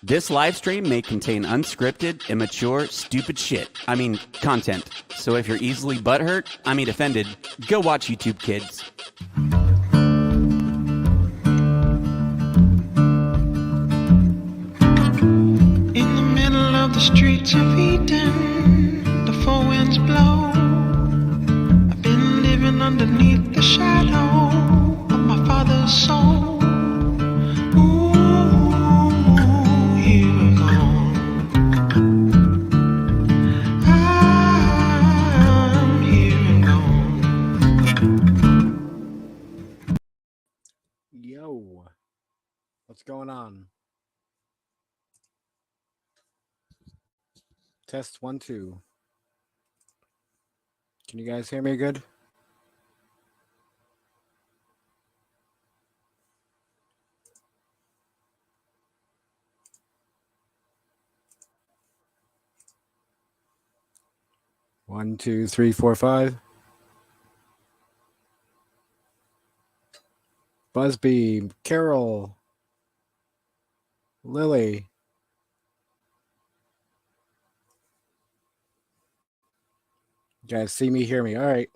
This live stream may contain unscripted, immature, stupid shit. Content. So if you're easily offended, go watch YouTube Kids. In the middle of the streets of Eden, the four winds blow. I've been living underneath the shadow of my father's soul. Yo, what's going on? Test 1, 2. Can you guys hear me good? One, two, three, four, five. Busby, Carol, Lily. You guys see me, hear me. All right.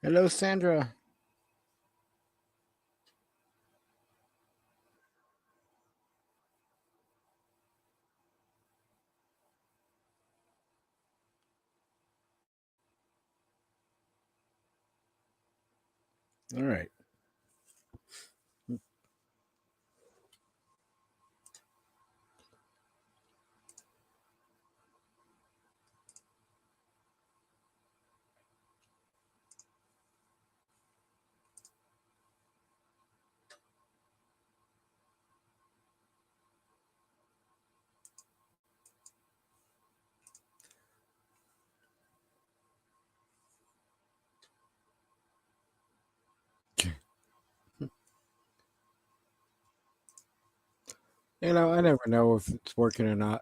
Hello, Sandra. All right. You know, I never know if it's working or not.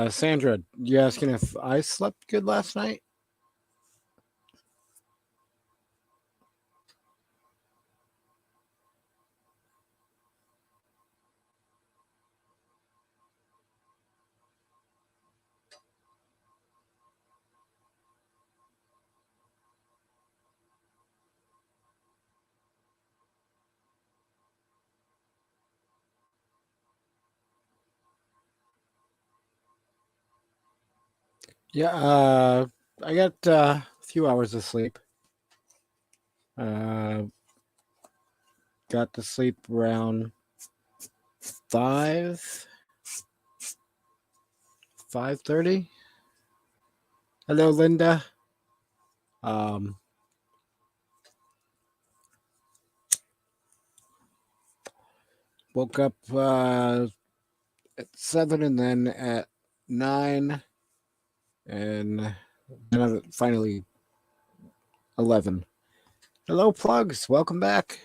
Sandra, you asking if I slept good last night? Yeah, I got a few hours of sleep. Got to sleep around 5:30. Hello, Linda. Woke up at 7 and then at 9 and then finally 11. Hello, Plugs. Welcome back.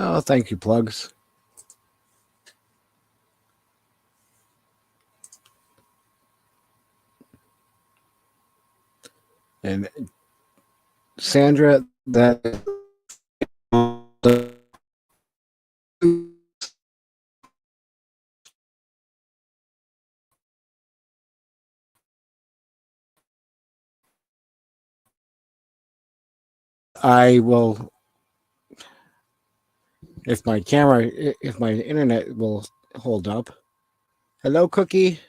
Oh, thank you, plugs. And Sandra, that I will, if my camera, if my internet will hold up. Hello, Cookie.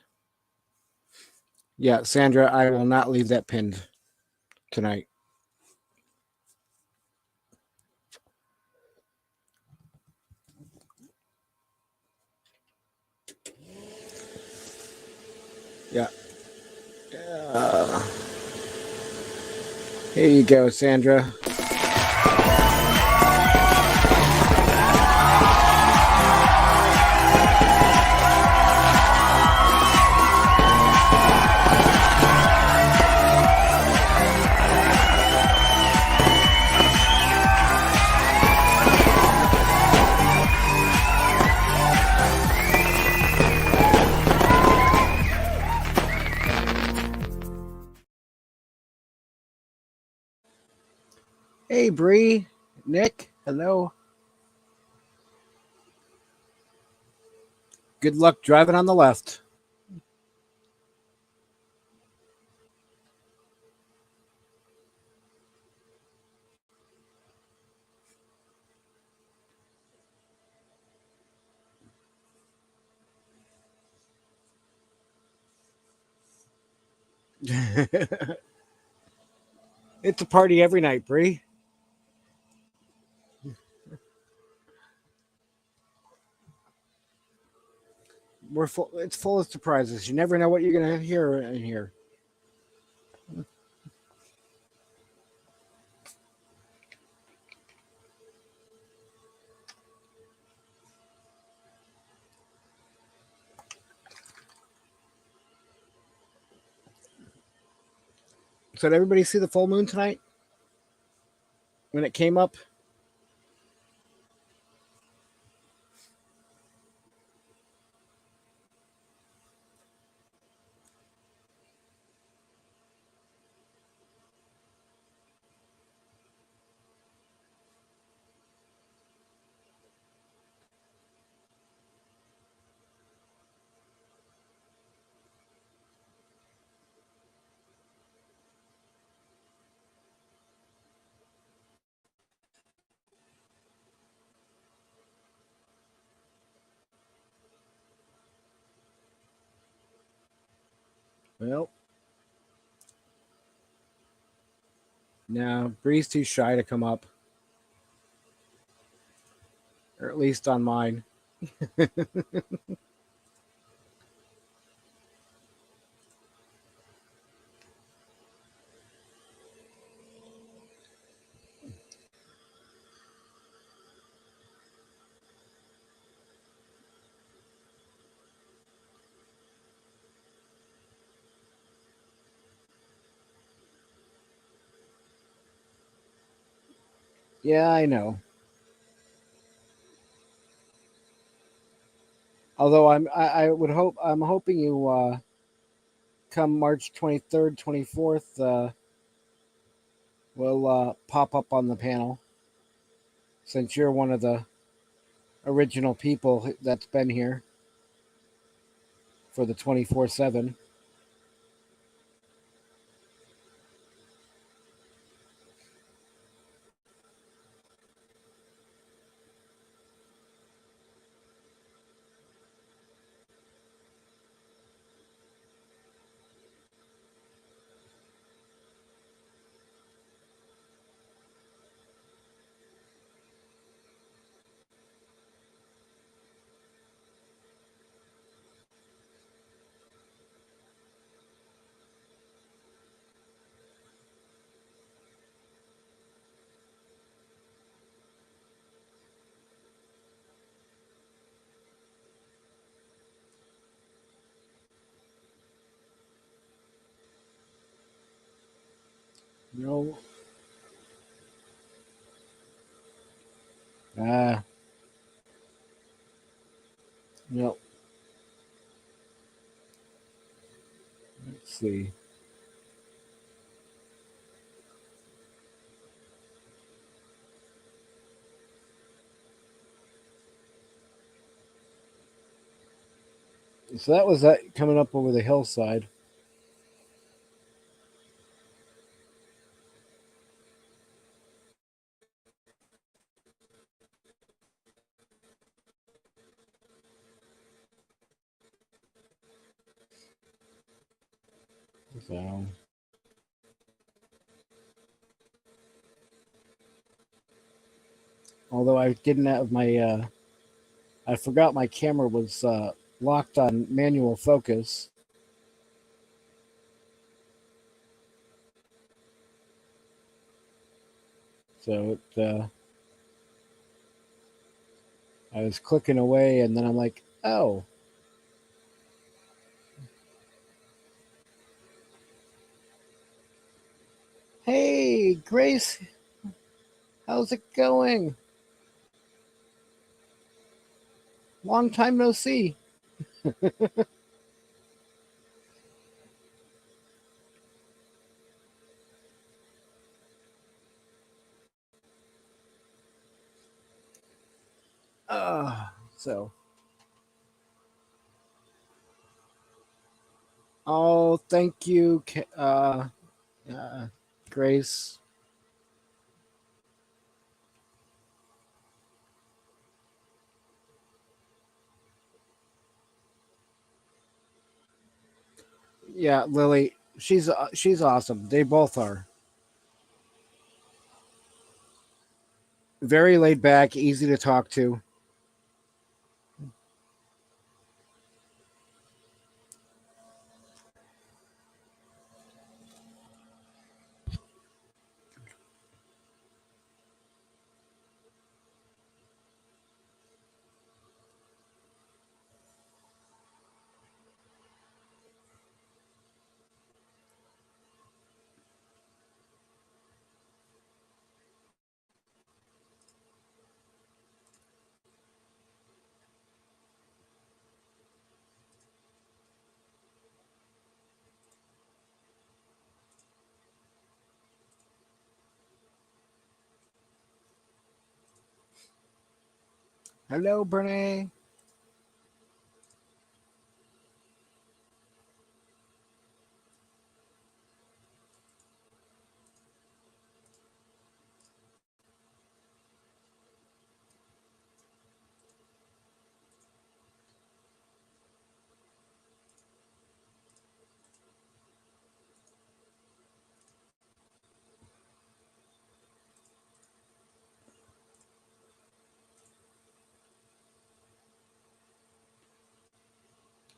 Yeah, Sandra, I will not leave that pinned tonight. Yeah. Here you go, Sandra. Hey, Bree, Nick, hello. Good luck driving on the left. It's a party every night, Bree. We're full. It's full of surprises. You never know what you're gonna hear in here. So did everybody see the full moon tonight when it came up? Well, no, Bree's too shy to come up, or at least on mine. Yeah, I know. Although I would hope, I'm hoping you come March 23rd, 24th, will pop up on the panel since you're one of the original people that's been here for the 24/7. No. Ah. Yep. Let's see. So that was that coming up over the hillside. So, although I didn't have my, I forgot my camera was locked on manual focus. So I was clicking away, and then I'm like, oh, hey, Grace, how's it going? Long time no see. So, oh, thank you, uh, Grace. Yeah, Lily, she's awesome. They both are very laid back, easy to talk to. Hello, Brene.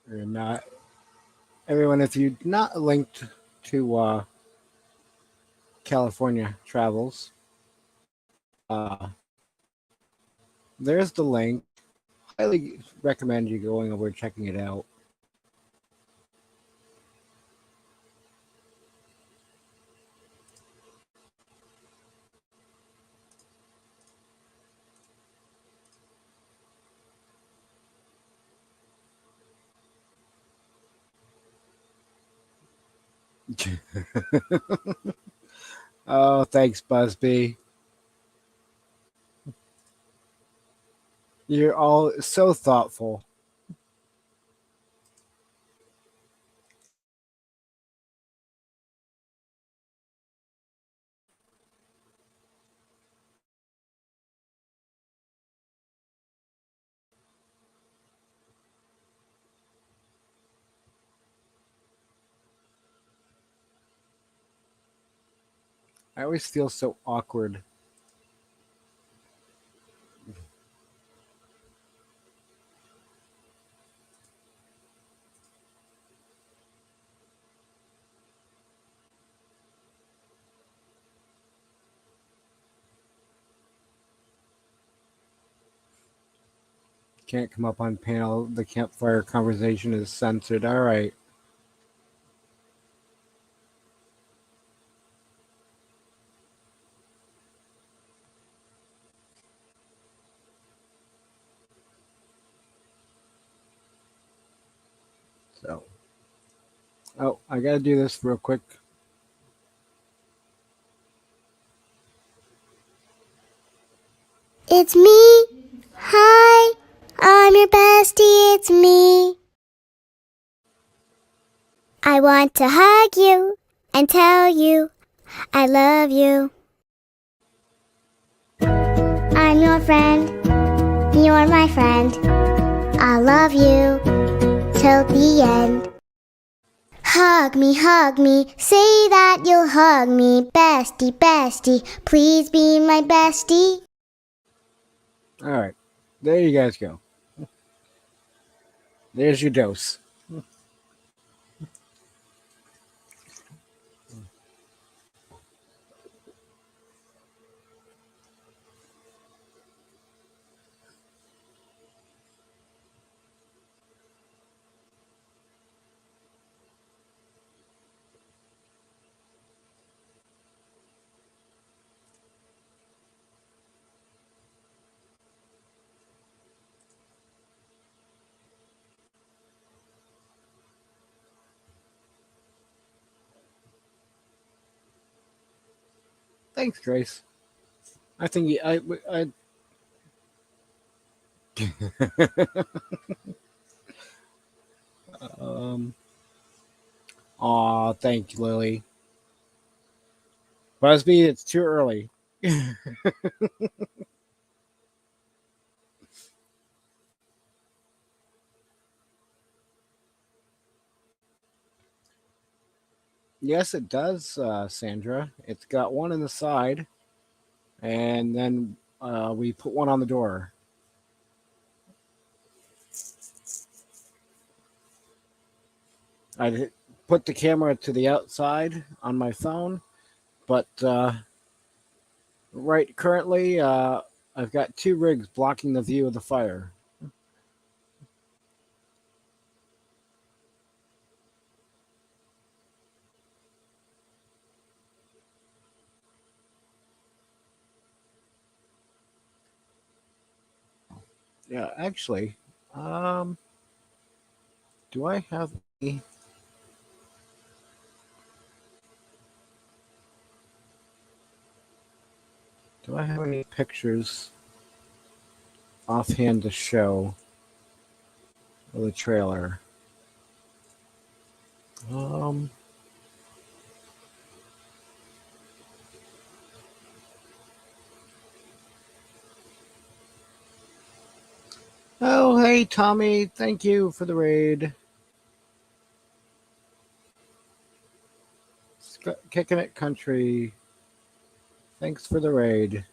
And everyone, if you're not linked to California travels, uh, there's the link. Highly recommend you going over and checking it out. Oh, thanks, Busby. You're all so thoughtful. I always feel so awkward. Can't come up on panel. The campfire conversation is censored. All right. So, oh, I got to do this real quick. It's me. Hi. I'm your bestie. It's me. I want to hug you and tell you I love you. I'm your friend. You're my friend. I love you till the end. Hug me, say that you'll hug me. Bestie, bestie, please be my bestie. All right. There you guys go. There's your dose. Thanks, Grace. I think um. Aw, thank you, Lily. Busby, it's too early. Yes, it does, Sandra. It's got one in the side, and then we put one on the door. I put the camera to the outside on my phone, but right currently I've got two rigs blocking the view of the fire. Yeah, actually, um, do I have any? Do I have any pictures offhand to show of the trailer? Um, oh, hey, Tommy. Thank you for the raid. Kicking it country. Thanks for the raid.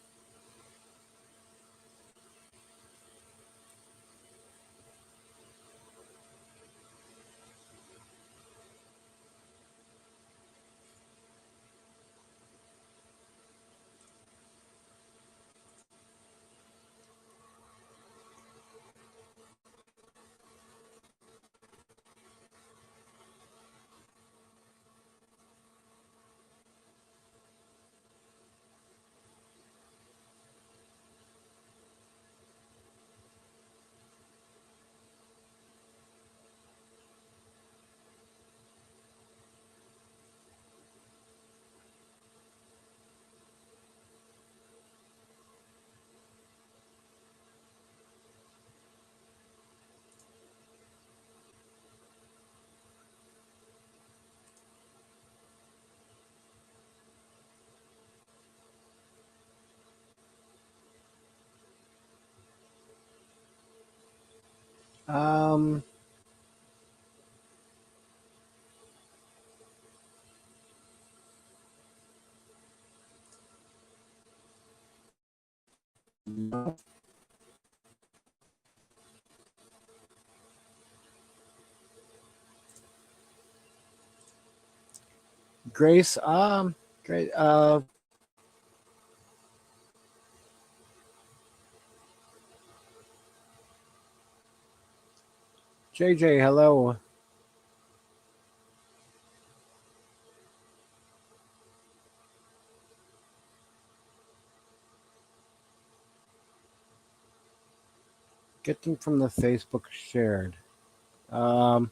Um, Grace. Great. JJ, hello. Get them from the Facebook shared. Um,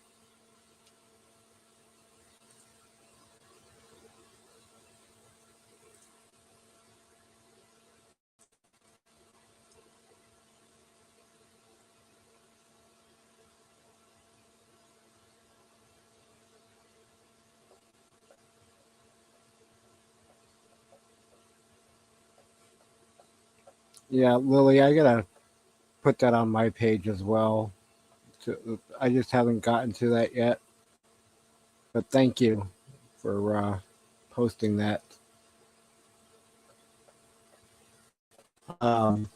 Yeah, Lily, I gotta put that on my page as well. I just haven't gotten to that yet. But thank you for posting that. Um,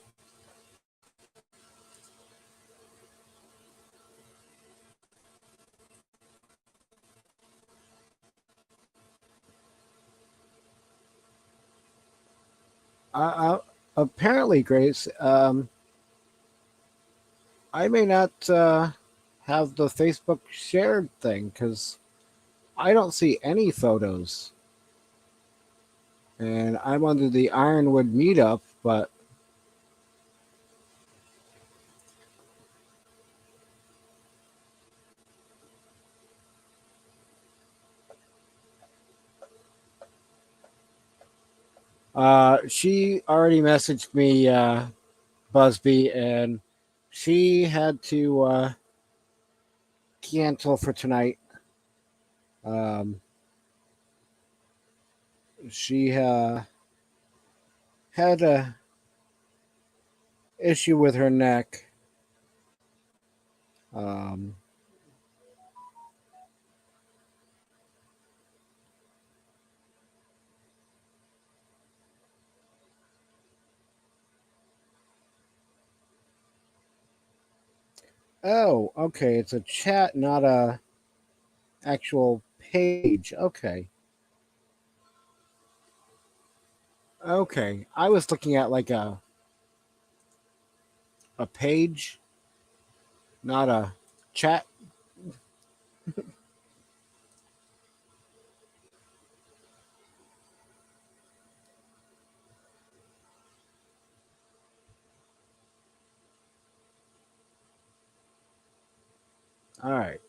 Apparently, Grace, I may not have the Facebook shared thing because I don't see any photos. And I'm under the Ironwood meetup, but she already messaged me, Busby, and she had to cancel for tonight. Um, she had a issue with her neck. Um, oh, okay. It's a chat, not a actual page. Okay. Okay. I was looking at like a page, not a chat. All right.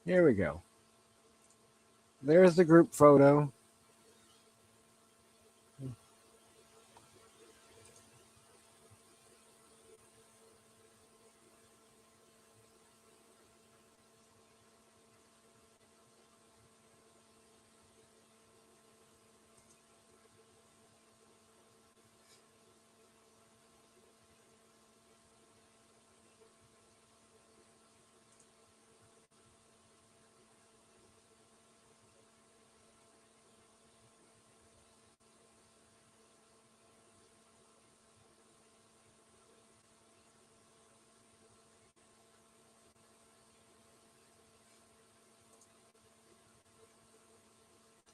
Here we go. There's the group photo.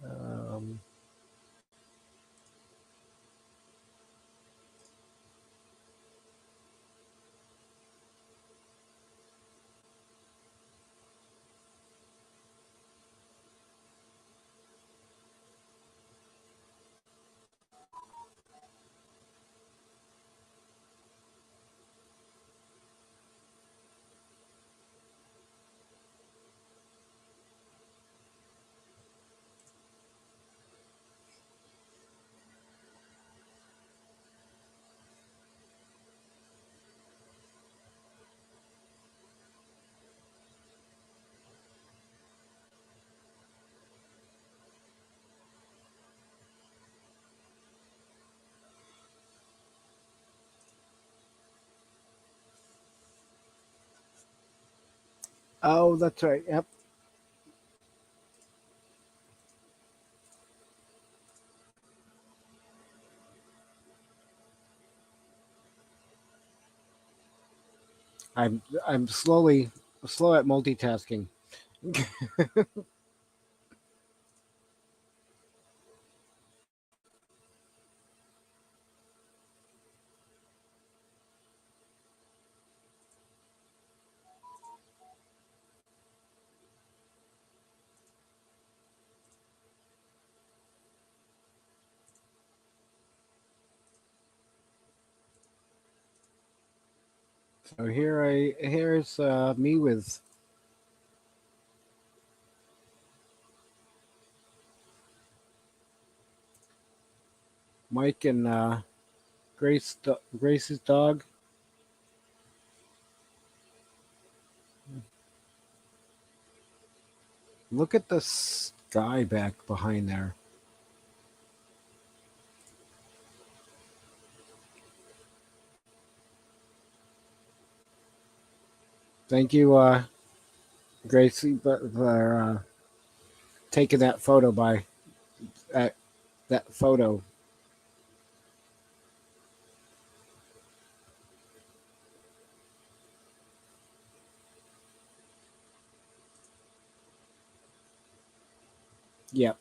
Um, oh, that's right. Yep. I'm slow at multitasking. So here's me with Mike and Grace's dog. Look at the sky back behind there. Thank you, Gracie, for taking that photo that photo. Yep.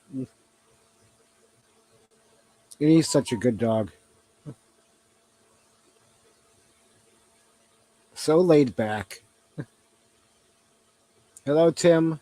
He's such a good dog. So laid back. Hello, Tim.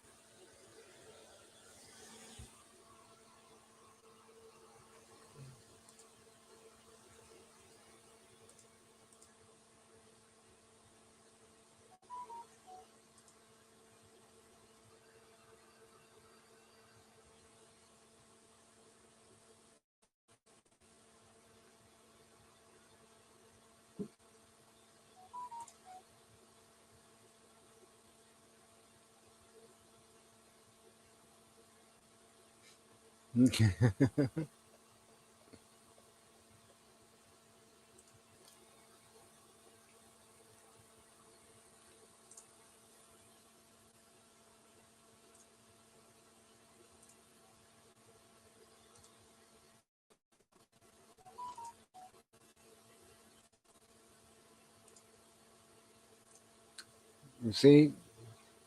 You see,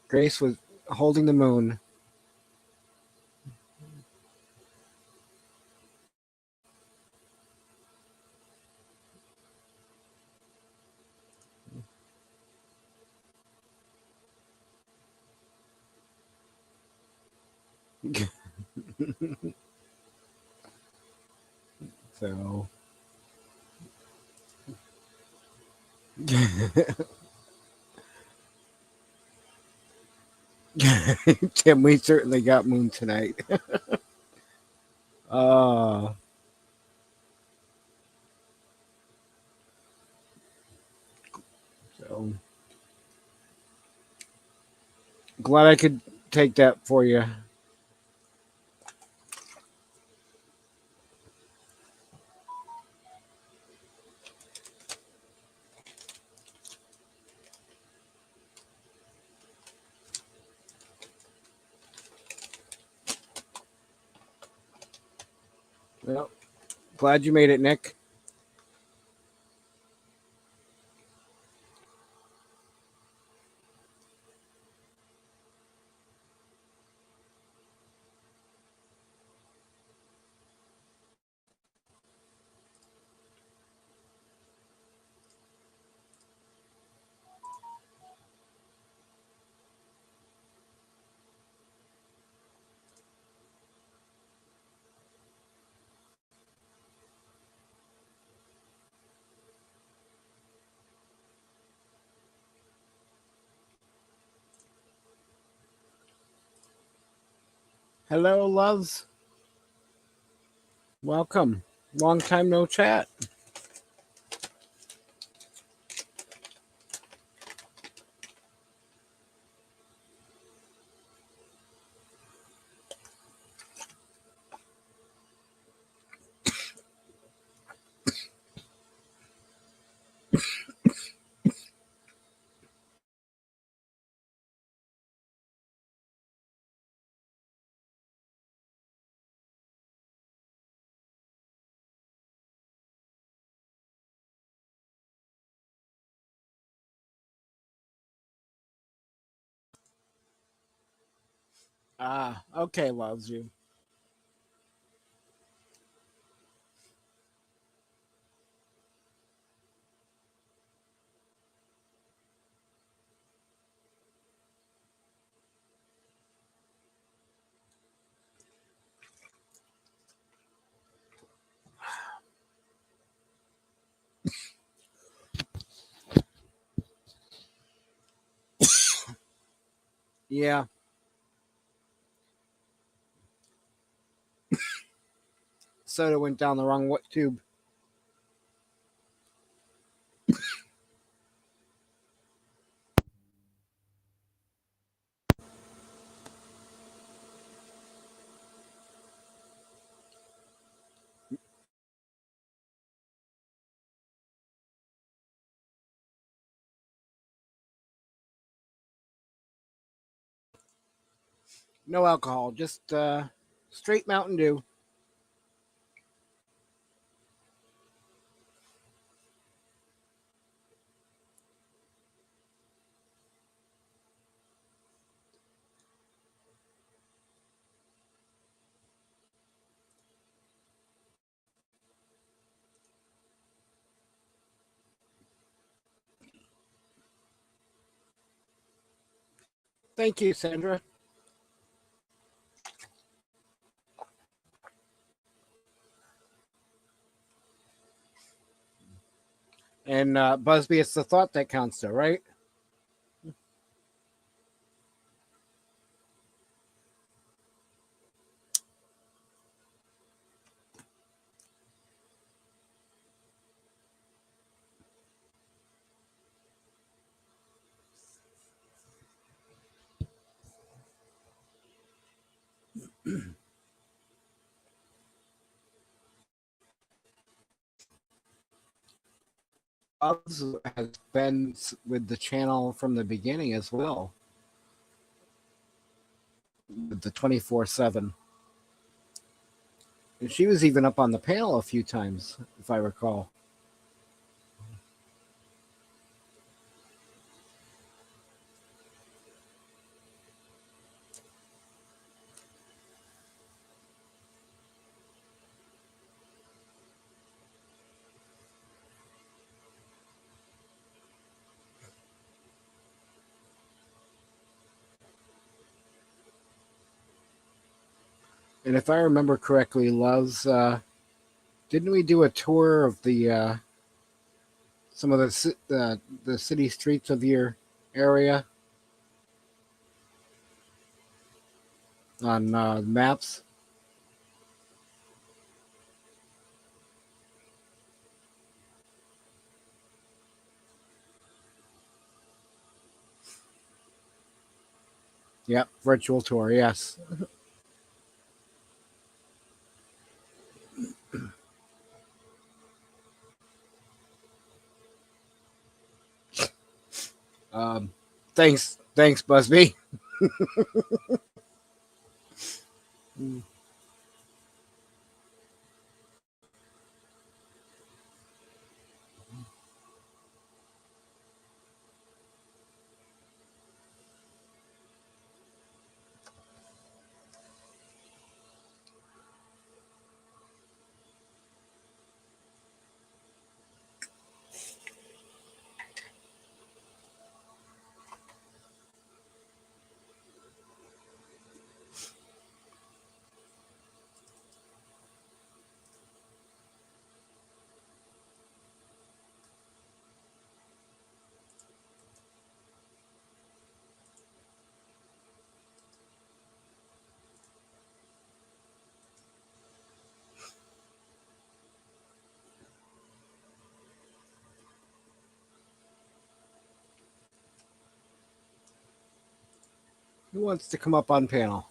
Grace was holding the moon. So, Tim, we certainly got moon tonight. uh, so glad I could take that for you. Well, glad you made it, Nick. Hello, loves. Welcome. Long time no chat. Ah, okay, loves you. Yeah. soda went down the wrong tube. No alcohol, just straight Mountain Dew. Thank you, Sandra. And Busby, it's the thought that counts, though, right? Bubs has been with the channel from the beginning as well, with the 24/7. And she was even up on the panel a few times, if I recall. And if I remember correctly, Loves, didn't we do a tour of the some of the city streets of your area on maps? Yep, virtual tour. Yes. Um, thanks, Busby. Who wants to come up on panel?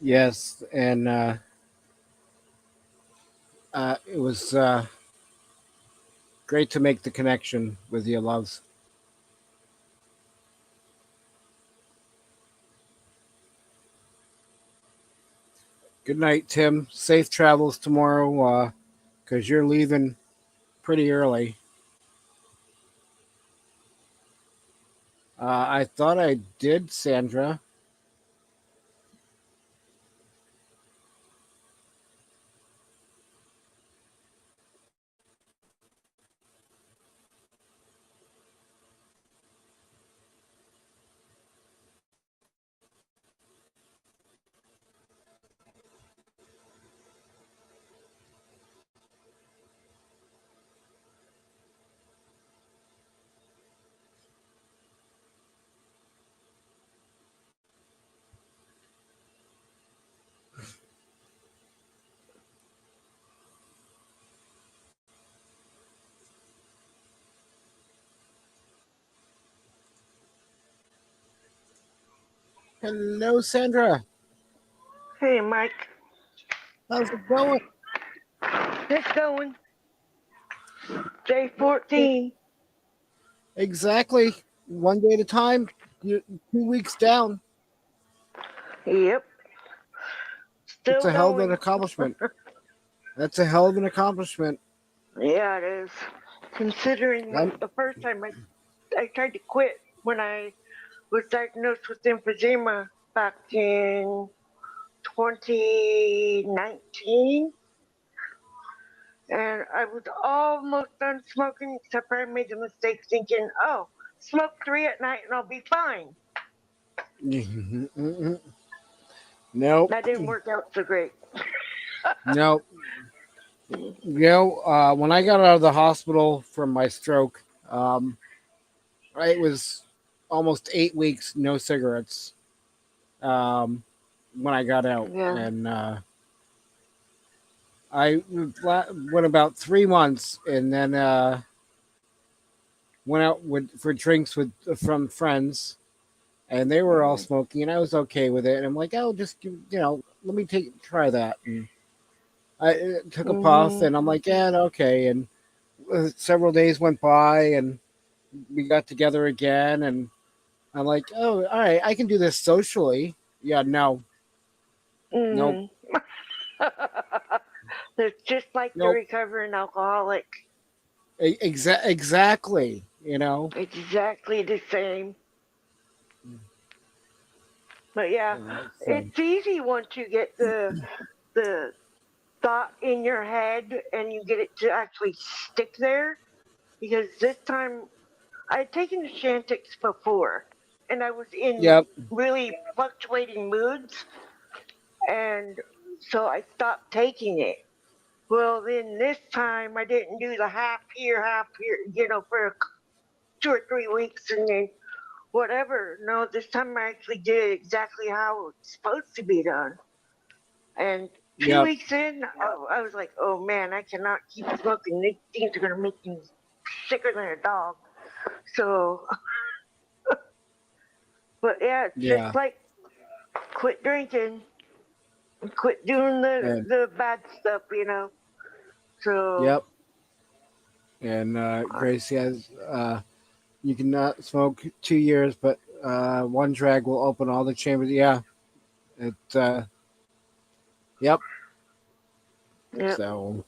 Yes, and it was great to make the connection with you, Loves. Good night, Tim. Safe travels tomorrow, because you're leaving pretty early. I thought I did, Sandra. Hello, Sandra. Hey, Mike. How's it going? It's going. Day 14. Exactly. One day at a time. You're 2 weeks down. Yep. It's Still a hell of an going. accomplishment. That's a hell of an accomplishment. Yeah, it is. Considering I'm, the first time I tried to quit when I was diagnosed with emphysema back in 2019. And I was almost done smoking, except I made the mistake thinking, oh, smoke 3 at night and I'll be fine. nope. That didn't work out so great. Nope. When I got out of the hospital from my stroke, it was almost 8 weeks, no cigarettes. When I got out, Yeah. and I went about 3 months, and then went out for drinks with from friends, and they were all Mhm. smoking, and I was okay with it. And I'm like, oh, just let me try that. And I took a puff, Mhm. and I'm like, yeah, okay. And several days went by, and we got together again, and I'm like, oh, all right, I can do this socially. Yeah, no, nope, Mhm. It's just like the nope. recovering alcoholic. Exactly. You know. Exactly the same. But yeah, So, it's easy once you get the thought in your head and you get it to actually stick there. Because this time I had taken the Chantix before, and I was in yep, really fluctuating moods, and so I stopped taking it. Well, then this time I didn't do the half here, for 2 or 3 weeks, and then whatever. No, this time I actually did exactly how it's supposed to be done. And two yep, weeks in, I was like, oh man, I cannot keep smoking. These things are going to make me sicker than a dog. So, but yeah, it's just yeah, like quit drinking, quit doing the, and the bad stuff. So, yep. And Gracie has you cannot smoke 2 years, but one drag will open all the chambers. Yeah, it. Yep. yeah, So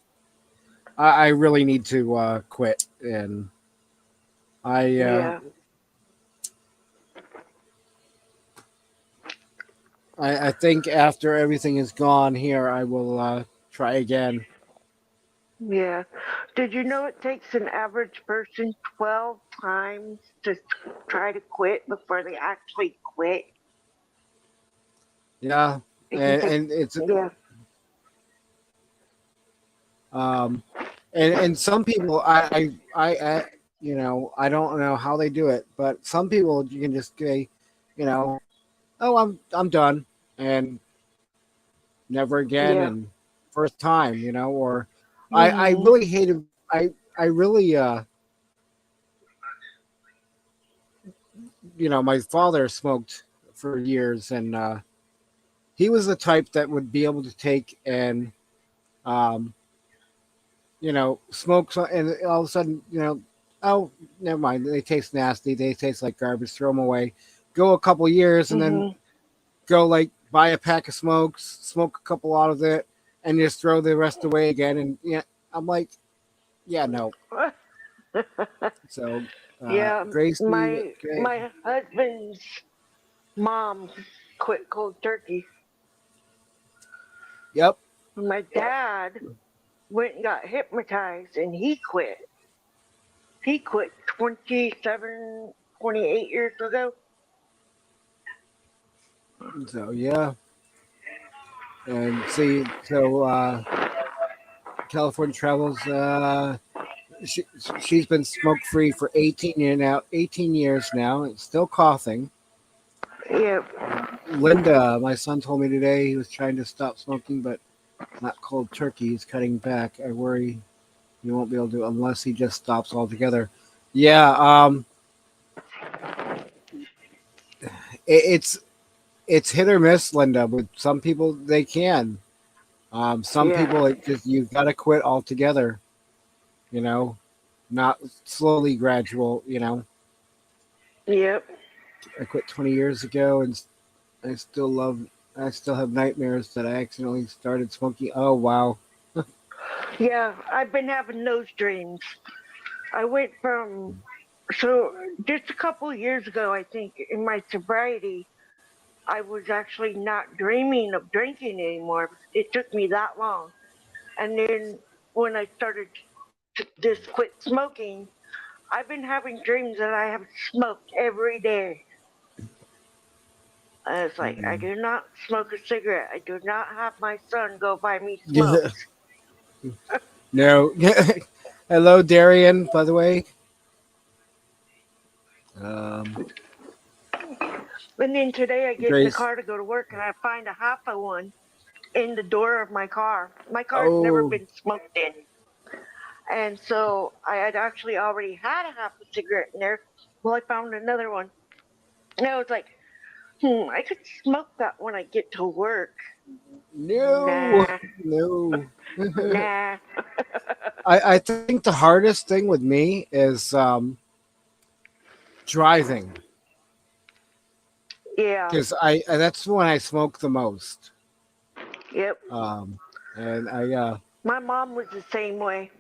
I really need to quit, and I uh, yeah, I think after everything is gone here, I will try again. yeah. Did you know it takes an average person 12 times to try to quit before they actually quit? Yeah, It can take, and it's yeah. um, and some people I don't know how they do it, but some people you can just say, you know, oh I'm done, and never again, Yeah. and first time, or I Mhm. really hated I really my father smoked for years, and he was the type that would be able to take and um smoke and all of a sudden, oh, never mind, they taste nasty, they taste like garbage, throw them away, go a couple years, and then Mhm. go like buy a pack of smokes, smoke a couple out of it, and just throw the rest away again. And yeah, I'm like, yeah, no. So Yeah. Gracie, My okay, my husband's mom quit cold turkey. yep. My dad went and got hypnotized and he quit. He quit 27, 28 years ago. So yeah, and see, so California travels. She, she's been smoke free for 18 years now, and still coughing. Yeah. Linda, my son told me today he was trying to stop smoking, but not cold turkey. He's cutting back. I worry he won't be able to unless he just stops altogether. Yeah, it's it's hit or miss, Linda. With some people, they can. Some Yeah. people, it just you've got to quit altogether. You know, not slowly, gradual. You know, Yep. I quit 20 years ago, and I still love. I still have nightmares that I accidentally started smoking. Oh wow. Yeah, I've been having those dreams. I went from so just a couple of years ago, I think, in my sobriety, I was actually not dreaming of drinking anymore. It took me that long, and then when I started to just quit smoking, I've been having dreams that I have smoked every day. And it's like I do not smoke a cigarette. I do not have my son go buy me smokes. No. Hello, Darian. By the way. Um, And then today I get in the Grace. car to go to work and I find a half of one in the door of my car. My car's never Oh been smoked in. And so I had actually already had a half a cigarette in there. Well, I found another one. And I was like, I could smoke that when I get to work. no, Nah, no. nah. I think the hardest thing with me is driving Yeah, because I that's when I smoke the most. yep. Um, and I My mom was the same way.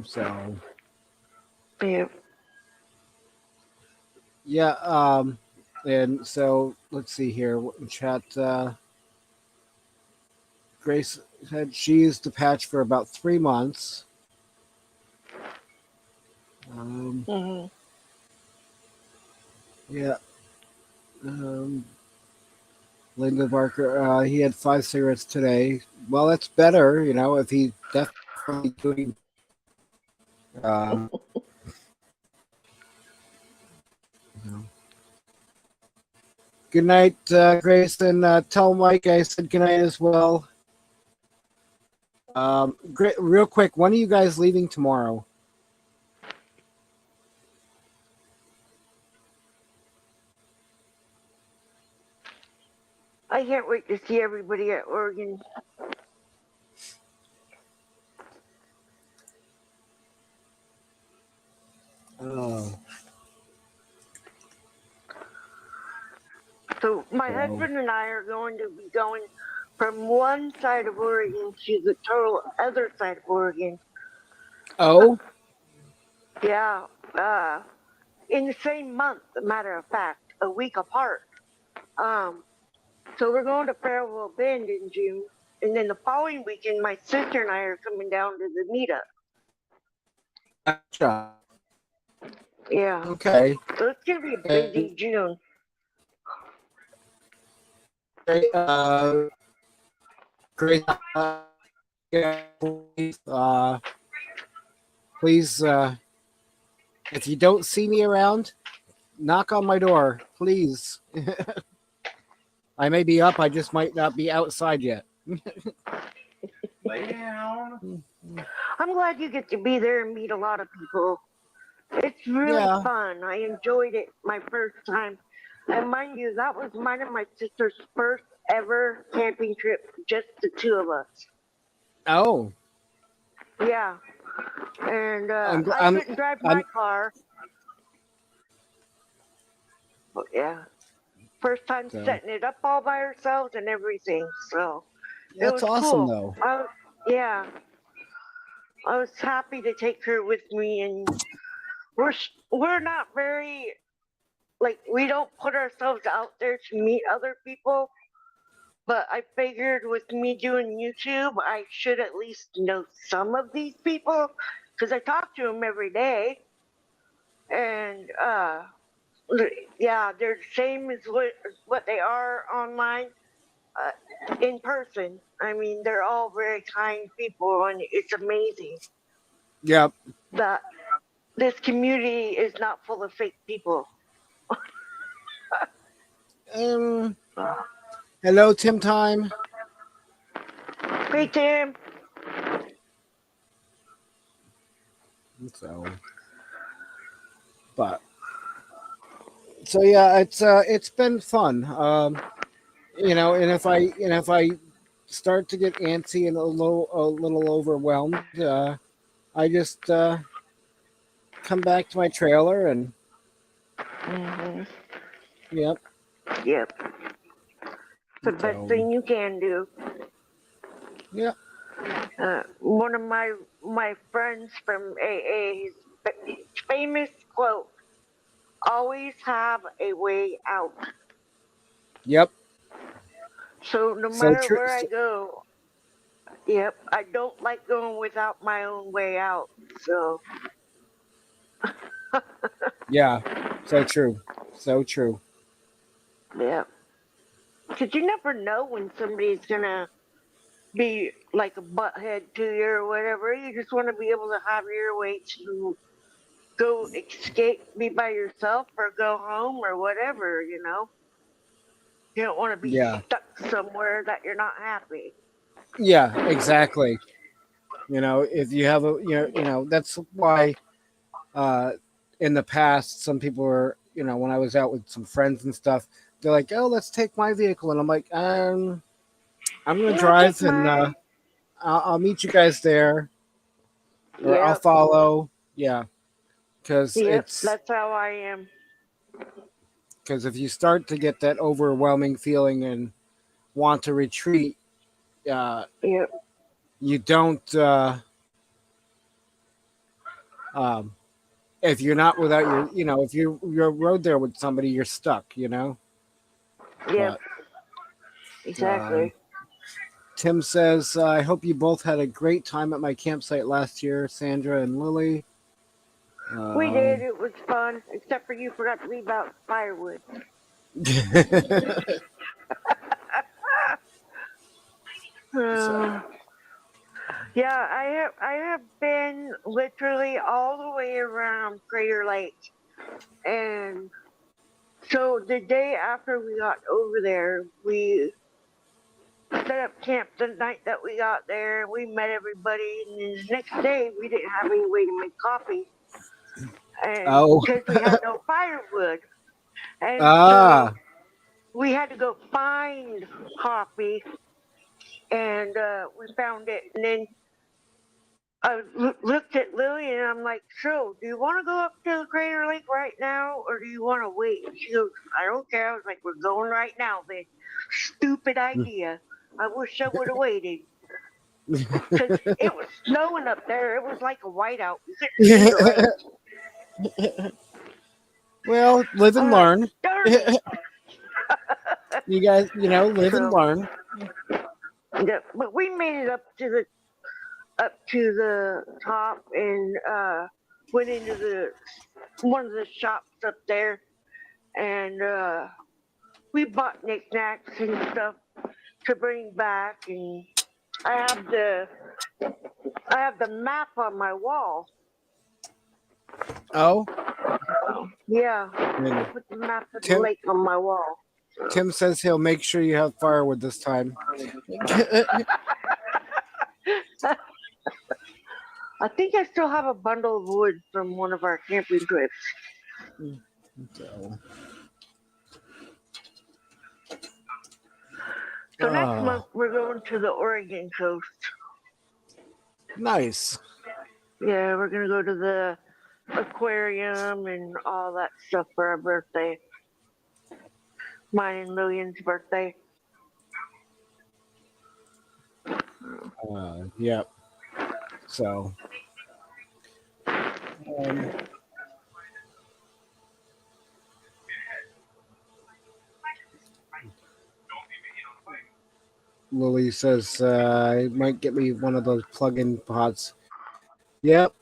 so Yep. yeah. And so let's see here. What in chat? Grace said she used the patch for about 3 months. Um, Hmm. yeah. Um, Linda Barker, he had 5 cigarettes today. Well, that's better, you know, if he's definitely doing. Um, you know. Good night, Grace, and tell Mike I said good night as well. Real quick, when are you guys leaving tomorrow? I can't wait to see everybody at Oregon. Oh, So my so. husband and I are going to be going from one side of Oregon to the total other side of Oregon. Oh, Yeah, in the same month, a matter of fact, a week apart. Um, so we're going to Farewell Bend in June, and then the following weekend, my sister and I are coming down to the meetup. gotcha. Yeah, Okay. so it's gonna be a And, busy June. uh, Grace, yeah, please, if you don't see me around, knock on my door, please. I may be up, I just might not be outside yet. Lay down. I'm glad you get to be there and meet a lot of people. It's really Yeah. fun. I enjoyed it my first time. And mind you, that was mine and my sister's first ever camping trip, just the two of us. Oh, Yeah. And I'm, gl- I couldn't drive my I'm, car. But yeah. First time so setting it up all by ourselves and everything. So it that's was awesome cool. though. Yeah. I was happy to take her with me, and we're not very like we don't put ourselves out there to meet other people. But I figured with me doing YouTube, I should at least know some of these people because I talk to them every day, and yeah, they're the same as what they are online, in person. I mean, they're all very kind people, and it's amazing Yep. that this community is not full of fake people. Um. Hello, Tim. Time. Hey, Tim. So, but So yeah, it's been fun. And if I start to get antsy and a little overwhelmed, I just come back to my trailer and Hmm. yep. Yep. The best So thing you can do. yeah, One of my friends from AA, his famous quote: "Always have a way out." yep. So no So matter true. where I go, yep, I don't like going without my own way out. So Yeah. So true. So true. yeah, because you never know when somebody's gonna be like a butthead to you or whatever. You just want to be able to have your way to go escape, be by yourself, or go home or whatever. You don't want to be Yeah. stuck somewhere that you're not happy. Yeah. Exactly. If you have that's why uh, in the past some people were, when I was out with some friends and stuff, they're like, "Oh, let's take my vehicle," and I'm like, I'm gonna No, take drive and mine. I'll meet you guys there, or I'll Yep, follow. Yeah, because yep, it's that's how I am. because if you start to get that overwhelming feeling and want to retreat, uh, Yep, you don't. Um, if you're not without your, if you're rode there with somebody, you're stuck. yep, But um, exactly. Tim says, "I hope you both had a great time at my campsite last year, Sandra and Lily." We did. Um, It was fun, except for you forgot to leave out firewood. so, Uh, yeah, I have been literally all the way around Crater Lake, and so the day after we got over there, we set up camp the night that we got there. We met everybody, and then the next day we didn't have any way to make coffee, and oh, because we had no firewood, and so ah, we had to go find coffee, and we found it, and then looked at Lily and I'm like, so, do you want to go up to the Crater Lake right now or do you want to wait? And she goes, I don't care. I was like, we're going right now, then. Stupid idea. I wish I would have waited because it was snowing up there. It was like a whiteout. You couldn't see the lake. well, live I and was like, learn. darn it. You guys, live and So, learn. yeah, but we made it up to the top and went into the one of the shops up there and we bought knickknacks and stuff to bring back, and I have the I have the map on my wall. Oh, Yeah, I and put the map of the Tim lake on my wall. Tim says he'll make sure you have firewood this time. I think I still have a bundle of wood from one of our camping trips. So, So next ah, month we're going to the Oregon coast. nice. Yeah, we're gonna go to the aquarium and all that stuff for our birthday. Mine and Lillian's birthday. Yep. So, um, Lily says I might get me one of those plug-in pots. Yep.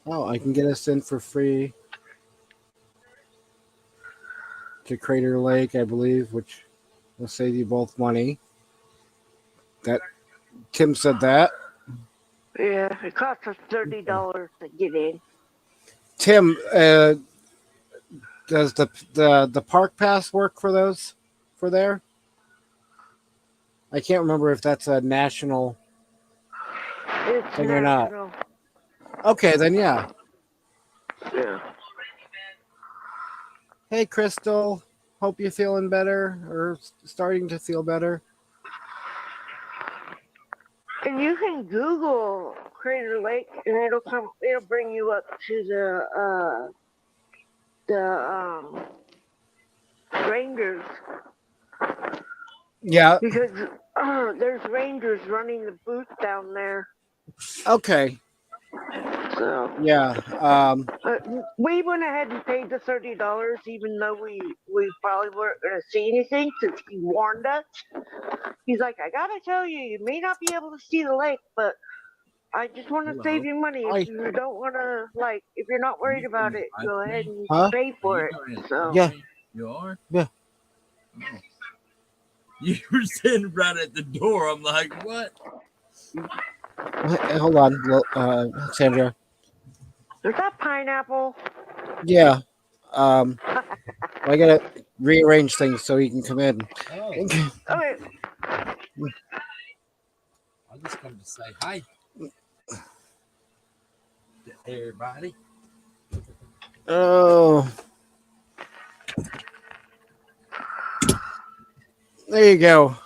Oh, I can get us in for free to Crater Lake, I believe, which will save you both money. That Tim said that. Yeah, it cost us $30 to get in. Tim, does the park pass work for those for there? I can't remember if that's a national It's thing or not. national. Okay, then yeah. Yeah. Hey, Crystal. Hope you're feeling better or starting to feel better. And you can Google Crater Lake, and it'll bring you up to the rangers, Yeah. because there's rangers running the booth down there. Okay. So Yeah. we went ahead and paid the $30, even though we probably weren't going to see anything, since he warned us. He's like, I gotta tell you, you may not be able to see the lake, but I just want to save you money. Hi. If you don't want to, like, if you're not worried about it, go ahead and Huh? pay for it. So Yeah. You are? Yeah. Oh. You were sitting right at the door. I'm like, what? Hey, hold on, Sandra. is that pineapple? Yeah. I gotta rearrange things so he can come in. Oh, Okay. I just come to say hi to everybody. Oh. There you go.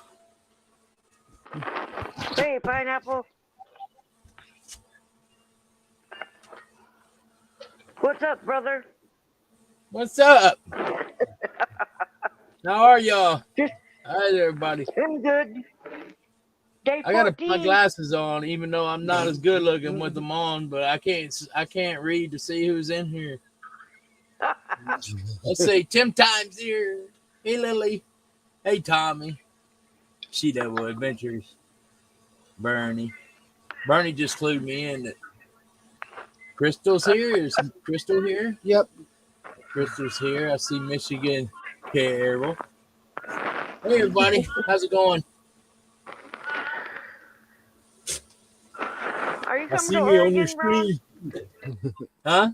Hey, pineapple. What's up, brother? What's up? How are y'all? Just Hi, everybody. I'm good. Day 14. I gotta put my glasses on, even though I'm not as good looking with them on. But I can't read to see who's in here. Let's see. Tim Time's here. Hey, Lily. Hey, Tommy. She Devil Adventures. Bernie just clued me in that Crystal's here. Is Crystal here? Yep. Crystal's here. I see Michigan Carol. Hey, everybody. How's it going? Are you I coming see to me Oregon, on your bro? screen. Huh?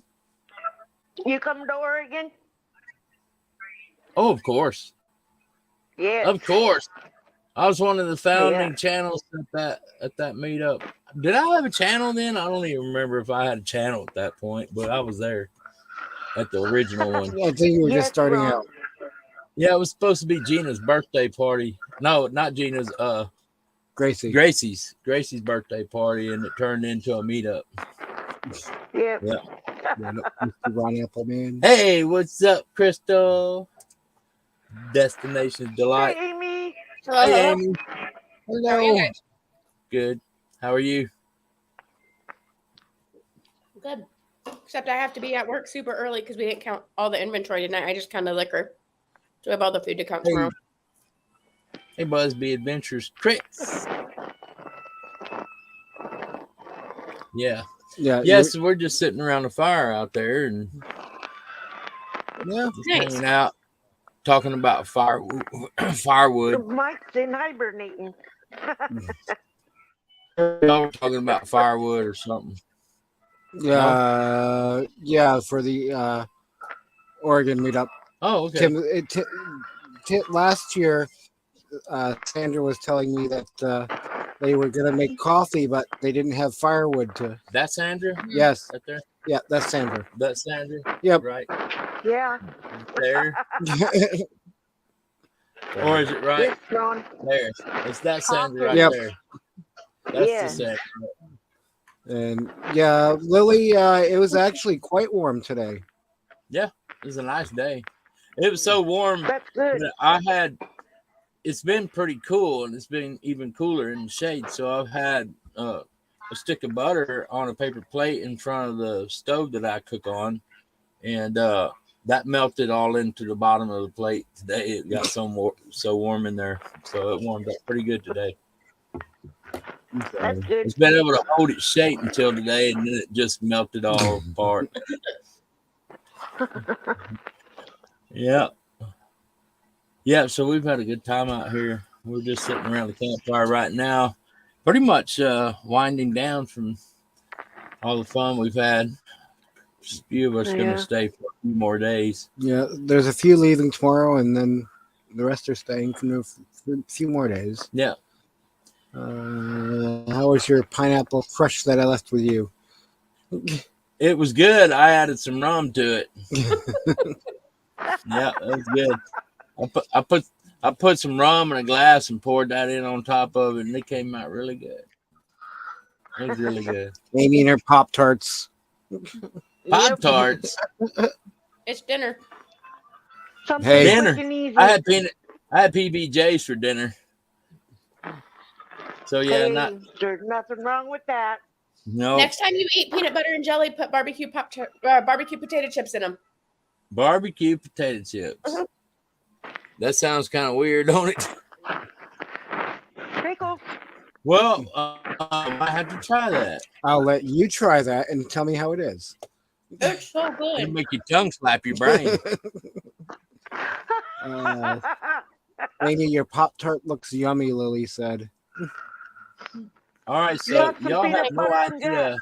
You coming to Oregon? Oh, of course. Yeah. Of course. I was one of the founding Yeah. channels at that meetup. Did I have a channel then? I don't even remember if I had a channel at that point, but I was there at the original one. Yeah, I think you were Yes, just starting Ron. out. Yeah, it was supposed to be Gina's birthday party. No, not Gina's. Gracie. Gracie's birthday party, and it turned into a meetup. Yeah. Yeah. Yeah, Mr. Ron Appleman. Hey, what's up, Crystal? Destination Delight. Hey, Amy. Hello, Hey, hello. Amy. How are you Hello. guys? Good. How are you? Good. Except I have to be at work super early because we didn't count all the inventory tonight. I just counted liquor. So we have all the food to count tomorrow. Hey, Busby Adventures. Chris. Yeah. Yeah. Yeah, so we're just sitting around the fire out there and Yeah. just Nice. hanging out, talking about firewood. Mike's in hibernating. Y'all were talking about firewood or something. Yeah. Yeah. For the Oregon meetup. Oh, okay. Last year, Sandra was telling me that they were going to make coffee, but they didn't have firewood to. That's Sandra? Yes. Right there? Yeah, that's Sandra. That's Sandra? Yep. Right Yeah. there. Or is it right Yes, Ron. there? It's that Sandra right Yep. there. That's Yeah. the Sandra. And yeah, Lily, it was actually quite warm today. It was a nice day. It was so warm. That's good. It's been pretty cool, and it's been even cooler in the shade. So I've had a stick of butter on a paper plate in front of the stove that I cook on, and that melted all into the bottom of the plate today. It got so warm in there, so it warmed up pretty good today. That's good. It's been able to hold its shape until today, and then it just melted all apart. Yeah, so we've had a good time out here. We're just sitting around the campfire right now, pretty much winding down from all the fun we've had. Just a few of us going Yeah. to stay for a few more days. Yeah, there's a few leaving tomorrow, and then the rest are staying for a few more days. Yeah. How was your pineapple crush that I left with you? It was good. I added some rum to it. Yeah, that's good. I put some rum in a glass and poured that in on top of it, and it came out really good. It was really good. Amy and her Pop Tarts. Pop Tarts. It's dinner. Something Hey. Dinner. quick and easy. I had PBJs for dinner. So yeah, Hey, there's nothing wrong with that. no Next time you eat peanut butter and jelly, put barbecue potato chips in them. barbecue potato chips. Uh-huh. That sounds kind of weird, don't it? Pickles. Well, I have to try that. I'll let you try that and tell me how it is. It's so It'll good. make your tongue slap your brain. Amy, your Pop Tart looks yummy, Lily said. All right, so Yeah, some y'all have peanut no butter and idea.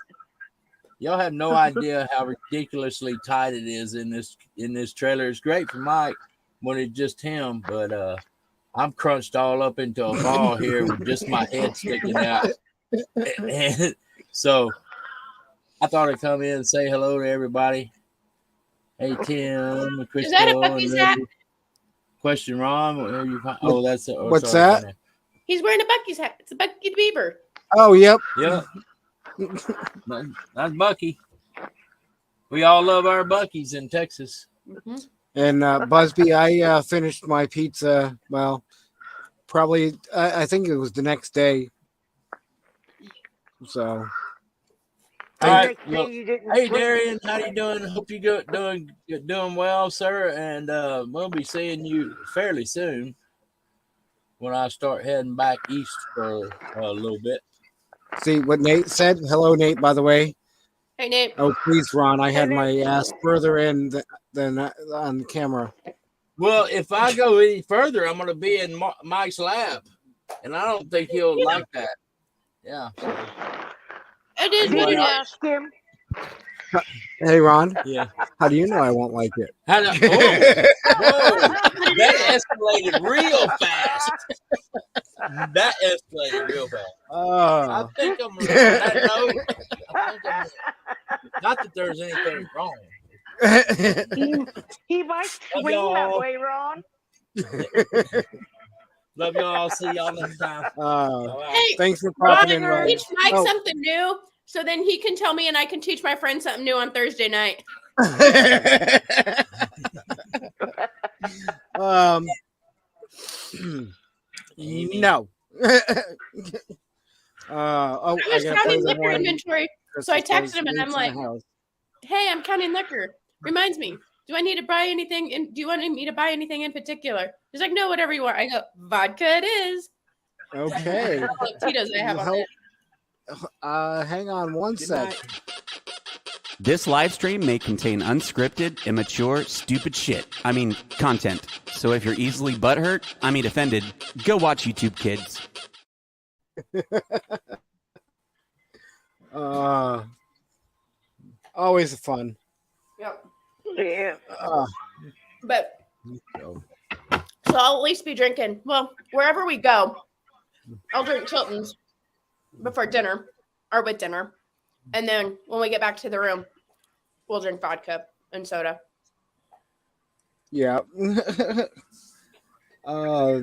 Y'all have no idea how ridiculously tight it is in this trailer. It's great for Mike when it's just him, but I'm crunched all up into a ball here with just my head sticking out. And so I thought I'd come in and say hello to everybody. Hey Tim, Crystal, Is that a Bucky's and hat? Question, Ron. Where you find, oh, that's What's sorry, that? He's wearing a Bucky's hat. It's a Bucky the Beaver. Oh, yep. Yeah, that's Bucky. We all love our Buckies in Texas. Mm-hmm. And Busby, I finished my pizza. Well, probably I think it was the next day. So, All right, Next day well, you didn't hey sleep. Darian, how you doing? Hope you doing well, sir. And we'll be seeing you fairly soon when I start heading back east for a little bit. see what Nate said. Hello, Nate, by the way. Hey, Nate. Oh, please, Ron. I had my ass further in than on camera. Well, if I go any further, I'm going to be in Mike's lap, and I don't think he'll like that. Yeah. It is Did what you it is. ask him? Hey, Ron. Yeah. How do you know I won't like it? Whoa, that escalated real fast. That escalated real fast. I think I'm gonna, on that note, not that there's anything wrong. He might Love swing that y'all. way, Ron. Love y'all. See y'all next time. Hey, Thanks for Ron, popping in, Ron. teach Mike Oh. something new, so then he can tell me, and I can teach my friend something new on Thursday night. No. I was gotta play counting the liquor one. inventory, so I Christmas texted him, and I'm in the like, house. "Hey, I'm counting liquor. Reminds me, do I need to buy anything? Do you want me to buy anything in particular?" He's like, "No, whatever you want." I go, "Vodka it is." Okay. Tito's I have on it. Hang on one sec. This live stream may contain unscripted, immature, stupid shit. I mean, content. So if you're easily butthurt, offended, go watch YouTube Kids. Always fun. Yep. Yeah. But so I'll at least be drinking. Well, wherever we go, I'll drink Chilton's before dinner or with dinner. And then when we get back to the room, we'll drink vodka and soda. Yeah. Wow.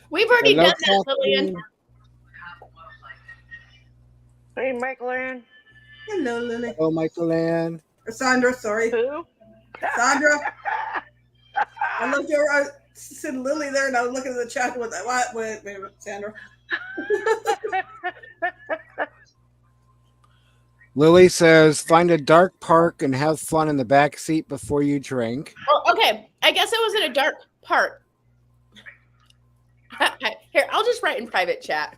We've already Hello, done that, Lillian. Hey, Michael Ann. Hello, Lily. Hello, Michael Ann. Or Sandra, sorry. Who? Sandra. I looked over, I said Lily there, and I was looking at the chat with what? Wait a minute, Sandra. Lily says, find a dark park and have fun in the back seat before you drink. Oh, okay. I guess it was in a dark part. Here, I'll just write in private chat.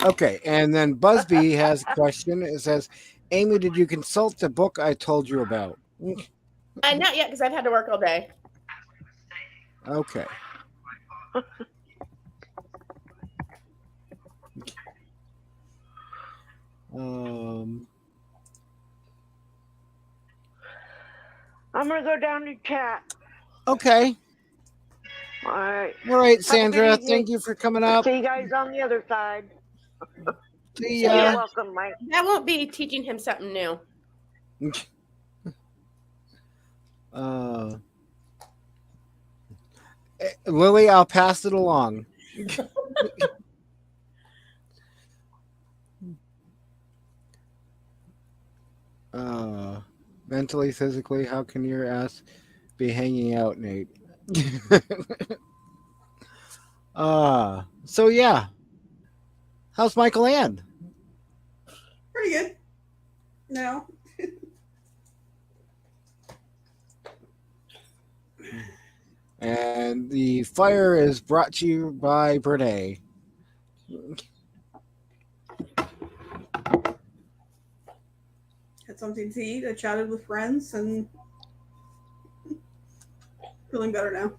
Okay, and then Busby has a question. It says, Amy, did you consult the book I told you about? Not yet, because I've had to work all day. Okay. I'm going to go down to chat. Okay. All right. All right, Have a Sandra. good evening. Thank you for coming up. See you guys on the other side. See You're ya. welcome, Mike. That won't be teaching him something new. Lily, I'll pass it along. Mentally, physically, how can your ass be hanging out, Nate? So yeah. How's Michael Ann? Pretty good. No. And the fire is brought to you by Brene. Had something to eat. I chatted with friends and feeling better now.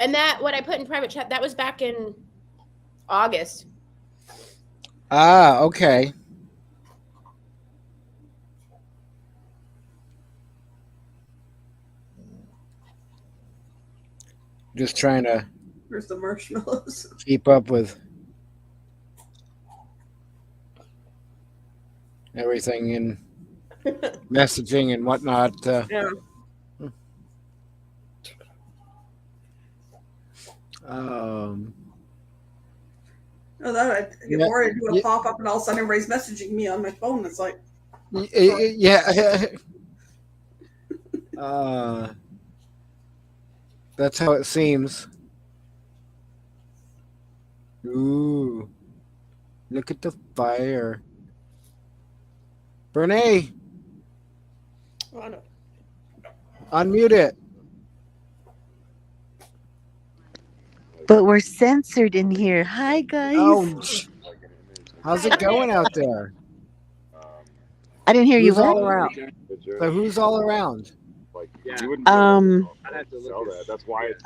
And that, what I put in private chat, that was back in August. Ah, okay. Just trying to Where's the marshmallows? keep up with everything in messaging and whatnot. Yeah. Oh, that I get Yeah, bored. I do a yeah. pop up, and all of a sudden everybody's messaging me on my phone. It's like, Yeah. That's how it seems. Ooh. Look at the fire. Brene, Oh, no. unmute it. But we're censored in here. Hi, guys. Oh, how's it going out there? I didn't hear you. Who's all What? around? So who's all around? That's why it's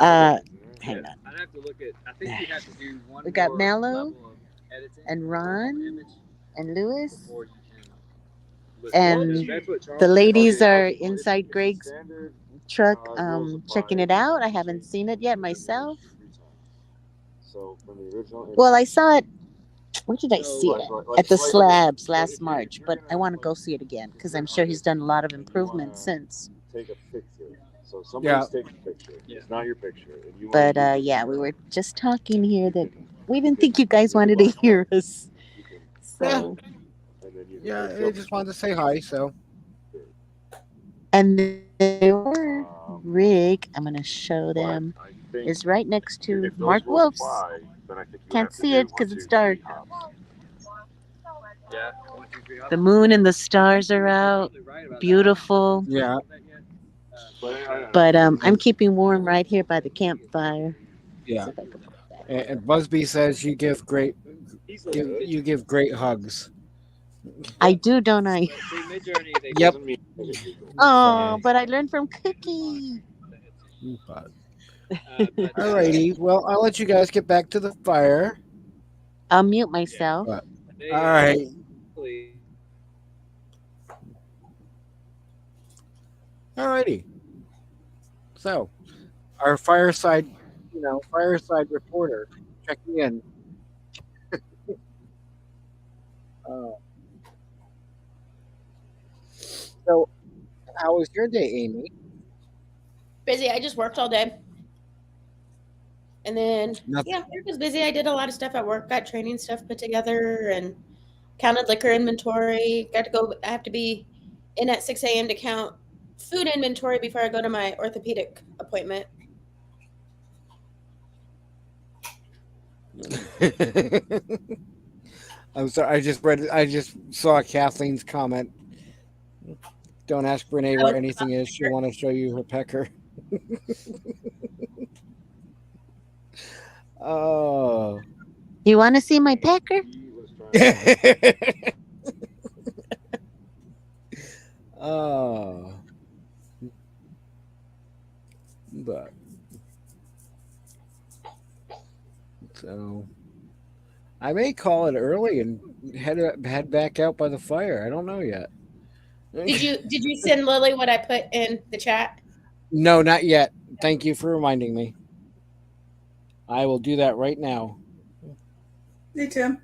Hang on. I'd have to look at. I think you have to do one. We got more Mallow level of editing and Ron and Lewis, before you can list and That's what Charles the ladies said. are It's inside Greg's standard, truck, rules apply checking it out. I haven't seen it yet myself. So from the original. Well, I saw it. Where did I see it? like At the slightly- slabs so last if March, you're but gonna, I want to go see it again because I'm sure he's done a lot of improvements since. Take a picture. So somebody's taking a picture. It's not your picture. And you But yeah, we were just talking here that we didn't think you guys wanted to hear us. So. Yeah, I just wanted to say hi. So. And there were Rig, I'm going to show them, is right next to Mark Wolf's. Can't see it because it's dark. The moon and the stars are out. Beautiful. Yeah. But I'm keeping warm right here by the campfire. Yeah. And Busby says you give great hugs. I do, don't I? Yep. Oh, but I learned from Cookie. Alrighty. Well, I'll let you guys get back to the fire. I'll mute myself. All right. Alrighty. So, our fireside reporter checking in. So, how was your day, Amy? Busy. I just worked all day. And then, Nothing. yeah, work was busy. I did a lot of stuff at work, got training stuff put together and counted liquor inventory. I have to be in at 6 a.m. to count food inventory before I go to my orthopedic appointment. I'm sorry. I just saw Kathleen's comment. Don't ask Brene where anything is. She'll want to show you her pecker. Oh. You want to see my pecker? Oh. But. So. I may call it early and head back out by the fire. I don't know yet. Did you send Lily what I put in the chat? No, not yet. Thank you for reminding me. I will do that right now. Hey, Tim.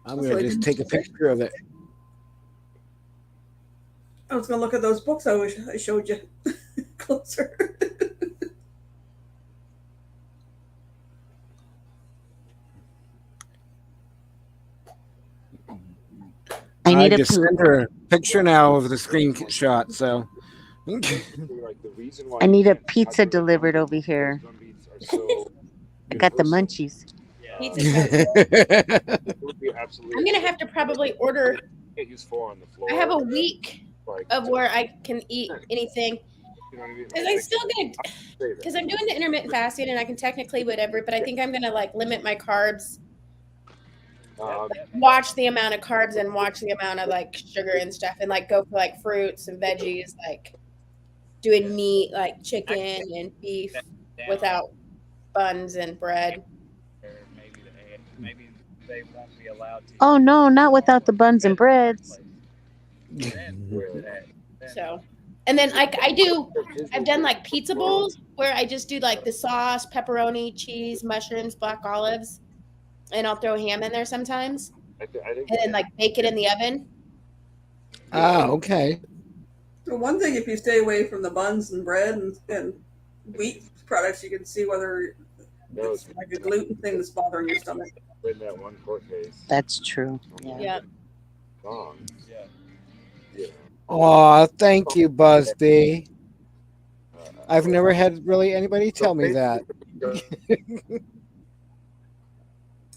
I'm going to just take a picture of it. I was going to look at those books I showed you closer. I just sent her a picture now of the screenshot. So I need a pizza delivered over here. I got the munchies. Pizza I'm gonna have to probably order. I have a week of where I can eat anything. Because I'm still gonna, because I'm doing the intermittent fasting and I can technically whatever, but I think I'm gonna like limit my carbs. Watch the amount of carbs and watch the amount of like sugar and stuff, and like go for like fruits and veggies, like doing meat like chicken and beef without buns and bread. Maybe they won't be allowed to. Oh no, not without the buns and breads. So, and then like I've done like pizza bowls where I just do like the sauce, pepperoni, cheese, mushrooms, black olives, and I'll throw ham in there sometimes, and then like bake it in the oven. Ah, okay. So one thing, if you stay away from the buns and bread and wheat products, you can see whether it's like a gluten thing that's bothering your stomach. In that one court case. That's true. Yeah. Oh, thank you, Busby. I've never had really anybody tell me that.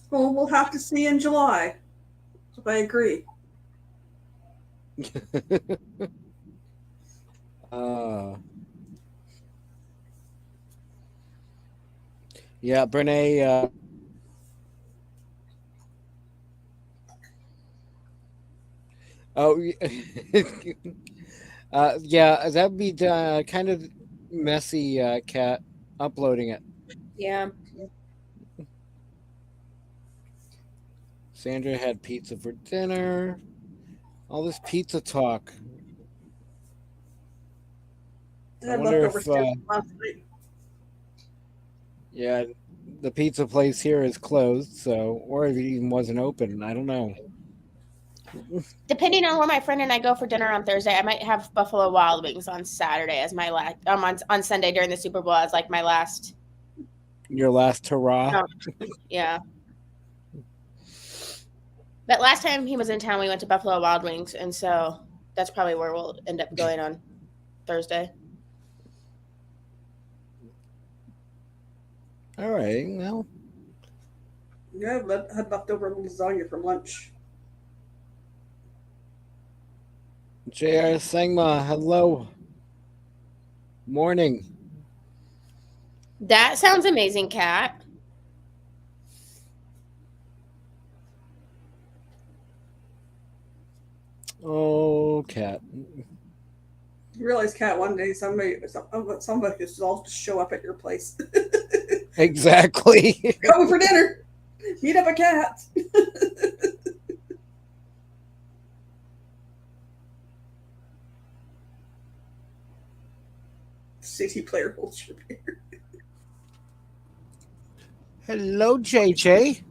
Well, we'll have to see in July. If I agree. Yeah, Brene. Yeah, that'd be kind of messy, Kat, uploading it. Yeah. Sandra had pizza for dinner. All this pizza talk. I wonder if, yeah, the pizza place here is closed, so, or if it even wasn't open. I don't know. Depending on where my friend and I go for dinner on Thursday, I might have Buffalo Wild Wings on Saturday as my last. On Sunday during the Super Bowl as like my last. Your last hurrah. Yeah. But last time he was in town, we went to Buffalo Wild Wings, and so that's probably where we'll end up going on Thursday. All right. Well. Yeah, I had leftover lasagna for lunch. J.R. Sangma, hello. Morning. That sounds amazing, Kat. Oh, Kat. You realize, Kat, one day somebody just all just show up at your place. Exactly. Coming for dinner. Meet up a cat. CD player holds your beer. Hello, JJ.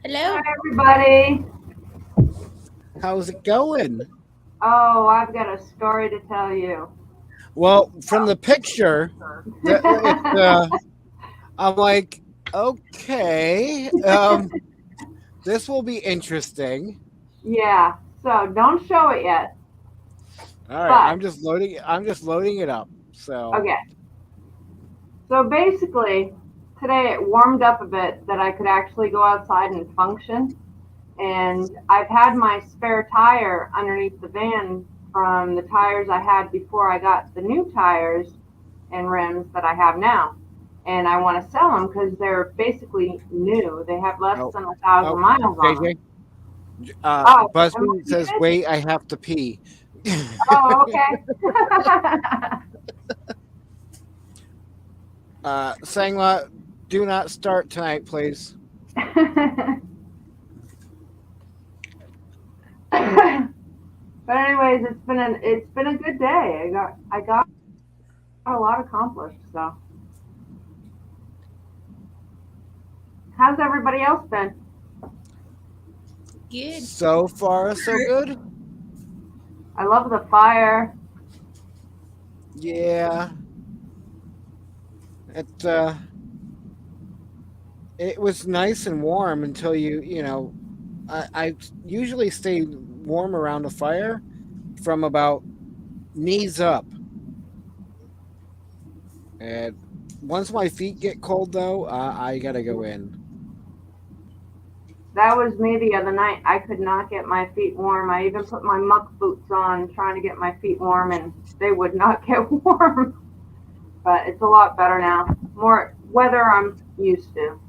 Hello. Hi, everybody. How's it going? Oh, I've got a story to tell you. Well, from the picture, I'm like, okay, this will be interesting. Yeah. So don't show it yet. All right, I'm just loading it up. So okay. So basically, today it warmed up a bit that I could actually go outside and function. And I've had my spare tire underneath the van from the tires I had before I got the new tires and rims that I have now. And I want to sell them because they're basically new. They have less than 1,000 miles on them. Busby says, wait, I have to pee. Oh, okay. Sangla, do not start tonight, please. But anyways, it's been a good day. I got got a lot accomplished. So, how's everybody else been? Good. So far, so good. I love the fire. Yeah. It was nice and warm until I usually stay warm around a fire from about knees up. And once my feet get cold, though, I gotta go in. That was me the other night. I could not get my feet warm. I even put my muck boots on trying to get my feet warm, and they would not get warm. But it's a lot better now. More weather I'm used to.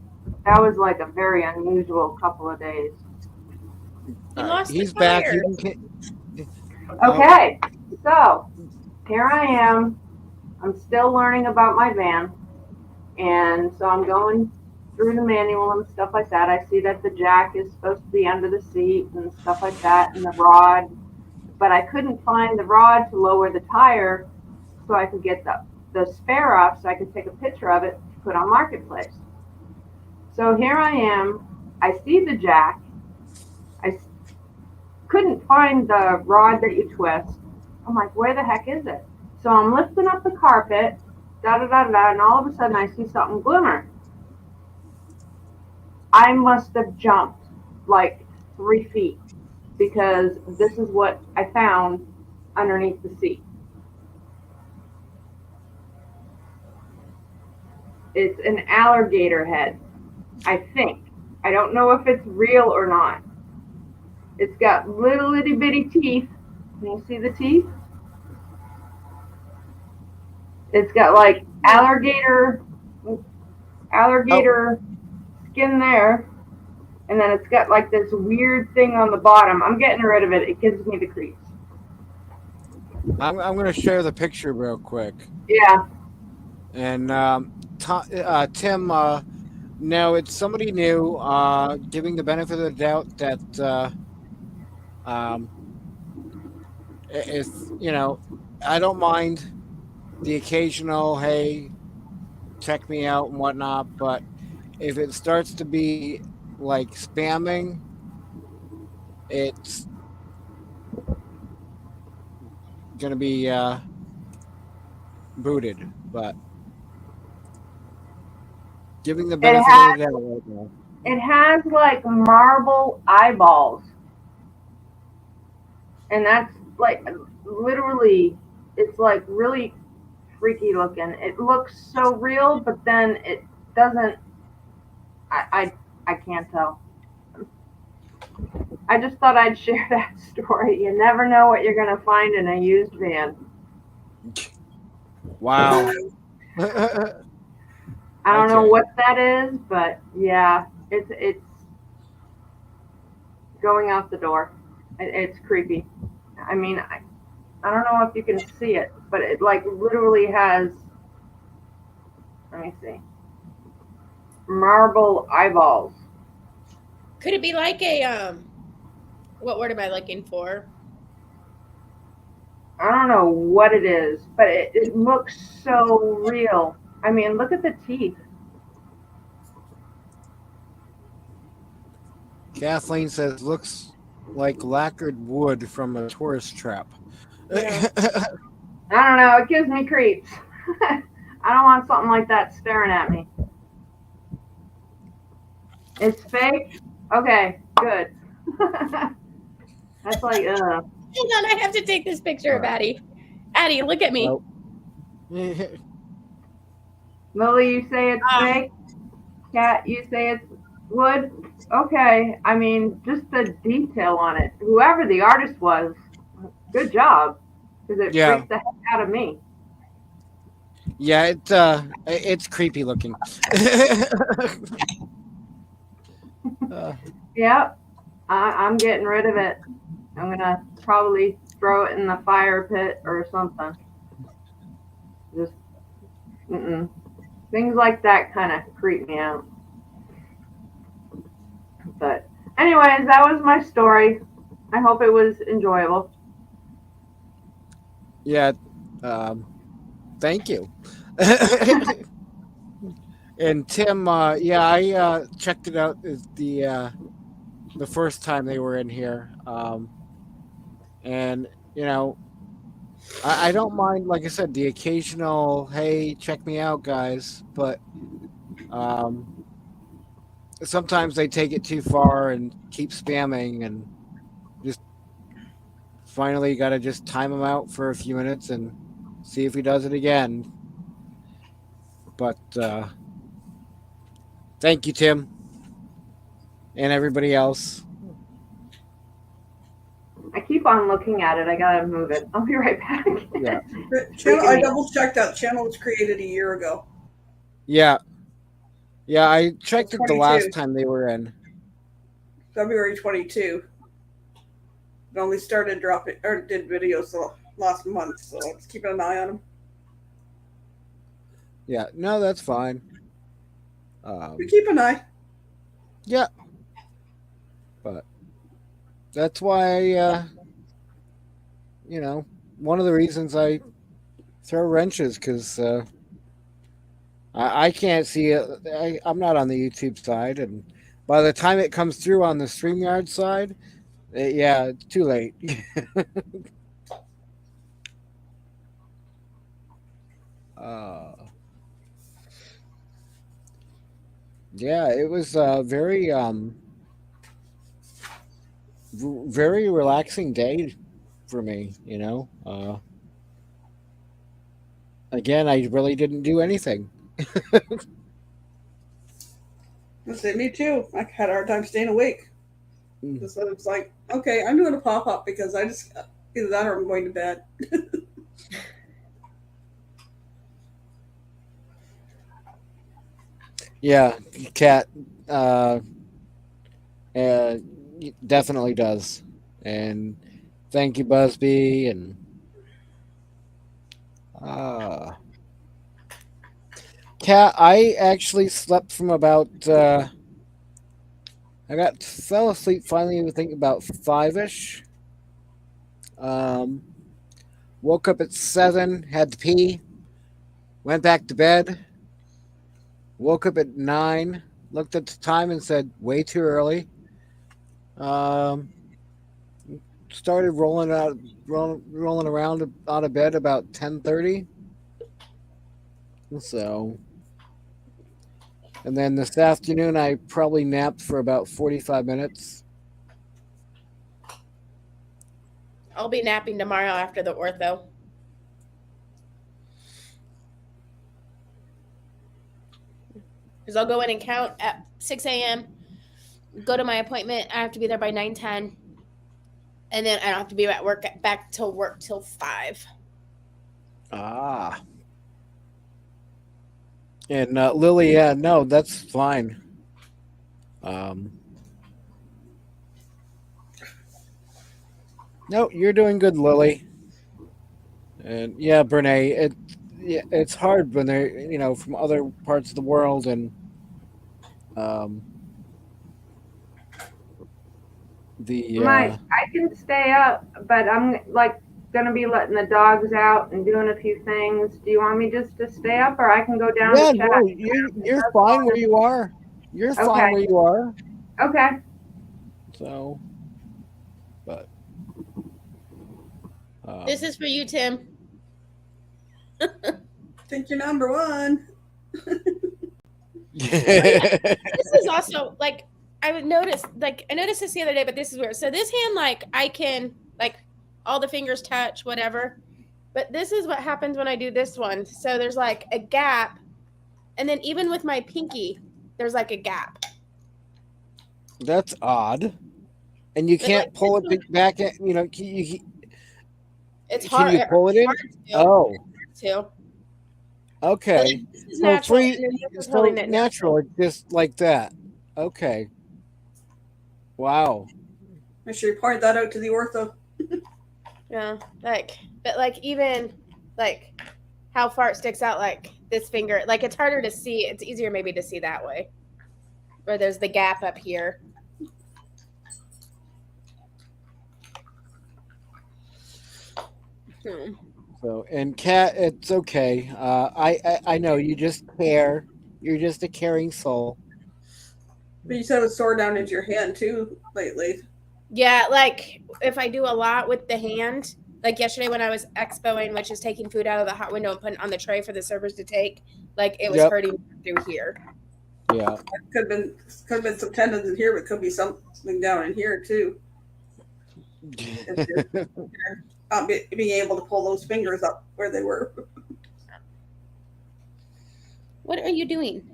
That was like a very unusual couple of days. You lost He's the back. fire. Okay, so here I am. I'm still learning about my van. And so I'm going through the manual and stuff like that. I see that the jack is supposed to be under the seat and stuff like that, and the rod. But I couldn't find the rod to lower the tire so I could get the spare off so I could take a picture of it to put on Marketplace. So here I am. I see the jack. I couldn't find the rod that you twist. I'm like, where the heck is it? So I'm lifting up the carpet, and all of a sudden I see something glimmer. I must have jumped like 3 feet because this is what I found underneath the seat. It's an alligator head, I think. I don't know if it's real or not. It's got little itty bitty teeth. Can you see the teeth? It's got like alligator skin there, and then it's got like this weird thing on the bottom. I'm getting rid of it. It gives me the creeps. I'm going to share the picture real quick. Yeah. And Tim, no, it's somebody new. Giving the benefit of the doubt that if I don't mind the occasional hey, check me out and whatnot, but if it starts to be like spamming, it's gonna be booted. But giving the benefit of the doubt right now. It has like marble eyeballs. And that's like literally, it's like really freaky looking. It looks so real, but then it doesn't. I can't tell. I just thought I'd share that story. You never know what you're gonna find in a used van. Wow. I don't know what that is, but yeah, it's going out the door. It's creepy. I mean, I don't know if you can see it, but it like literally has, let me see, marble eyeballs. Could it be like a what word am I looking for? I don't know what it is, but it looks so real. I mean, look at the teeth. Kathleen says looks like lacquered wood from a tourist trap. Yeah. I don't know. It gives me creeps. I don't want something like that staring at me. It's fake? Okay, good. That's like, Hang on, I have to take this picture of Addie. Addie, look at me. Lily, you say it's fake? Kat, you say it's wood? Okay. I mean, just the detail on it. Whoever the artist was, good job. Because it freaked the heck out of me. Yeah, it's creepy looking. Yep. I'm getting rid of it. I'm going to probably throw it in the fire pit or something. Just, things like that kind of creep me out. But anyways, that was my story. I hope it was enjoyable. Yeah. Thank you. And Tim, yeah, I checked it out the first time they were in here, and you know, I don't mind, like I said, the occasional "Hey, check me out, guys," but um, sometimes they take it too far and keep spamming, and just finally got to just time him out for a few minutes and see if he does it again. But thank you, Tim, and everybody else. I keep on looking at it. I gotta move it. I'll be right back. Yeah. I double checked that channel was created a year ago. Yeah. Yeah, I checked it the 22. last time they were in. February 22. It only started dropping or did videos last month, so let's keep an eye on them. Yeah, no, that's fine. We keep an eye. Yeah. But that's why, you know, one of the reasons I throw wrenches, because I can't see it. I'm not on the YouTube side, and by the time it comes through on the StreamYard side, yeah, it's too late. Yeah, it was very very relaxing day for me. Again, I really didn't do anything. Me too. I had a hard time staying awake. So it's like, okay, I'm doing a pop-up because I just either that or I'm going to bed. Yeah, Cat definitely does. And thank you, Busby. And Cat, I actually slept from about fell asleep finally, I think about 5-ish. Woke up at 7, had to pee, went back to bed, woke up at 9, looked at the time and said, way too early. Started rolling around out of bed about 10:30. So, and then this afternoon I probably napped for about 45 minutes. I'll be napping tomorrow after the ortho. Because I'll go in and count at 6 a.m., go to my appointment. I have to be there by 9:10. And then I don't have to be at work back till work till 5. Ah. And Lily, yeah, no, that's fine. No, you're doing good, Lily. And yeah, Brene, it's hard when they're from other parts of the world, and I can stay up, but I'm like gonna be letting the dogs out and doing a few things. Do you want me just to stay up, or I can go down yeah, to chat? no, you're fine where you are. You're fine where you are. Okay. So, but this is for you, Tim. Think you're number one. This is also like I noticed this the other day, but this is weird. So this hand, like I can all the fingers touch, whatever. But this is what happens when I do this one. So there's like a gap, and then even with my pinky, there's like a gap. That's odd. And you can't pull it back. It's hard. Can you pull it in? Oh. Too. Okay. This is natural. So natural, just like that. Okay. Wow. Make sure you point that out to the ortho. Yeah, even how far it sticks out, like this finger, like it's harder to see. It's easier maybe to see that way, where there's the gap up here. So, and Kat, it's okay. I know you just care. You're just a caring soul. But you said it was sore down into your hand too lately. Yeah, like if I do a lot with the hand, like yesterday when I was expoing, which is taking food out of the hot window and putting it on the tray for the servers to take, like it was Yep. hurting through here. Yeah. Could have been some tendons in here, but could be something down in here too. Being able to pull those fingers up where they were. What are you doing?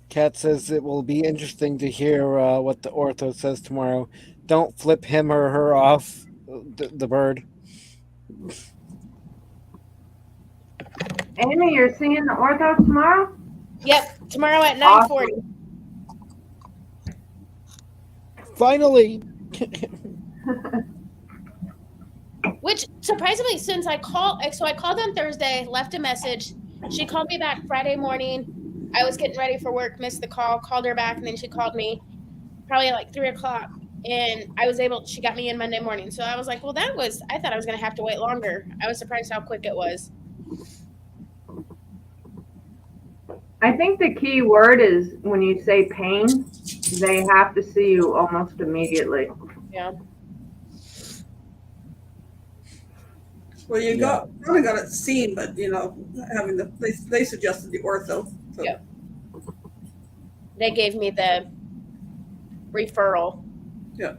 Kat says it will be interesting to hear what the ortho says tomorrow. Don't flip him or her off the bird. Amy, you're seeing the ortho tomorrow? Yep, tomorrow at 9:40. Finally. Which surprisingly, since I called on Thursday, left a message. She called me back Friday morning. I was getting ready for work, missed the call, called her back, and then she called me probably at like 3:00. And she got me in Monday morning. So I was like, well, I thought I was going to have to wait longer. I was surprised how quick it was. I think the key word is when you say pain, they have to see you almost immediately. Yeah. Well, you probably got it seen, but having they suggested the ortho. So. Yep. They gave me the referral. Yeah.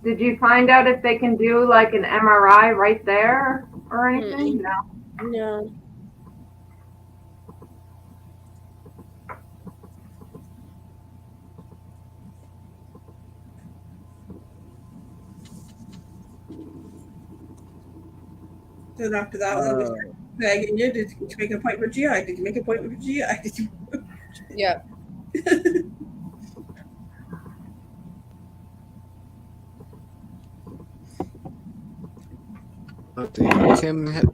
Did you find out if they can do like an MRI right there or anything? No. Then after that, they'll be nagging you. Did you make an appointment with GI? Did you make an appointment with GI? Did you? Yeah. Tim has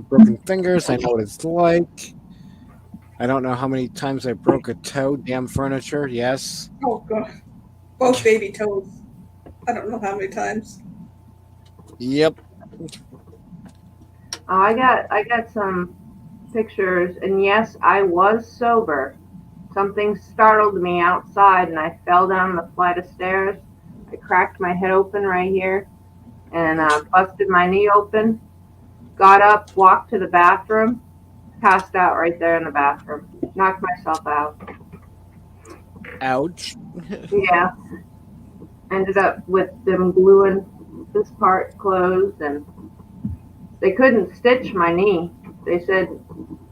broken fingers. I know what it's like. I don't know how many times I broke a toe. Damn furniture. Yes. Oh god, both baby toes. I don't know how many times. Yep. Oh, I got some pictures, and yes, I was sober. Something startled me outside, and I fell down the flight of stairs. I cracked my head open right here, and busted my knee open. Got up, walked to the bathroom, passed out right there in the bathroom. Knocked myself out. Ouch. Yeah. Ended up with them gluing this part closed, and they couldn't stitch my knee. They said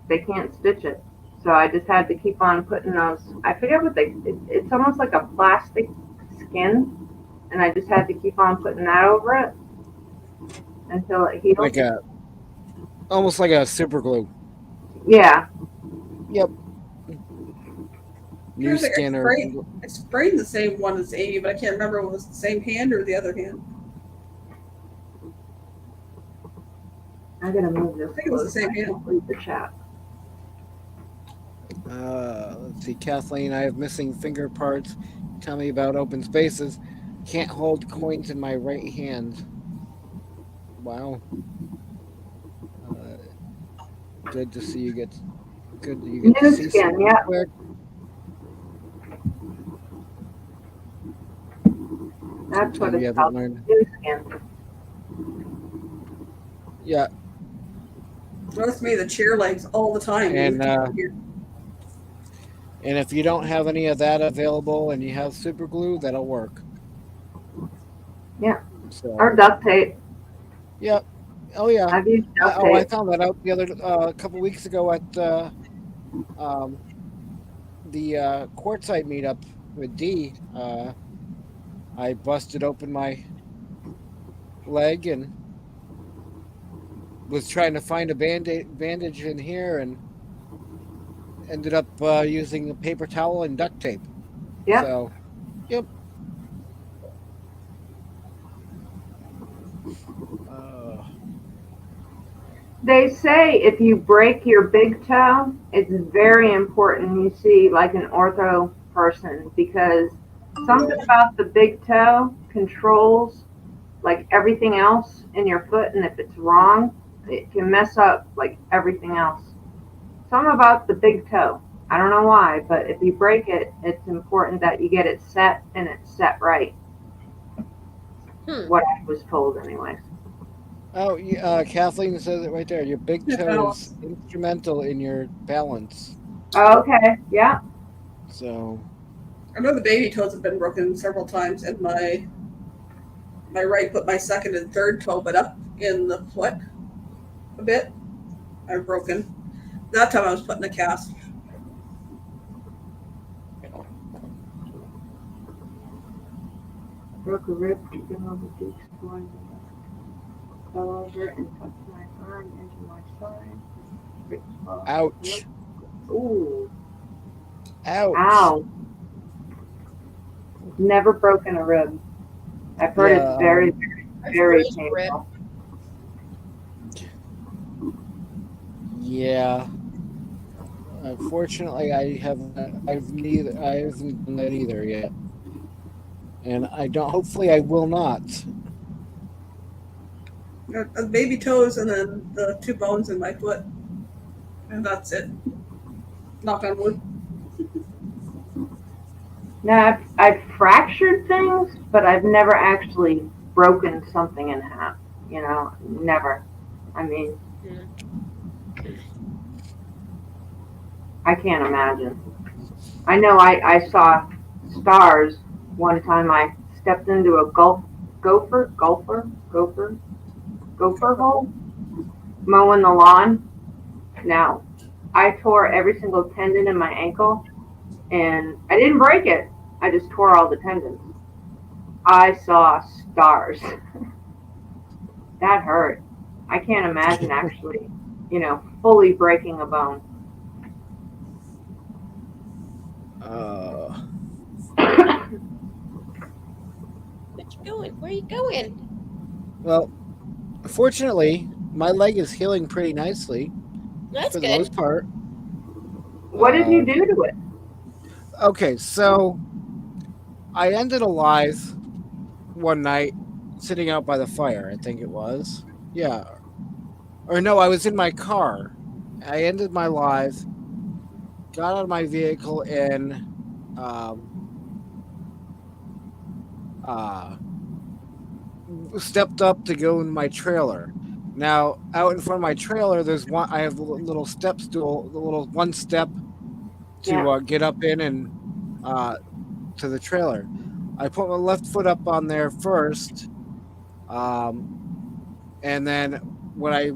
they can't stitch it. So I just had to keep on putting those, I forget what it's almost like a plastic skin. And I just had to keep on putting that over it until it healed. Almost like a super glue. Yeah. Yep. New scanner. I sprayed the same one as Amy, but I can't remember if it was the same hand or the other hand. I gotta move this. I think it was the same hand. Leave the chat. Let's see, Kathleen, I have missing finger parts. Tell me about open spaces. Can't hold coins in my right hand. Wow. Good to see you get. Good you get to see skin, yeah. Quick. That's what it's called. New skin. Yeah. Notice me the chair legs all the time. And if you don't have any of that available and you have super glue, that'll work. Yeah. So, or duct tape. Yep. Oh yeah. I've used duct tape. I found that out the other couple weeks ago at the Quartzsite meetup with D. I busted open my leg and was trying to find a bandage in here and ended up using a paper towel and duct tape. Yeah. So, yep. They say if you break your big toe, it's very important you see like an ortho person because something about the big toe controls like everything else in your foot, and if it's wrong, it can mess up like everything else. Something about the big toe. I don't know why, but if you break it, it's important that you get it set and it's set right. What I was told, anyways. Oh, Kathleen says it right there. Your big toe is instrumental in your balance. Oh, okay, yeah. So. I know the baby toes have been broken several times, and my right foot, my second and third toe, but up in the foot a bit, I've broken. That time I was put in a cast. Broke a rib, keeping over Duke's one. Fell over and tucked my arm into my side. Ouch. Ooh. Ouch. Ow. Never broken a rib. I've heard it's very, very painful. Yeah. Unfortunately, I haven't done that either yet, and I don't. Hopefully, I will not. Baby toes and then the 2 bones in my foot, and that's it. Knock on wood. No, I've fractured things, but I've never actually broken something in half. You know, never. I mean, I can't imagine. I know I saw stars one time. I stepped into a gopher hole, mowing the lawn. Now, I tore every single tendon in my ankle, and I didn't break it. I just tore all the tendons. I saw stars. That hurt. I can't imagine actually, fully breaking a bone. Where you going? Well, fortunately, my leg is healing pretty nicely. That's for good. the most part. What did you do to it? Okay, so I ended alive one night sitting out by the fire, I think it was. Yeah. Or no, I was in my car. I ended my live, got out of my vehicle, and stepped up to go in my trailer. Now, out in front of my trailer, I have a little step stool, the little one step to get up in and to the trailer. I put my left foot up on there first, and then when I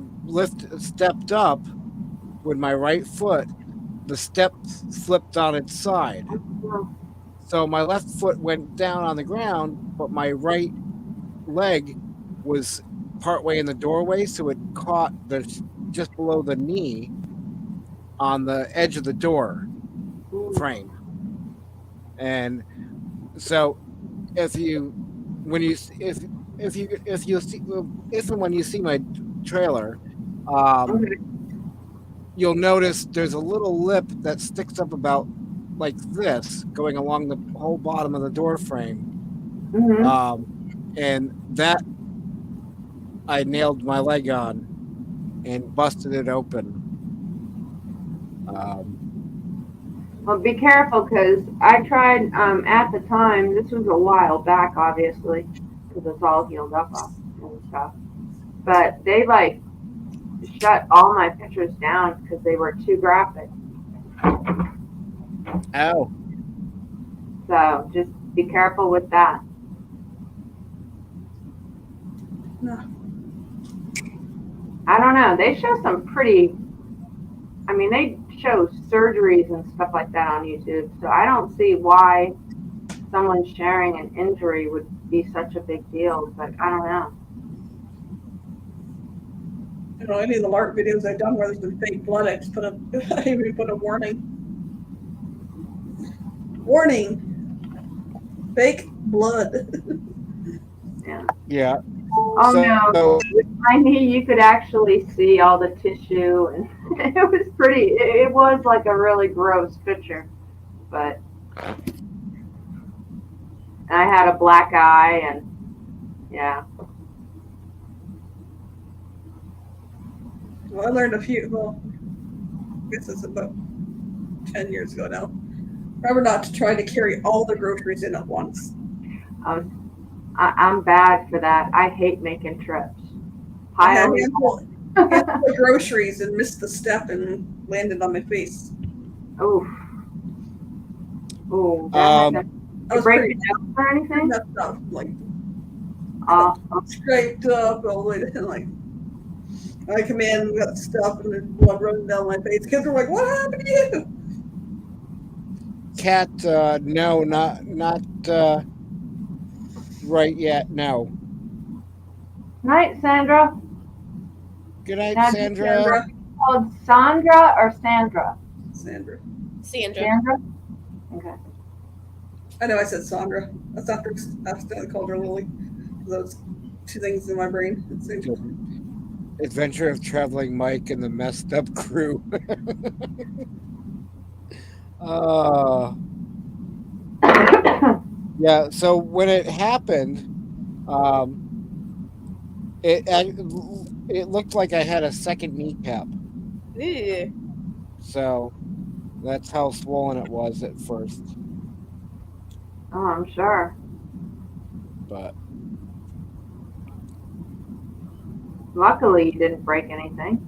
stepped up with my right foot, the step flipped on its side. So my left foot went down on the ground, but my right leg was partway in the doorway, so it caught just below the knee on the edge of the door frame. And so if and when you see my trailer, you'll notice there's a little lip that sticks up about like this, going along the whole bottom of the door frame. And that I nailed my leg on and busted it open. Well, be careful because I tried at the time. This was a while back, obviously, because it's all healed up and stuff. But they shut all my pictures down because they were too graphic. Ow. So just be careful with that. No. I don't know. They show some pretty. I mean, they show surgeries and stuff like that on YouTube. So I don't see why someone sharing an injury would be such a big deal. But I don't know. Any of the LARP videos I've done where there's been fake blood, I even put a warning. Warning. Fake blood. Yeah. Yeah. Oh So- no, with my knee you could actually see all the tissue, and it was pretty. It was like a really gross picture, but I had a black eye, and yeah. Well, I learned a few. Well, I guess it's about 10 years ago now. Remember not to try to carry all the groceries in at once. I'm bad for that. I hate making trips. I had Pile a handful of groceries and missed the step and landed on my face. Oof. Ooh, that Um, happened. I You was break pretty your nose or anything? messed up, like Oh, scraped up all the way to like. I come in, got stuff, and there's blood running down my face. Kids were like, "What happened to you?" Cat, no, not right yet. No. night, Sandra. Good night, Now, Sandra. Sandra. Called Sandra or Sandra? Sandra. Sandra. Sandra. Okay. I know I said Sandra. That's after I accidentally called her Lily. Those two things in my brain. at the same time. Adventure of Traveling Mike and the Messed Up Crew. Yeah, so when it happened, it looked like I had a second kneecap. Ew. So that's how swollen it was at first. Oh, I'm sure. But Luckily, you didn't break anything.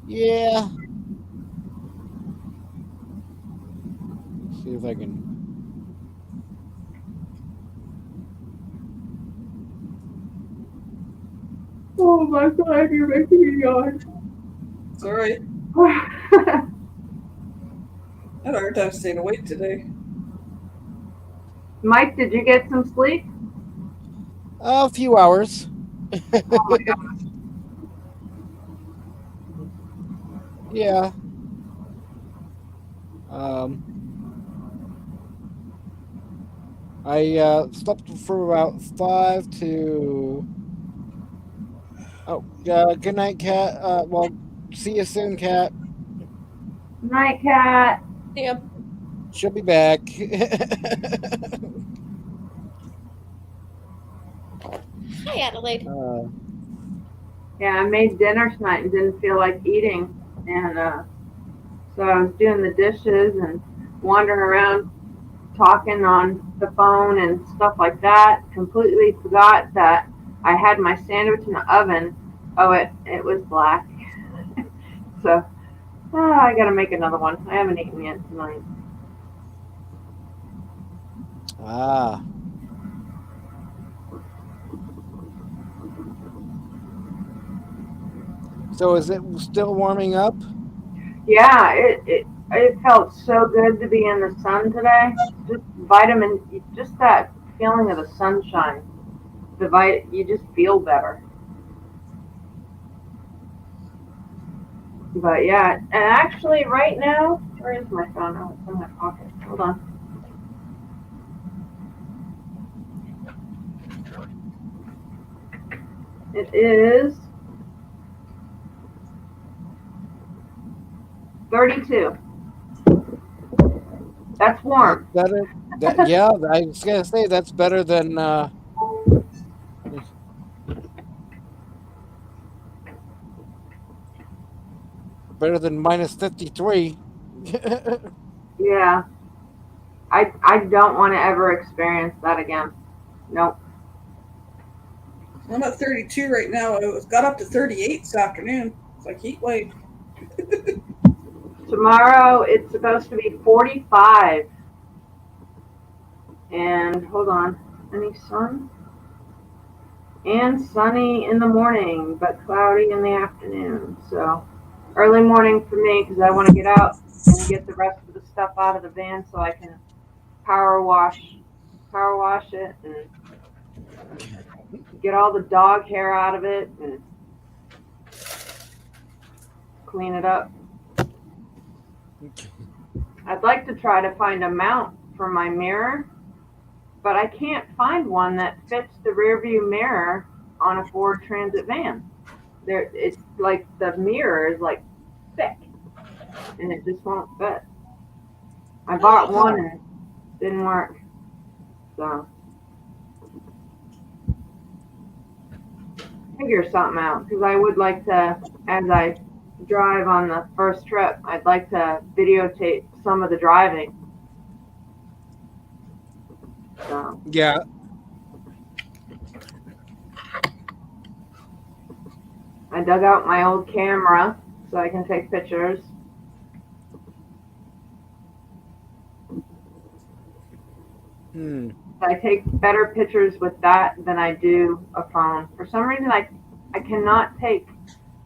yeah. See if I can. Oh my God, you're making me yawn. It's all right. I had a hard time staying awake today. Mike, did you get some sleep? A few hours. Oh my God. Yeah. I slept for about 5 to. Oh, good night, Cat. Well, see you soon, Cat. Night, Cat. Yeah. She'll be back. Hi, Adelaide. Yeah, I made dinner tonight and didn't feel like eating, and so I was doing the dishes and wandering around talking on the phone and stuff like that. Completely forgot that I had my sandwich in the oven. Oh, it was black. So I gotta make another one. I haven't eaten yet tonight. Ah. So is it still warming up? Yeah, it felt so good to be in the sun today. Just just that feeling of the sunshine. You just feel better. But yeah, and actually right now, where is my phone? Oh, it's in my pocket. Hold on. It is 32. That's warm. Better. Yeah, I was gonna say that's better than. Better than minus 53. Yeah. I don't want to ever experience that again. Nope. I'm at 32 right now. I got up to 38 this afternoon. It's like heat wave. Tomorrow it's supposed to be 45. And hold on. Any sun? And sunny in the morning, but cloudy in the afternoon. So early morning for me because I want to get out and get the rest of the stuff out of the van so I can power wash it and get all the dog hair out of it and clean it up. I'd like to try to find a mount for my mirror, but I can't find one that fits the rear view mirror on a Ford Transit van. There, it's like the mirror is like thick, and it just won't fit. I bought one and it didn't work. So figure something out, because I would like to, as I drive on the first trip, I'd like to videotape some of the driving. So Yeah. I dug out my old camera so I can take pictures. I take better pictures with that than I do a phone. For some reason, I cannot take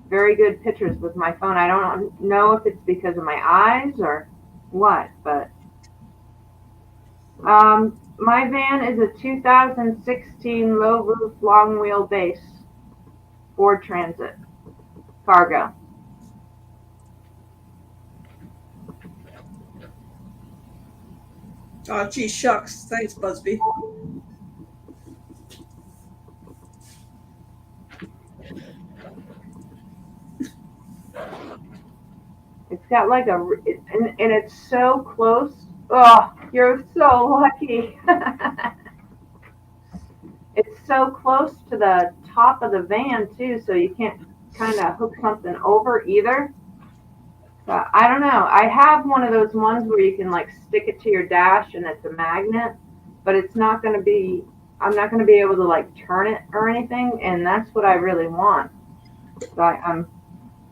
very good pictures with my phone. I don't know if it's because of my eyes or what, but my van is a 2016 low roof, long wheelbase Ford Transit cargo. Oh, gee, shucks. Thanks, Busby. It's got like and it's so close. Oh, you're so lucky. It's so close to the top of the van too, so you can't kind of hook something over either. So I don't know. I have one of those ones where you can like stick it to your dash and it's a magnet, but it's not going to be, I'm not going to be able to like turn it or anything, and that's what I really want. So I'm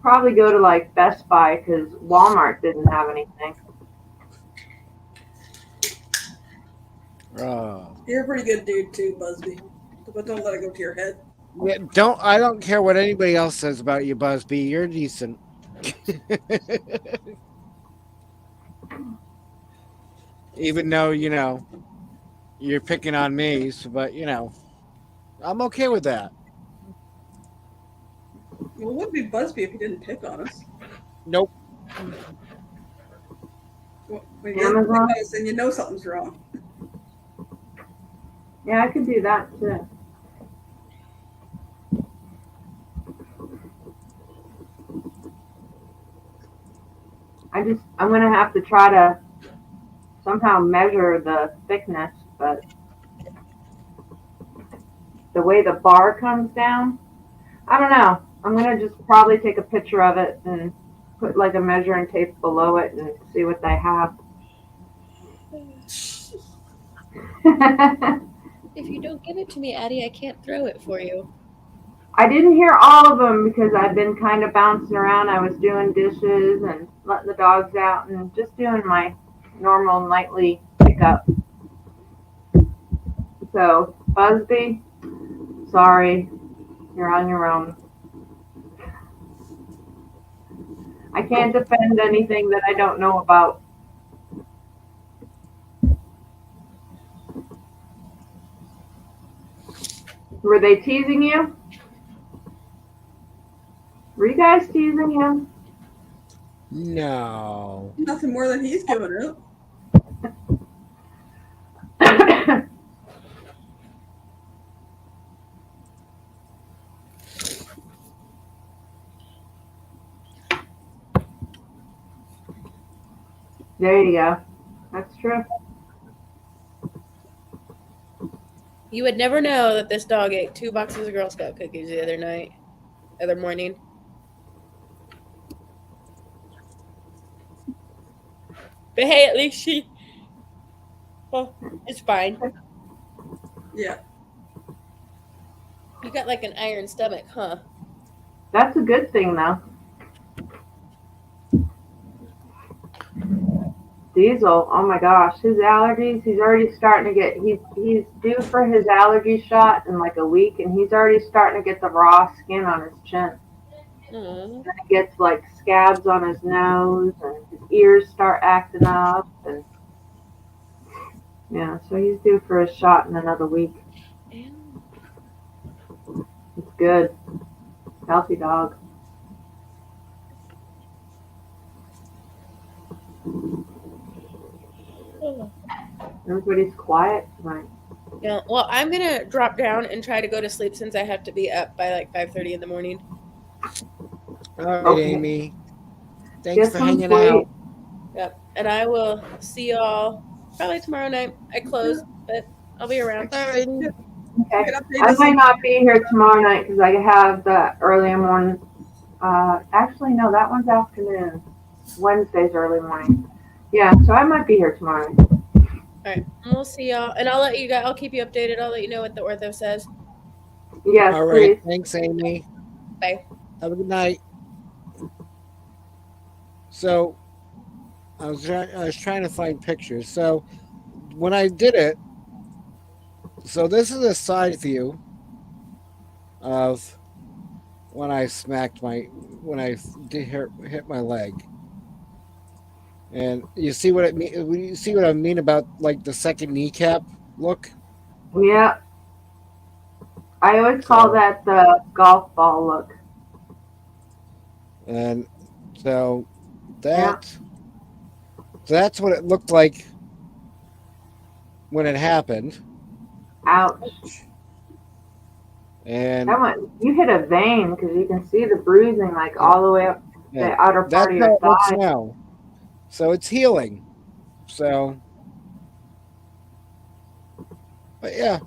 probably go to like Best Buy because Walmart didn't have anything. You're a pretty good dude too, Busby. But don't let it go to your head. Yeah, I don't care what anybody else says about you, Busby. You're decent. Even though, you're picking on me, but I'm okay with that. Well, it wouldn't be Busby if he didn't pick on us. Nope. Well, when you didn't pick on us, then you know something's wrong. Yeah, I could do that too. I'm going to have to try to somehow measure the thickness, but the way the bar comes down, I don't know. I'm going to just probably take a picture of it and put like a measuring tape below it and see what they have. If you don't give it to me, Addie, I can't throw it for you. I didn't hear all of them because I've been kind of bouncing around. I was doing dishes and letting the dogs out and just doing my normal nightly pickup. So, Busby, sorry, you're on your own. I can't defend anything that I don't know about. Were they teasing you? Were you guys teasing him? No. Nothing more than he's given her. There you go. That's true. You would never know that this dog ate 2 boxes of Girl Scout cookies the other morning. But hey, at least it's fine. Yeah. You got like an iron stomach, huh? That's a good thing, though. Diesel, oh my gosh, his allergies, he's already starting to get, he's due for his allergy shot in like a week, and he's already starting to get the raw skin on his chin. And he gets like scabs on his nose, and his ears start acting up, and yeah, so he's due for his shot in another week. It's good. Healthy dog. Everybody's quiet tonight. Yeah. Well, I'm gonna drop down and try to go to sleep since I have to be up by like 5:30 in the morning. All right, Okay. Amy. Thanks Get for some hanging sleep. out. Yep. And I will see y'all probably tomorrow night. I close, but I'll be around. All right. Okay. I might not be here tomorrow night because I have the earlier morning. Actually, no, that one's afternoon. Wednesday's early morning. Yeah, so I might be here tomorrow night. All right. And we'll see y'all. And I'll let you guys. I'll keep you updated. I'll let you know what the ortho says. Yes, All right. please. Thanks, Amy. Bye. Have a good night. So I was trying to find pictures. So when I did it, so this is a side view of when I hit my leg, and you see what it mean. You see what I mean about like the second kneecap look. Yeah. I always call So that the golf ball look. and so Yeah. that's what it looked like when it happened. Ouch. And That one, you hit a vein because you can see the bruising like yeah, all the way up yeah, the outer that's part of how your it looks thigh. now. So it's healing. So, but yeah.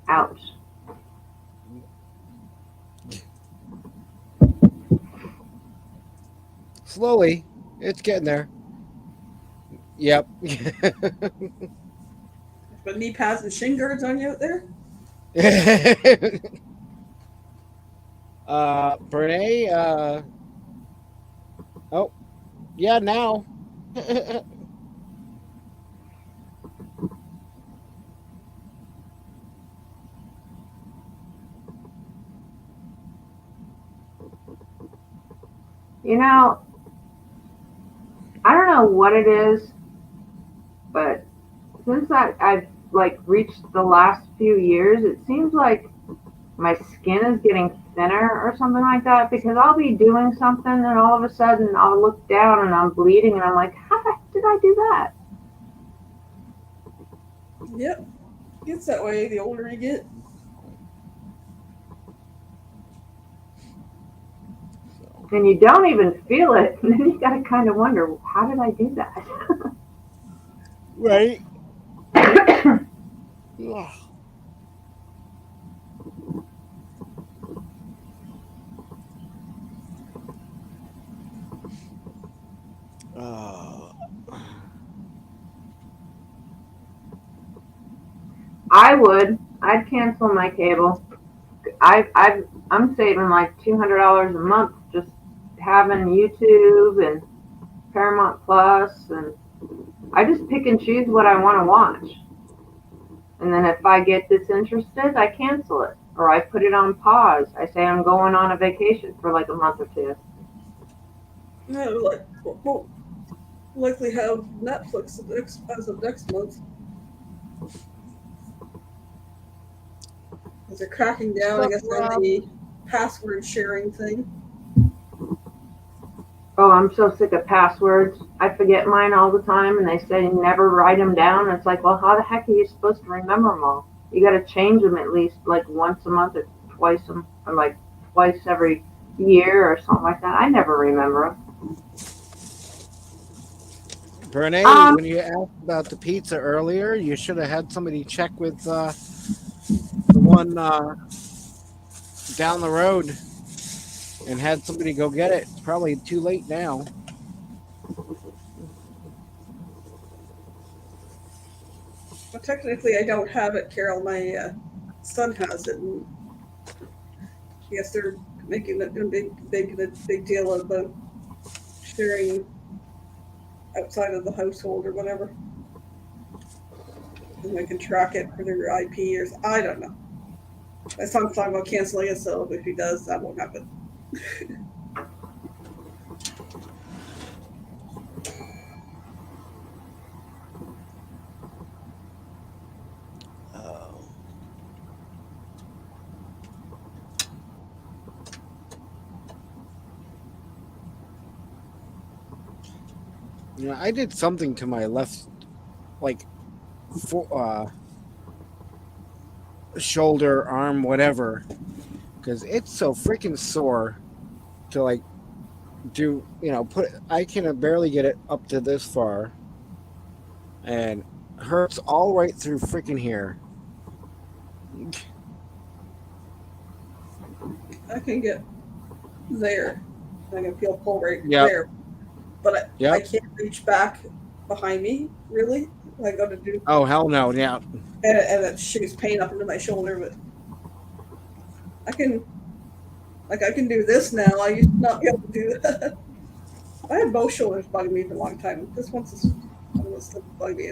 Ouch. Slowly, it's getting there. Yep. Put knee pads and shin guards on you out there? Brene, oh, yeah, now. You know, I don't know what it is, but since I've like reached the last few years, it seems like my skin is getting thinner or something like that because I'll be doing something and all of a sudden I'll look down and I'm bleeding and I'm like, how the heck did I do that? Yep. Gets that way the older you get. And you don't even feel it. And then you got to kind of wonder, how did I do that? Right. I'd cancel my cable. I'm saving like $200 a month just having YouTube and Paramount Plus, and I just pick and choose what I want to watch. And then if I get disinterested, I cancel it or I put it on pause. I say I'm going on a vacation for like a month or two. No, like we'll likely have Netflix as of next month. Because they're cracking down, I guess, on the password sharing thing. Oh, I'm so sick of passwords. I forget mine all the time, and they say never write them down. And it's like, well, how the heck are you supposed to remember them all? You got to change them at least like once a month or like twice every year or something like that. I never remember them. Brene, when you asked about the pizza earlier, you should have had somebody check with the one down the road and had somebody go get it. It's probably too late now. Well, technically, I don't have it, Carol. My son has it. And I guess they're making a big deal about sharing outside of the household or whatever. And they can track it for their IP or I don't know. My son's talking about canceling it, so if he does, that won't happen. You know, I did something to my left, like, shoulder, arm, whatever, because it's so freaking sore to like do. Put. I can barely get it up to this far, and hurts all right through freaking here. I can get there. I can feel pull right Yep. there, but I Yep. can't reach back behind me really. I got to do, Oh hell no! Yeah. and it shoots pain up into my shoulder. But I can do this now. I used to not be able to do that. I had both shoulders bugging me for a long time. This one's still bugging me.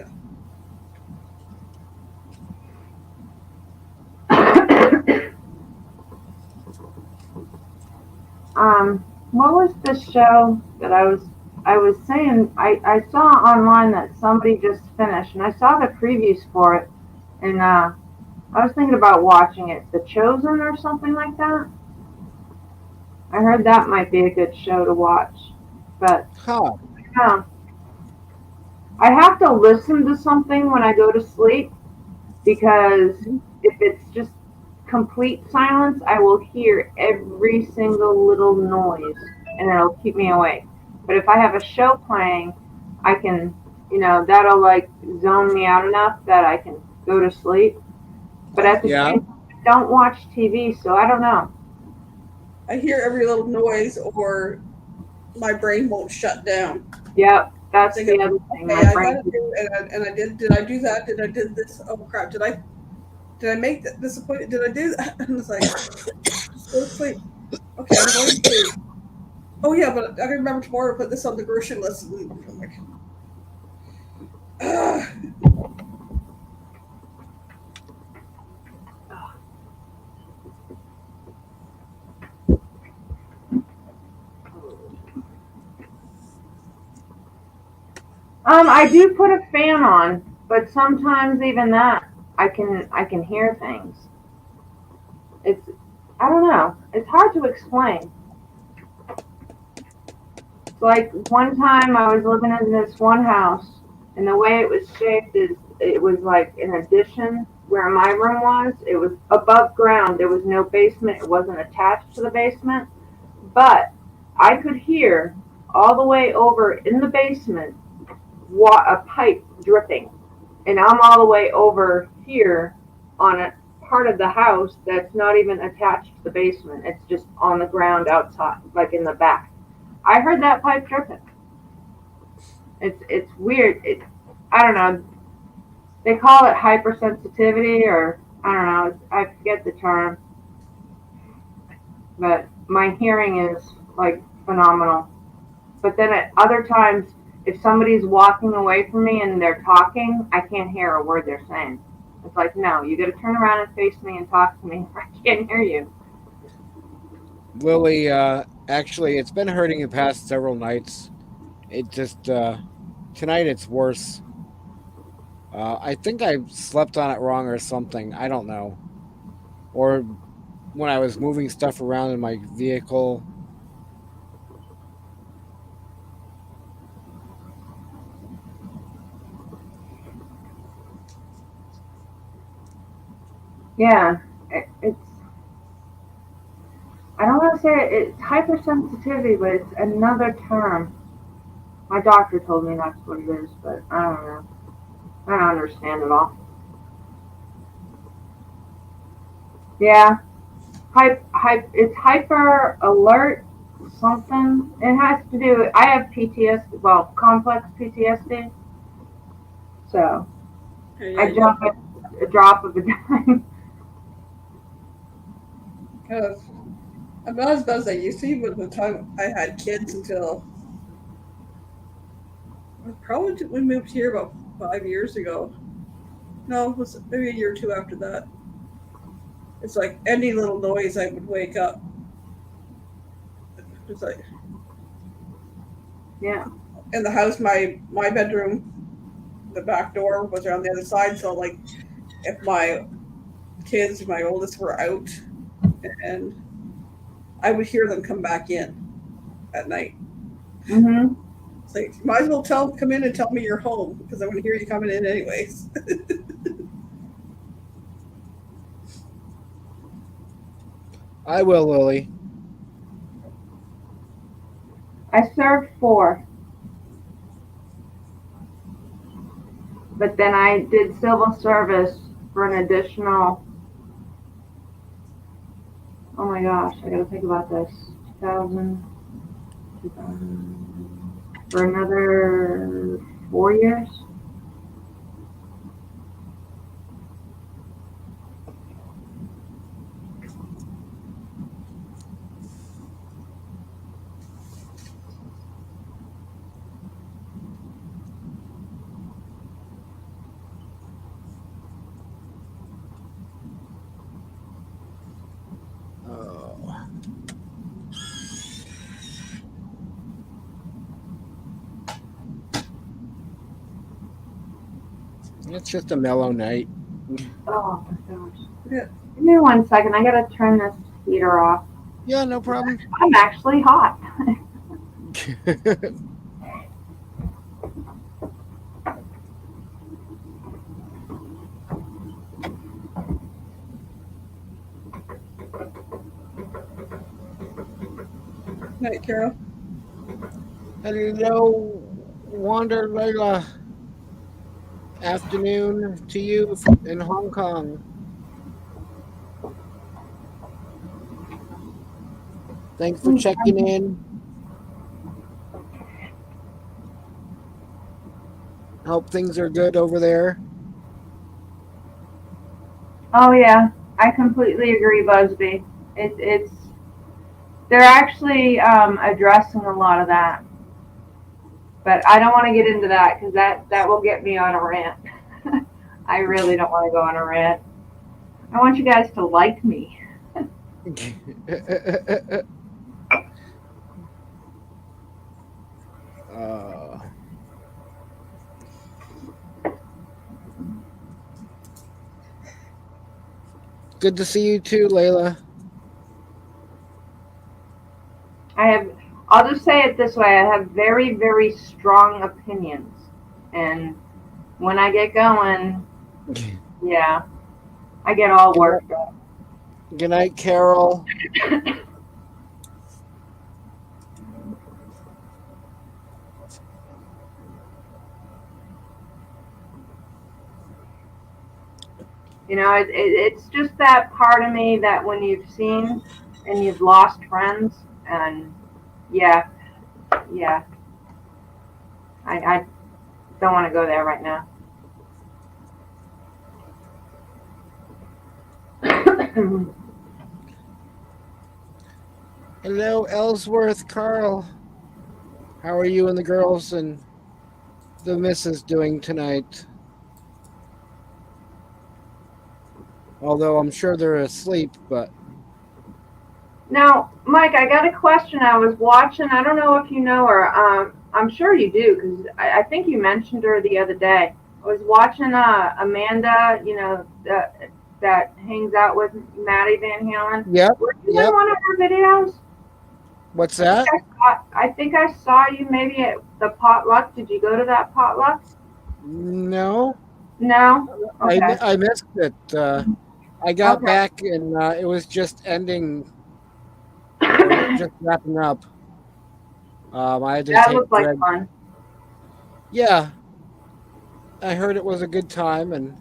What was the show that I was saying? I saw online that somebody just finished, and I saw the previews for it, and I was thinking about watching it. The Chosen or something like that. I heard that might be a good show to watch, but Huh. yeah, I have to listen to something when I go to sleep because if it's just complete silence, I will hear every single little noise and it'll keep me awake. But if I have a show playing, I can, that'll like zone me out enough that I can go to sleep. But at the Yeah. same time, I don't watch TV, so I don't know. I hear every little noise, or my brain won't shut down. Yep, that's the other thing. Okay, My I brain. gotta do, and I did. Did I do that? Did I did this? Oh crap! Did I make this appointment? Did I do that? And it's like, just go to sleep. Okay, I'm going to sleep. Oh yeah, but I can remember tomorrow to put this on the grocery list. And I'm like, I do put a fan on, but sometimes even that I can hear things. It's I don't know. It's hard to explain. It's like one time I was living in this one house, and the way it was shaped is it was like an addition where my room was. It was above ground. There was no basement. It wasn't attached to the basement, but I could hear all the way over in the basement a pipe dripping, and I'm all the way over here on a part of the house that's not even attached to the basement. It's just on the ground outside, like in the back. I heard that pipe dripping. It's weird. I don't know. They call it hypersensitivity, or I don't know. I forget the term, but my hearing is like phenomenal. But then at other times, if somebody's walking away from me and they're talking, I can't hear a word they're saying. It's like, no, you got to turn around and face me and talk to me. I can't hear you. Lily, actually, it's been hurting the past several nights. It just tonight it's worse. I think I slept on it wrong or something. I don't know. Or when I was moving stuff around in my vehicle. Yeah, it's. I don't want to say it's hypersensitivity, but it's another term. My doctor told me that's what it is, but I don't know. I don't understand it all. Yeah, it's hyper alert something. It has to do. I have PTSD. Well, complex PTSD. So I jump at a drop of a dime. I'm not as bad as I used to be, but the time I had kids until probably we moved here about 5 years ago. No, it was maybe a year or two after that. It's like any little noise, I would wake up. It's like, yeah. In the house, my bedroom, the back door was around the other side. So like, if my kids, my oldest, were out, and I would hear them come back in at night. Mm-hmm. It's like, might as well come in and tell me you're home, because I want to hear you coming in anyways. I will, Lily. I served 4, but then I did civil service for an additional. Oh my gosh, I gotta think about this. 2000, 2000 for another 4 years. Oh. It's just a mellow night. Oh my gosh. Yeah. Give me 1 second. I gotta turn this heater off. Yeah, no problem. I'm actually hot. Night, Carol. Hello, Wander Layla. Afternoon to you in Hong Kong. Thanks for checking in. Hope things are good over there. Oh yeah, I completely agree, Busby. It's they're actually addressing a lot of that, but I don't want to get into that because that will get me on a rant. I really don't want to go on a rant. I want you guys to like me. uh, Good to see you too, Layla. I'll just say it this way, I have very, very strong opinions. And when I get going, yeah, I get all worked up. Good night, Carol. You know, it's just that part of me that when you've seen and you've lost friends, and yeah, I don't want to go there right now. Hello, Ellsworth, Carl. How are you and the girls and the missus doing tonight? Although I'm sure they're asleep, but. Now, Mike, I got a question. I was watching. I don't know if you know her. I'm sure you do because I think you mentioned her the other day. I was watching Amanda. You know that hangs out with Maddie Van Halen. Yep. Were you in one of her videos? What's that? I think I saw you maybe at the potluck. Did you go to that potluck? No. No. Okay. I missed it. I got back and it was just ending. Just wrapping up. I had to That take looked like Greg. fun. Yeah, I heard it was a good time, and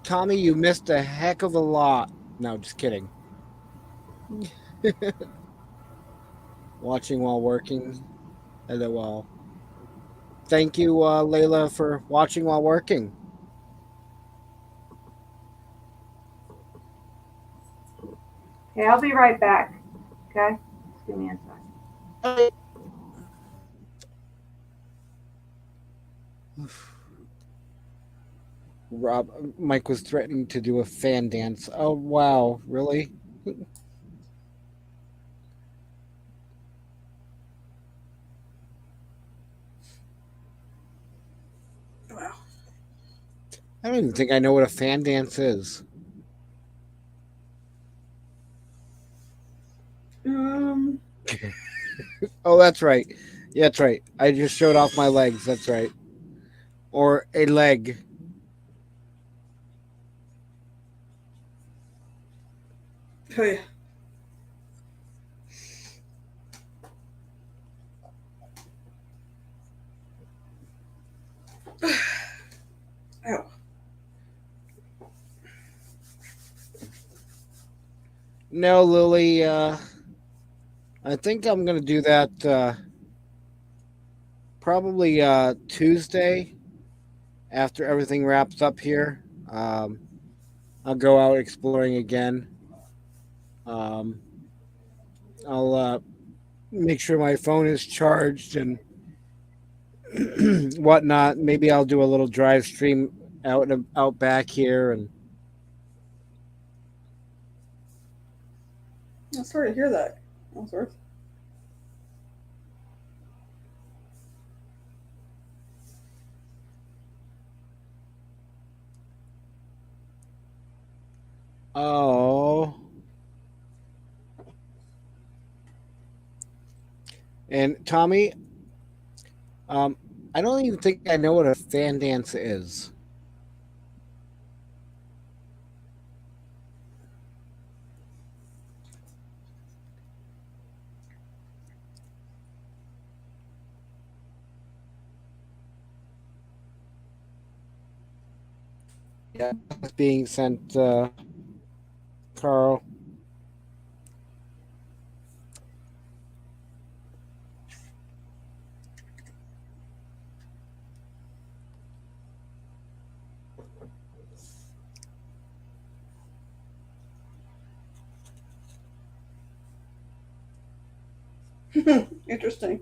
Tommy, you missed a heck of a lot. No, just kidding. Watching while working. LOL. Thank you, Layla, for watching while working. Okay, I'll be right back. Okay, just give me a second. Mike was threatening to do a fan dance. Oh, wow. Really? Wow. I don't even think I know what a fan dance is. Oh, that's right. Yeah, that's right. I just showed off my legs. That's right. or a leg. Oh yeah. Ow. No, Lily. I think I'm gonna do that probably Tuesday after everything wraps up here. I'll go out exploring again. Um, I'll make sure my phone is charged and whatnot. Maybe I'll do a little drive stream out back here, and I'm sorry to hear that. Ellsworth. oh, and Tommy, I don't even think I know what a fan dance is. Yeah, it's being sent, Carl. Interesting.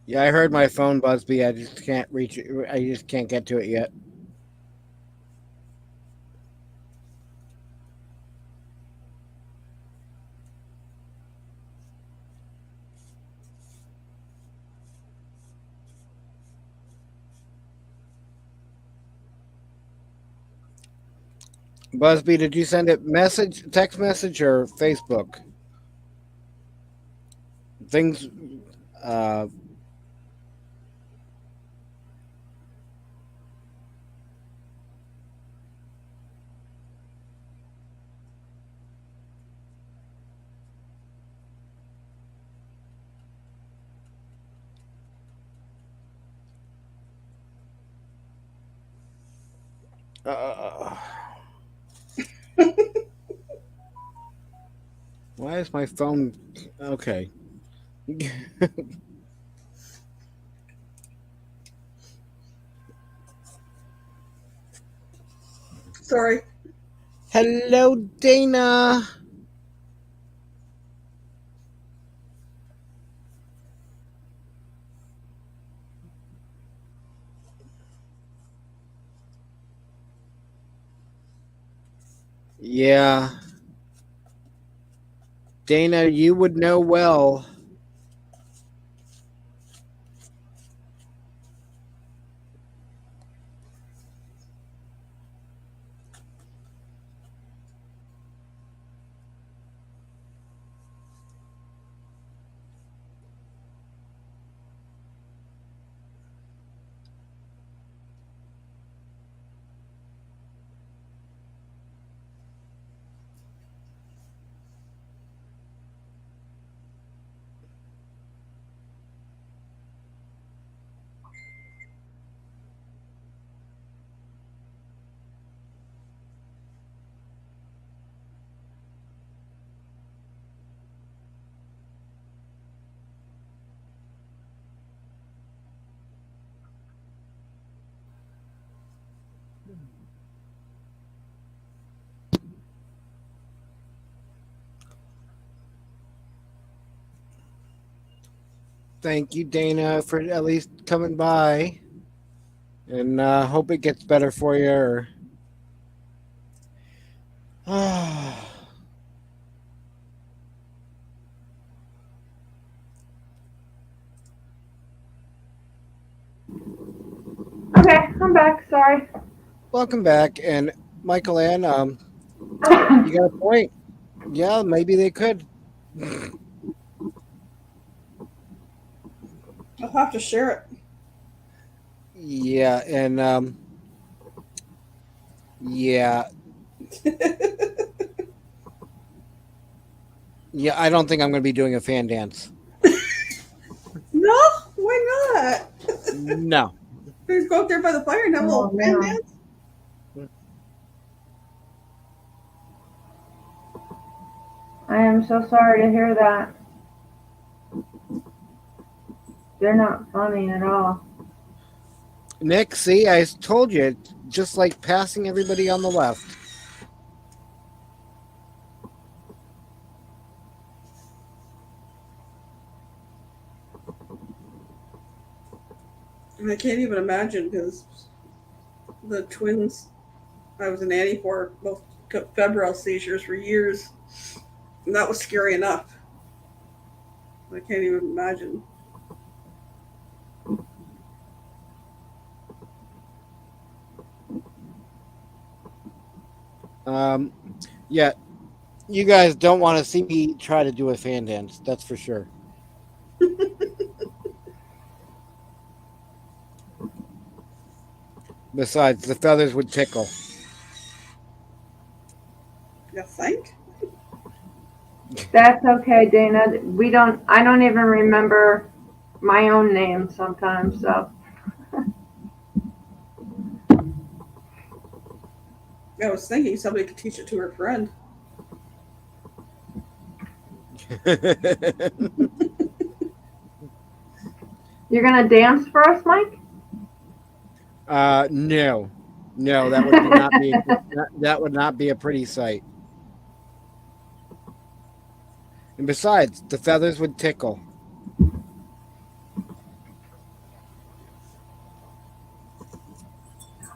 Yeah, I heard my phone, Busby. I just can't reach it. I just can't get to it yet. Busby, did you send it text message, or Facebook? Things. Uh, uh, why is my phone? Okay. Sorry. Hello, Dana. Yeah, Dana, you would know well. thank you, Dana, for at least coming by. And hope it gets better for you. Or... Okay, I'm back. Sorry. Welcome back. And Michael Ann, you got a point. Yeah, maybe they could. I'll have to share it. Yeah, and yeah. Yeah, I don't think I'm going to be doing a fan dance. No, why not? No. Just go up there by the fire and have a little fan dance. I am so sorry to hear that. They're not funny at all. Nick, see, I told you, it's just like passing everybody on the left. And I can't even imagine because the twins I was a nanny for both took febrile seizures for years, and that was scary enough. I can't even imagine. Yeah, you guys don't want to see me try to do a fan dance, that's for sure. Besides, the feathers would tickle. You think? That's okay, Dana. I don't even remember my own name sometimes, so. I was thinking somebody could teach it to her friend. You're gonna dance for us, Mike? No, that would not be a pretty sight. And besides, the feathers would tickle.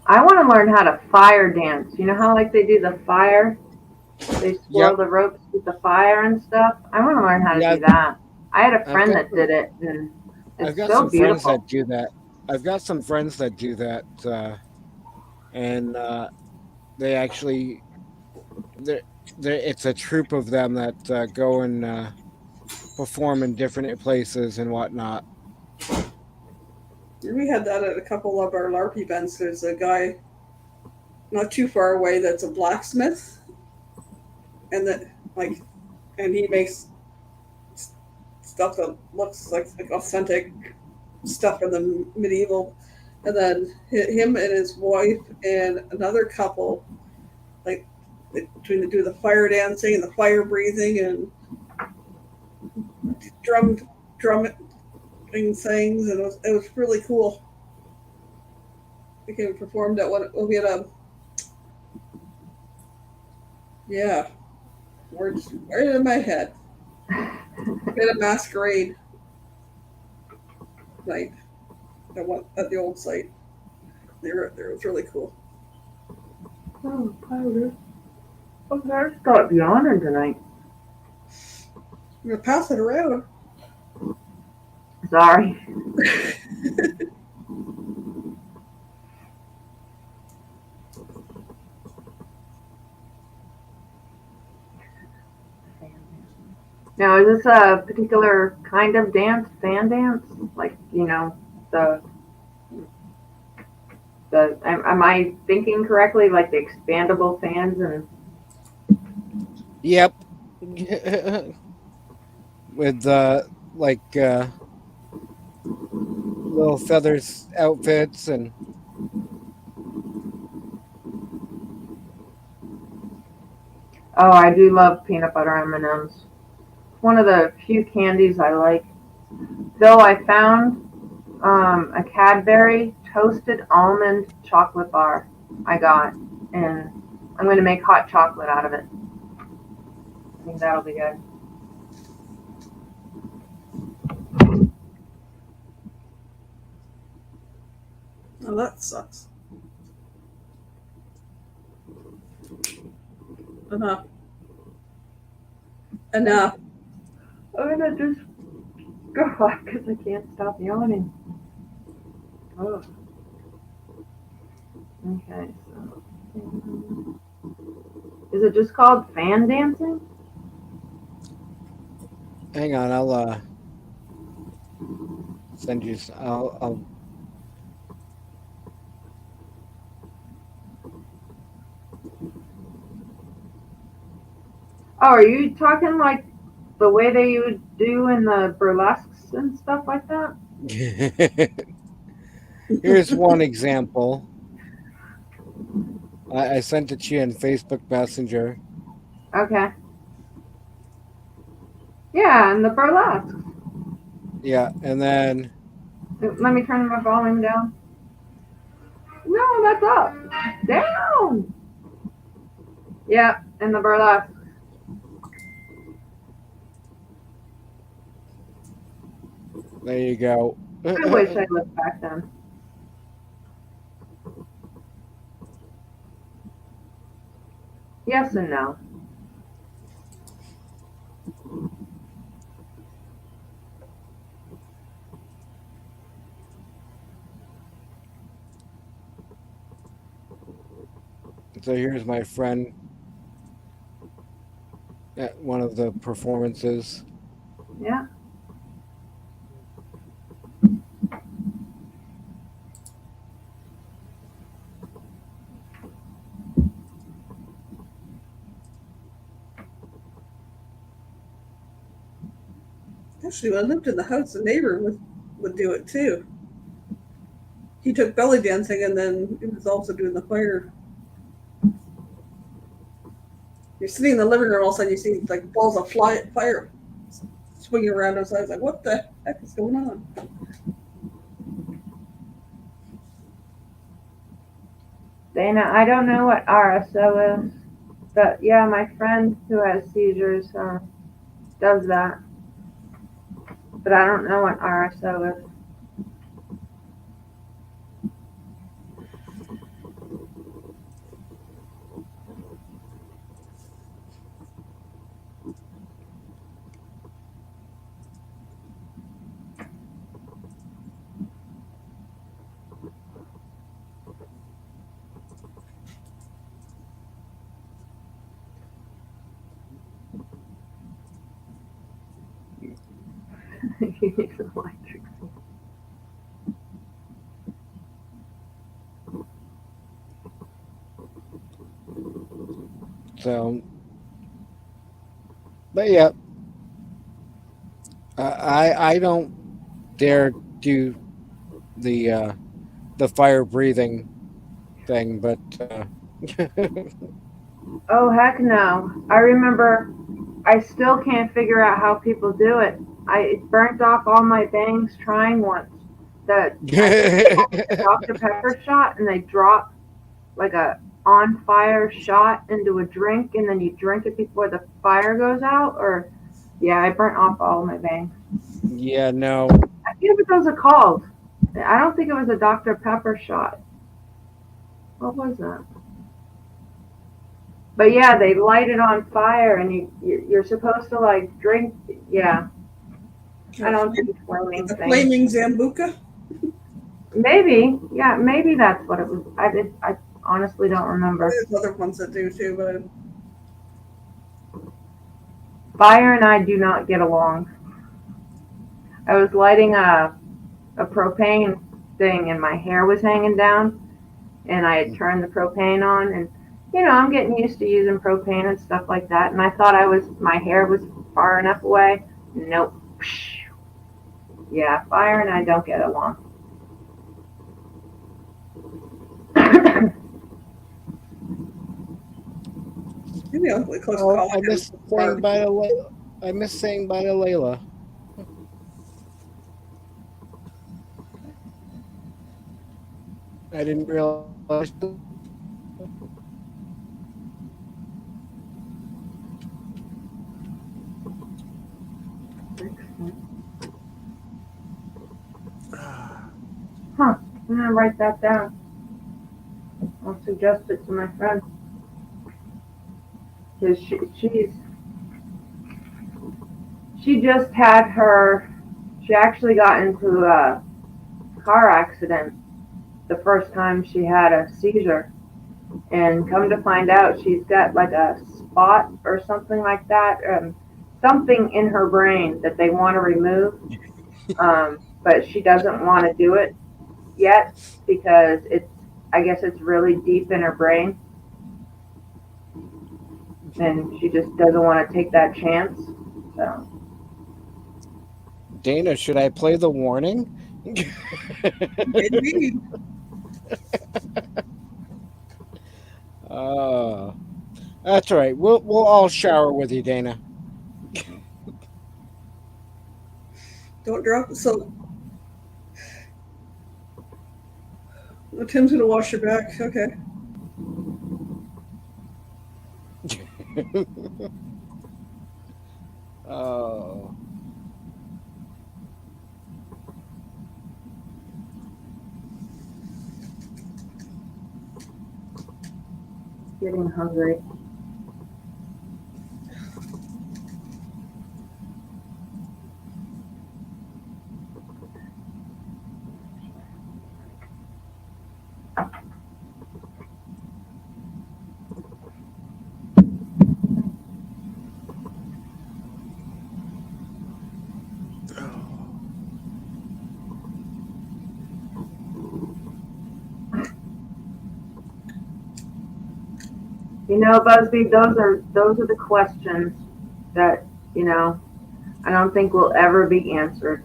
I want to learn how to fire dance. You know how like they do the fire? They swirl the ropes with the fire and stuff. I want to learn how to do that. I had a friend that did it, and it's so beautiful. Friends that do that. I've got some friends that do that, and they actually, it's a troop of them that go and perform in different places and whatnot. We had that at a couple of our LARP events. There's a guy not too far away that's a blacksmith, and he makes stuff that looks like authentic stuff from the medieval. And then him and his wife and another couple, like between do the fire dancing and the fire breathing and drumming things, and it was really cool. We came performed at we had a words right in my head. We had a masquerade night at the old site. It was really cool. Oh, powder. Okay, I start yawning tonight. I'm gonna pass it around. Sorry. Now, is this a particular kind of dance, fan dance? Like, am I thinking correctly? Like the expandable fans and. Yep. With little feathers outfits and. Oh, I do love peanut butter M&Ms. One of the few candies I like. Though I found a Cadbury toasted almond chocolate bar I got, and I'm going to make hot chocolate out of it. I think that'll be good. that sucks. Enough. Enough. I'm gonna just go off because I can't stop yawning. Oh. Okay, so. Is it just called fan dancing? Hang on, I'll send you. I'll Oh, are you talking like the way they would do in the burlesques and stuff like that? Here's one example. I sent it to you in Facebook Messenger. Okay. Yeah, and the burlesques. Yeah, and then Let me turn my volume down. No, that's up. Down. Yeah, and the burlesque. there you go. I wish I lived back then. Yes and no. So here's my friend at one of the performances. Yeah. Actually, when I lived in the house, the neighbor would do it too. He took belly dancing and then he was also doing the fire. You're sitting in the living room, all of a sudden you see like balls of fire swinging around us. I was like, what the heck is going on? Dana, I don't know what RSO is, but yeah, my friend who has seizures does that. But I don't know what RSO is. He needs some electric. So, but yeah, I don't dare do the fire breathing thing, but Oh, heck no. I remember I still can't figure out how people do it. It burnt off all my bangs trying once. I think a Dr. Pepper shot and they drop like a on fire shot into a drink and then you drink it before the fire goes out, or yeah, I burnt off all my bangs. yeah, no. I forget what those are called. I don't think it was a Dr. Pepper shot. What was that? But yeah, they light it on fire and you're supposed to like drink. Yeah. I don't do flaming The things. flaming Zambuca? Maybe. Yeah, maybe that's what it was. I honestly don't remember. There's other ones that do too, but Fire and I do not get along. I was lighting a propane thing and my hair was hanging down and I had turned the propane on and you know, I'm getting used to using propane and stuff like that and I thought my hair was far enough away. Nope. Yeah, fire and I don't get along. maybe I'll close Oh, call. I missed saying bye to Layla. I didn't realize. Huh. I'm gonna write that down. I'll suggest it to my friend. Because she just had she actually got into a car accident the first time she had a seizure. And come to find out, she's got like a spot or something like that, something in her brain that they want to remove, but she doesn't want to do it yet because I guess it's really deep in her brain, and she just doesn't want to take that chance. So, Dana, should I play the warning? Indeed. That's all right. We'll all shower with you, Dana. Don't drop it. So, Tim's gonna wash your back. Okay. Oh. getting hungry. You know, Busby, those are the questions that, I don't think will ever be answered.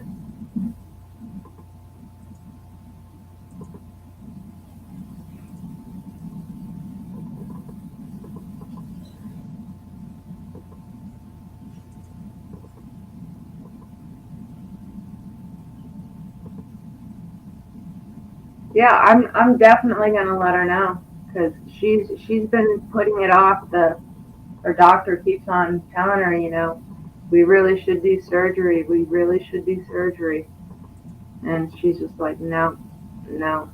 Yeah, I'm definitely gonna let her know because she's been putting it off. Her doctor keeps on telling her, we really should do surgery. We really should do surgery, and she's just like, no, no.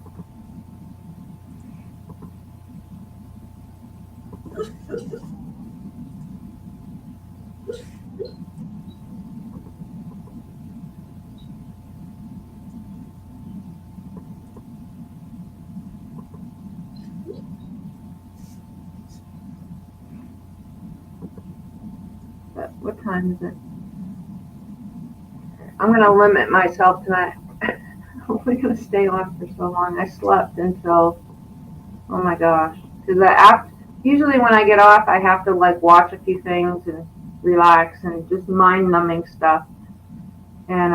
But what time is it? I'm gonna limit myself tonight. I'm only gonna stay on for so long. I slept until, oh my gosh, because usually when I get off, I have to like watch a few things and relax and just mind numbing stuff. And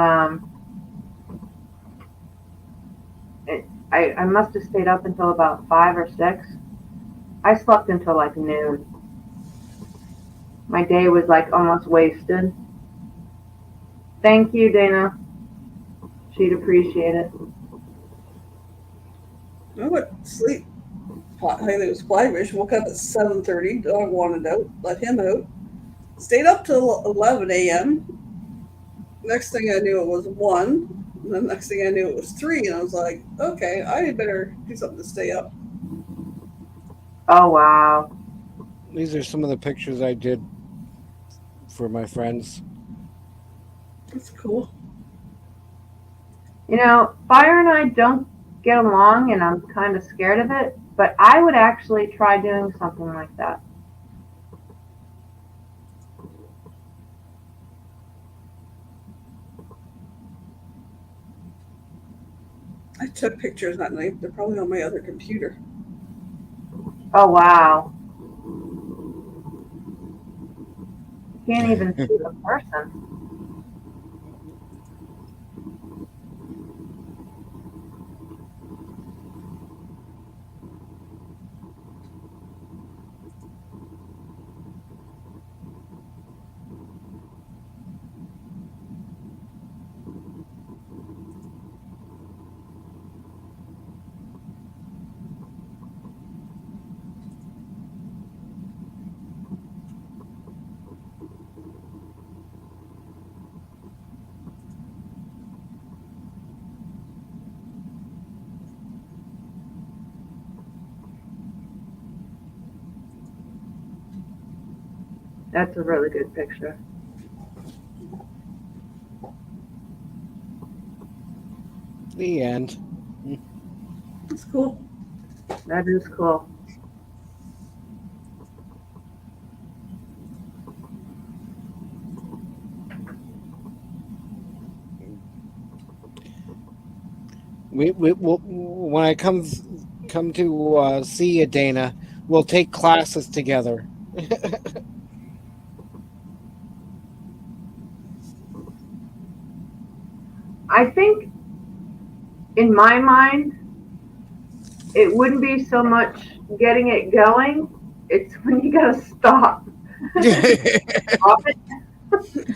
I must have stayed up until about 5 or 6. I slept until like noon. My day was like almost wasted. Thank you, Dana. She'd appreciate it. I went to sleep. I think it was 5-ish. Woke up at 7:30. Dog wanted out. Let him out. Stayed up till 11 a.m. Next thing I knew, it was 1. And the next thing I knew, it was 3. And I was like, okay, I better do something to stay up. Oh, wow. These are some of the pictures I did for my friends. That's cool. Fire and I don't get along, and I'm kind of scared of it, but I would actually try doing something like that. I took pictures that night. They're probably on my other computer. Oh, wow. You can't even see the person. That's a really good picture. The end. It's cool. That is cool. We'll, when I come to see you, Dana, we'll take classes together. I think, in my mind, it wouldn't be so much getting it going. It's when you gotta stop. Stop it.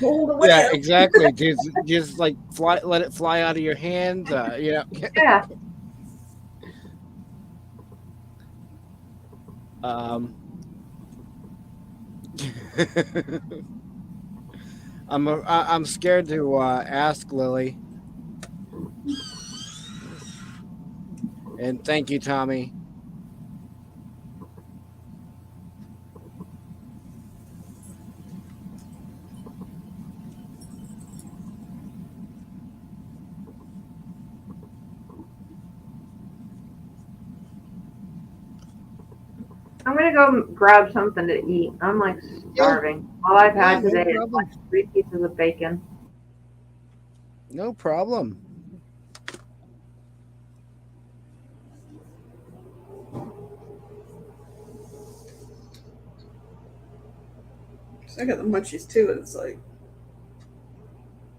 Hold away. Yeah, exactly. Just like let it fly out of your hands. Yeah. Yeah. I'm scared to ask Lily. And thank you, Tommy. I'm gonna go grab something to eat. I'm like starving. All I've had no today is problem. like 3 pieces of bacon. No problem. So I got the munchies too, and it's like,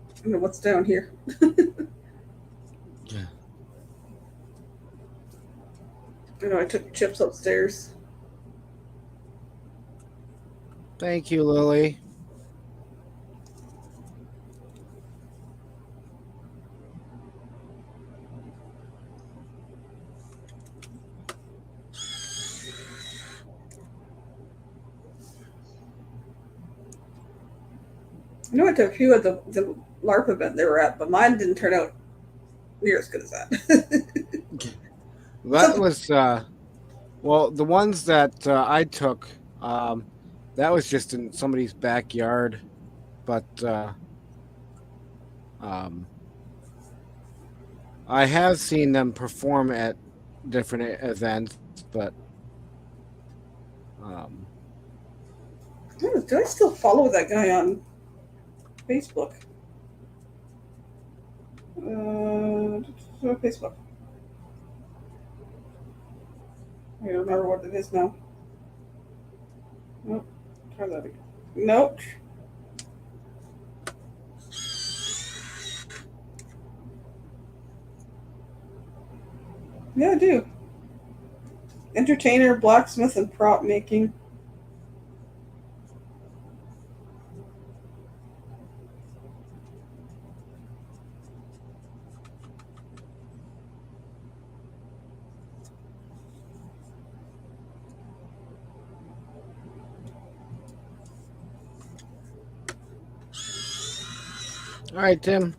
I don't know what's down here. Yeah. I know I took chips upstairs. Thank you, Lily. I know I took a few at the LARP event they were at, but mine didn't turn out near as good as that. That was well, the ones that I took, that was just in somebody's backyard, but I have seen them perform at different events, but Do I still follow that guy on Facebook? Facebook. I don't remember what it is now. Nope. Try that again. Nope. Yeah, I do. Entertainer, blacksmith, and prop making. all right, Tim.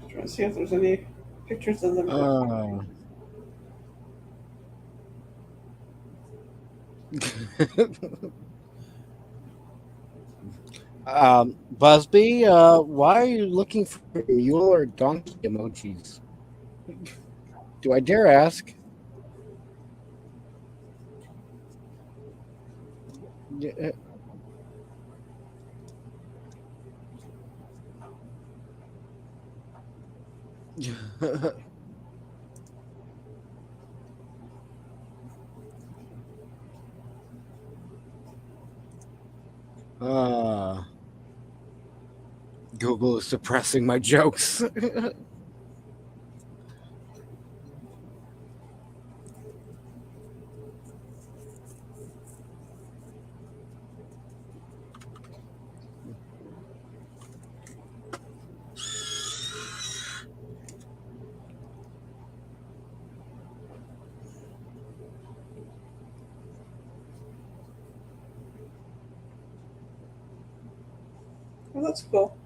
Trying to see if there's any pictures of them. Busby, why are you looking for mule or donkey emojis? Do I dare ask? Yeah. uh, Google is suppressing my jokes. Well, that's cool.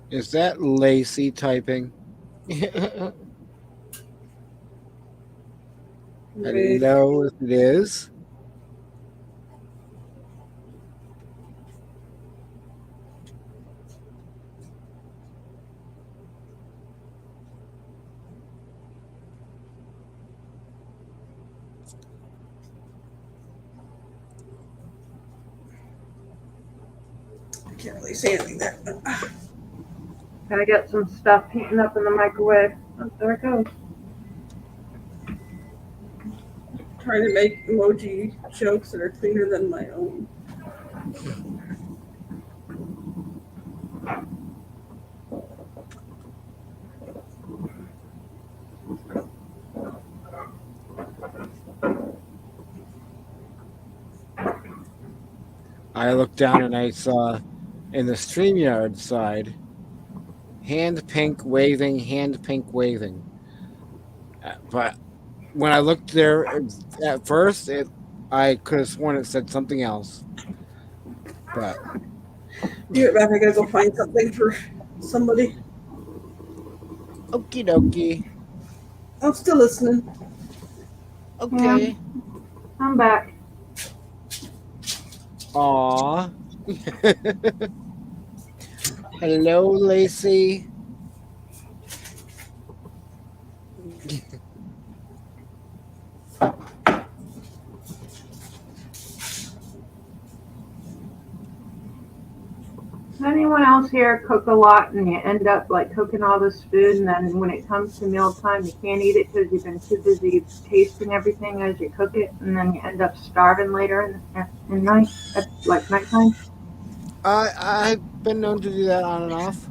Is that Lacey typing? Maybe. Hello, if it is. I can't really see anything there. Gotta get some stuff heating up in the microwave. Oh, there it goes. Trying to make emoji jokes that are cleaner than my own. I looked down and I saw in the StreamYard side hand pink waving, hand pink waving. But when I looked there at first, I could have sworn it said something else. But Be right back. I gotta go find something for somebody. okie dokie. I'm still listening. Okay. I'm back. Aw. Hello, Lacey. Does anyone else here cook a lot and you end up like cooking all this food and then when it comes to mealtime you can't eat it because you've been too busy tasting everything as you cook it and then you end up starving later in night at like nighttime? I've been known to do that on and off.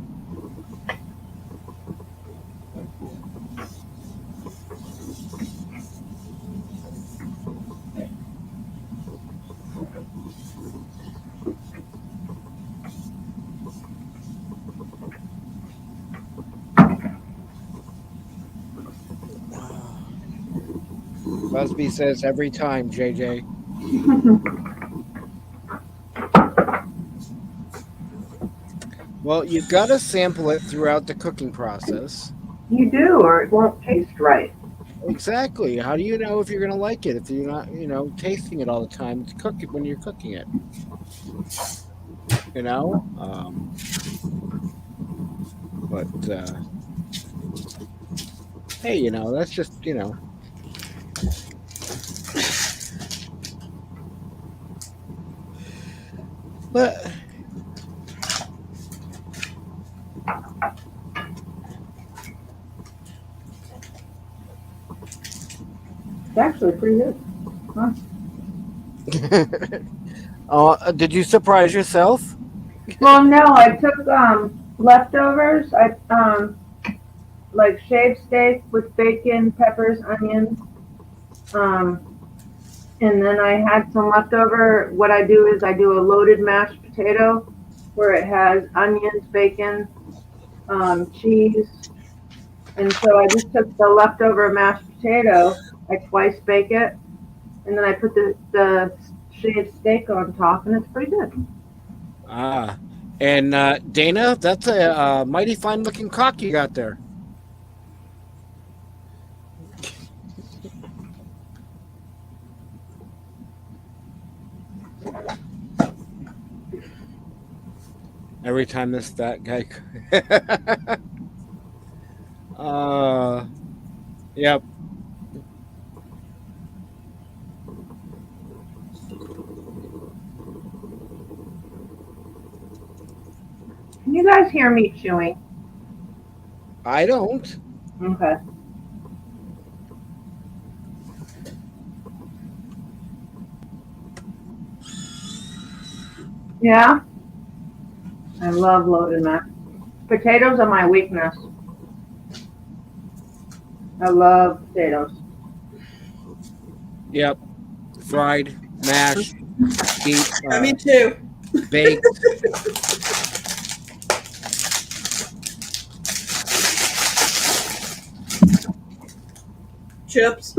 Busby says every time, JJ. Well, you gotta sample it throughout the cooking process. You do, or it won't taste right. Exactly. How do you know if you're gonna like it if you're not, tasting it all the time to cook it when you're cooking it? But hey, that's just But It's actually pretty good. Huh? Did you surprise yourself? Well, no, I took leftovers. I like shaved steak with bacon, peppers, onions. And then I had some leftover. What I do is I do a loaded mashed potato where it has onions, bacon, cheese. And so I just took the leftover mashed potato, I twice bake it, and then I put the shaved steak on top, and it's pretty good. And Dana, that's a mighty fine looking cock you got there. Every time this fat guy. Yep. Can you guys hear me chewing? I don't. Okay. Yeah? I love loaded mac. Potatoes are my weakness. I love potatoes. Yep. Fried, mashed, deep, Me too. baked. Chips.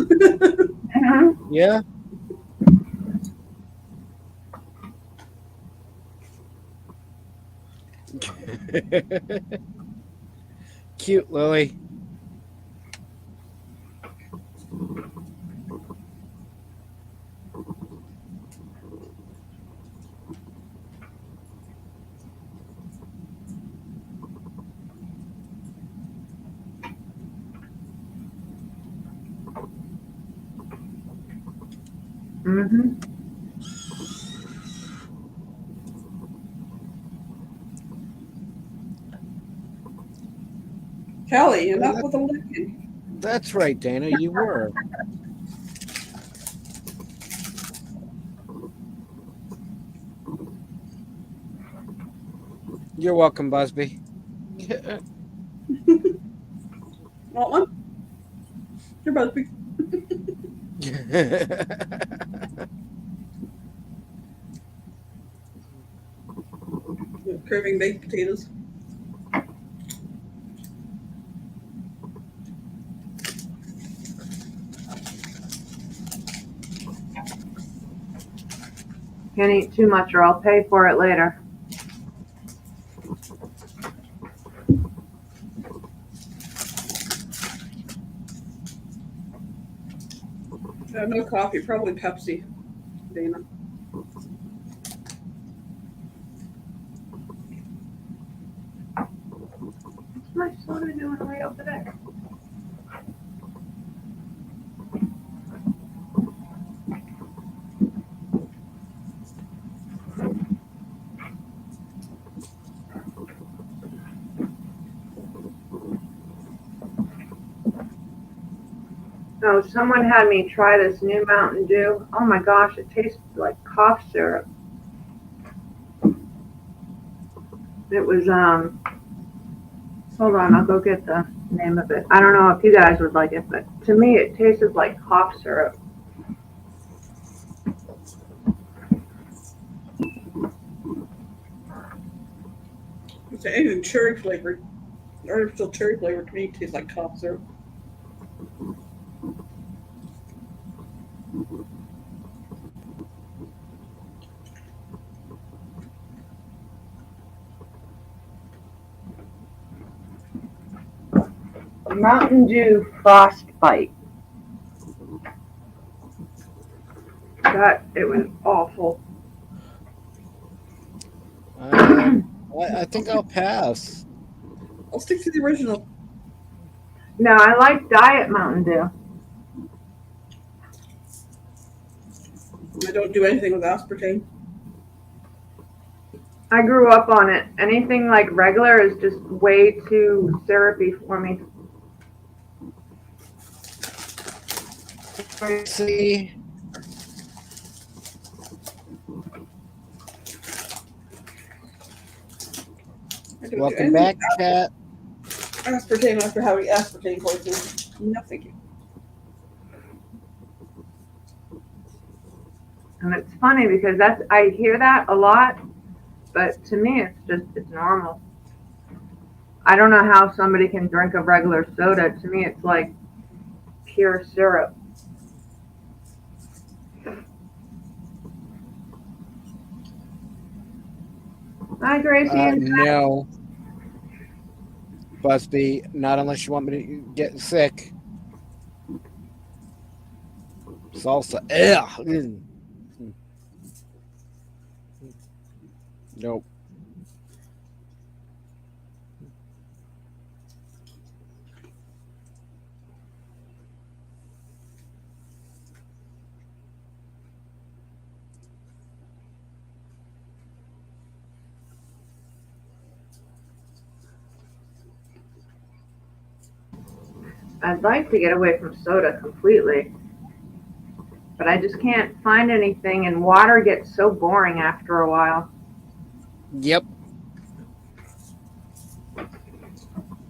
Yeah. Cute, Lily. Mm-hmm. Kelly, enough with the licking. That's right, Dana. You were. You're welcome, Busby. Want one? You're both big. Craving baked potatoes. Can't eat too much or I'll pay for it later. No coffee, probably Pepsi, Dana. What's my soda doing way over there? Oh, someone had me try this new Mountain Dew. Oh my gosh, it tastes like cough syrup. It was, hold on, I'll go get the name of it. I don't know if you guys would like it, but to me it tasted like cough syrup. It's anything cherry flavored. Artificial cherry flavored to me tastes like cough syrup. Mountain Dew Frostbite. That, it was awful. I think I'll pass. I'll stick to the original. No, I like Diet Mountain Dew. I don't do anything with aspartame. I grew up on it. Anything like regular is just way too syrupy for me. See. Welcome back, chat. Aspartame after having aspartame poisoning. No, thank you. And it's funny because I hear that a lot, but to me it's normal. I don't know how somebody can drink a regular soda. To me it's like pure syrup. Hi, Gracie. No. Busby, not unless you want me to get sick. Salsa. Ugh. Nope. I'd like to get away from soda completely, but I just can't find anything, and water gets so boring after a while. Yep.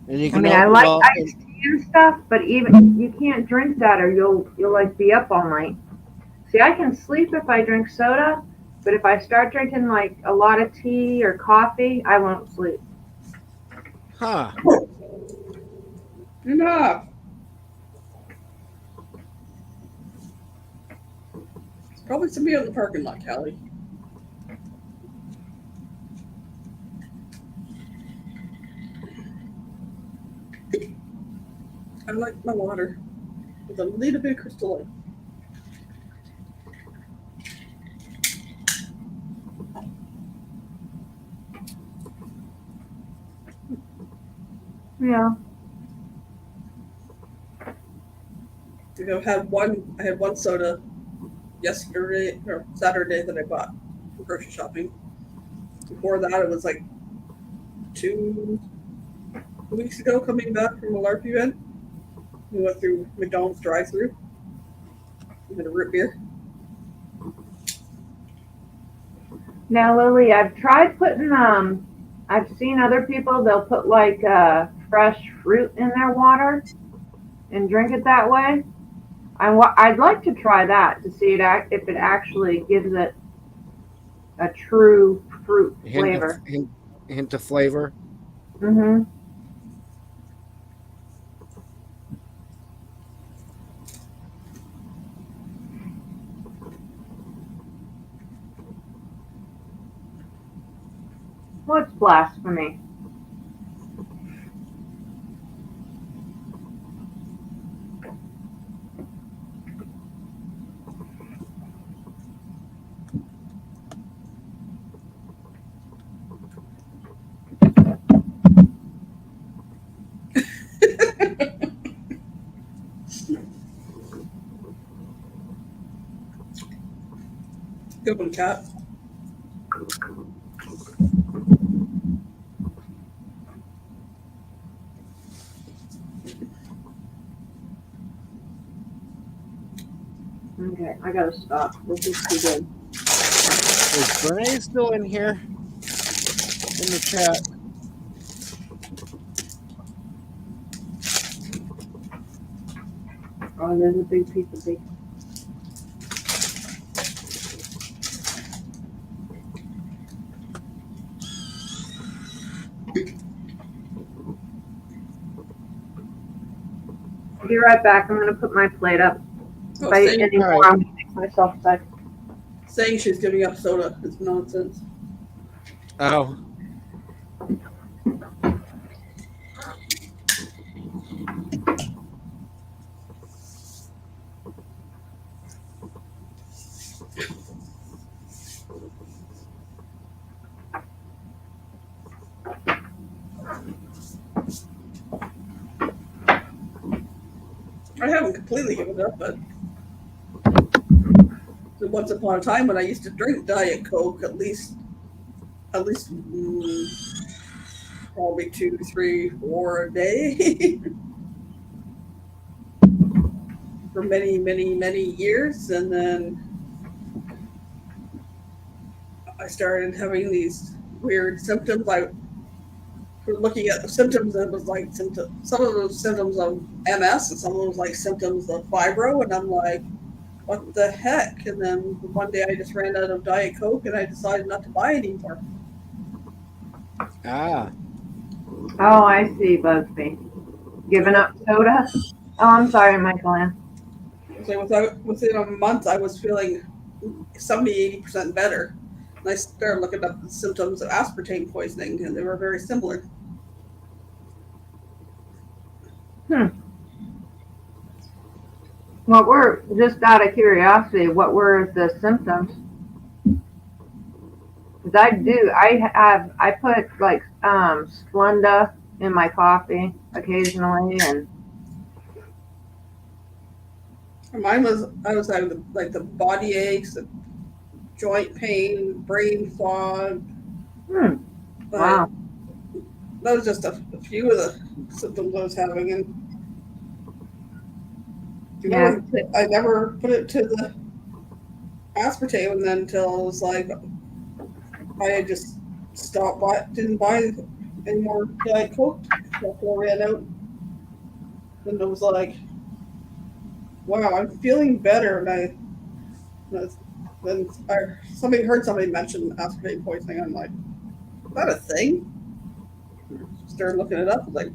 And you I can mean, I like well, iced tea and stuff, but even you can't drink that, or you'll like be up all night. See, I can sleep if I drink soda, but if I start drinking like a lot of tea or coffee, I won't sleep. huh? Enough. It's probably somebody in the parking lot, Callie. I like my water with a little bit of Crystal Light. Yeah. I had one soda yesterday or Saturday that I bought for grocery shopping. Before that, it was like 2 weeks ago, coming back from a LARP event. We went through McDonald's drive-through. We had a root beer. Now, Lily, I've tried putting I've seen other people, they'll put like fresh fruit in their water and drink it that way. I'd like to try that to see if it actually gives it a true fruit flavor. Hint of flavor. Mm-hmm. What's blasphemy? Good one, Cat. Okay, I gotta stop. This is too good. Is Brene still in here? In the chat. Oh, there's a big piece of bacon. Be right back. I'm gonna put my plate up. If I eat any more, I'm gonna make myself sick. Saying she's giving up soda is nonsense. Oh. I haven't completely given up, but once upon a time when I used to drink Diet Coke at least probably 2, 3, 4 a day for many, many, many years, and then I started having these weird symptoms. I was looking at the symptoms, and it was like some of those symptoms of MS, and some of those like symptoms of fibro, and I'm like, what the heck? And then one day I just ran out of Diet Coke, and I decided not to buy anymore. Ah. Oh, I see, Busby. Giving up soda? Oh, I'm sorry, Michael. So within a month, I was feeling 70-80% better. And I started looking up the symptoms of aspartame poisoning, and they were very similar. What were, just out of curiosity, what were the symptoms? Because I put like Splenda in my coffee occasionally, and Mine was, I was having like the body aches, the joint pain, brain fog. Wow. That was just a few of the symptoms I was having, and Yeah. I never put it to the aspartame, and then until it was like I had just didn't buy any more Diet Coke after I ran out. And it was like, wow, I'm feeling better. And then somebody heard somebody mention aspartame poisoning. I'm like, is that a thing? Started looking it up. I was like,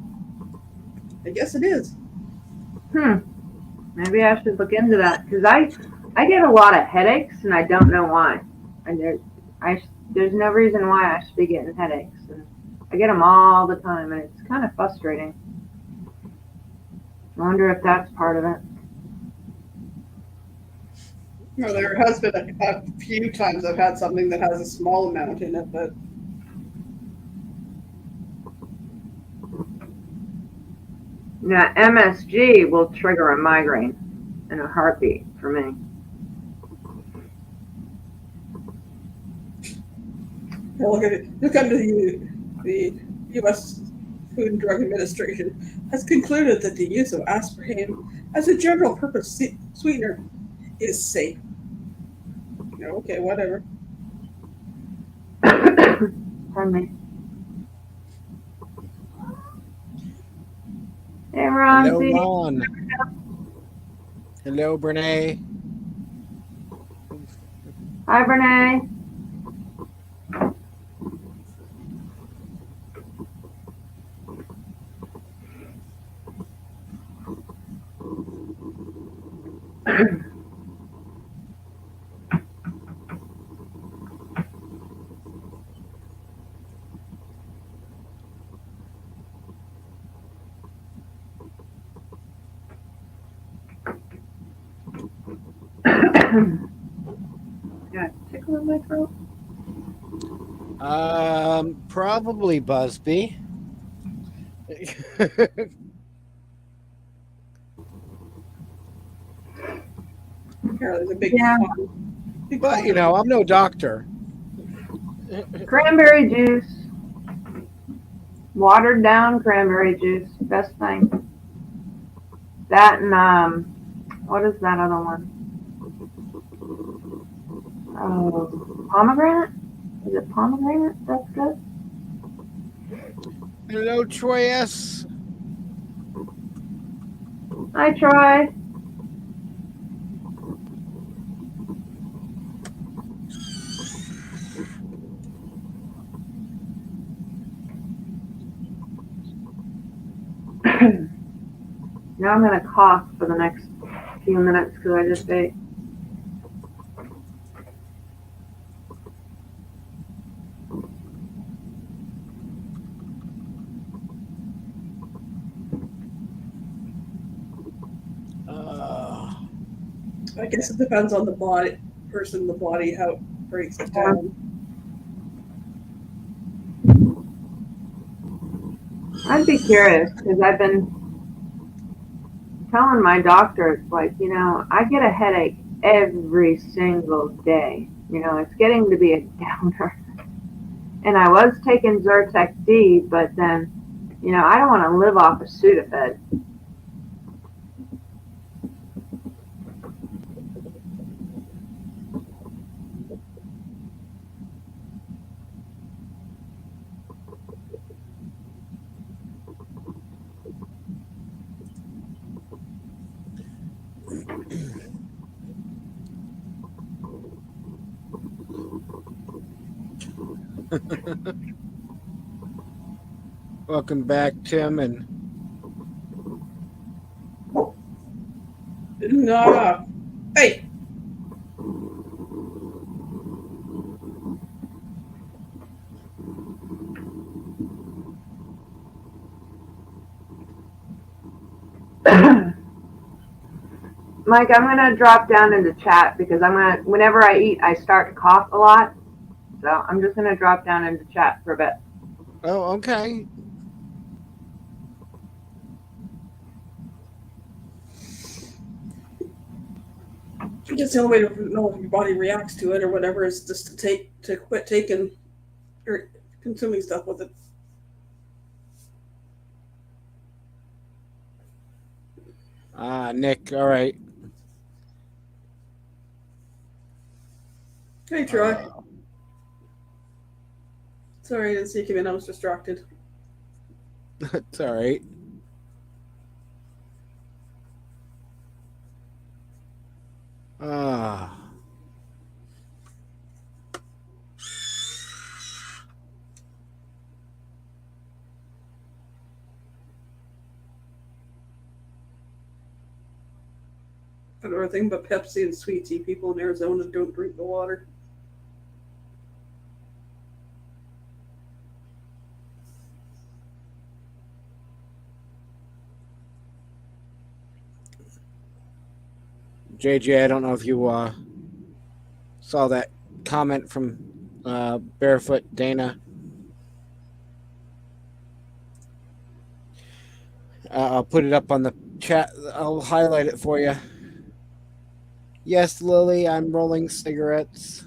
I guess it is. Maybe I should look into that because I get a lot of headaches and I don't know why. There's no reason why I should be getting headaches, and I get them all the time, and it's kind of frustrating. I wonder if that's part of it. No, there has been a few times I've had something that has a small amount in it, but Yeah, MSG will trigger a migraine in a heartbeat for me. look under the U.S. Food and Drug Administration has concluded that the use of aspartame as a general purpose sweetener is safe. Okay, whatever. Pardon me. Hey, Ron. Hello, Ron. Hello, Brene. Hi, Brene. Got a tickle in my throat. Probably Busby. There's a big Yeah. But I'm no doctor. Cranberry juice. Watered down cranberry juice. Best thing. That and what is that other one? Oh, pomegranate? Is it pomegranate? That's good. Hello, Troy S. Hi, Troy. Now I'm going to cough for the next few minutes because I just ate. I guess it depends on the body, how it breaks it down. I'd be curious because I've been telling my doctor, it's like, I get a headache every single day. It's getting to be a downer. And I was taking Zyrtec D, but then, I don't want to live off of Sudafed. Welcome back, Tim. And No. Hey. Mike, I'm going to drop down into chat because whenever I eat, I start to cough a lot. So I'm just going to drop down into chat for a bit. Oh, okay. I guess the only way to know if your body reacts to it or whatever is just to quit taking or consuming stuff with it. Nick, all right. Hey, Troy. Sorry, I didn't see you come in. I was distracted. It's all right. I don't know anything but Pepsi and sweet tea. People in Arizona don't drink the water. JJ, I don't know if you saw that comment from Barefoot Dana. I'll put it up on the chat. I'll highlight it for you. Yes, Lily, I'm rolling cigarettes.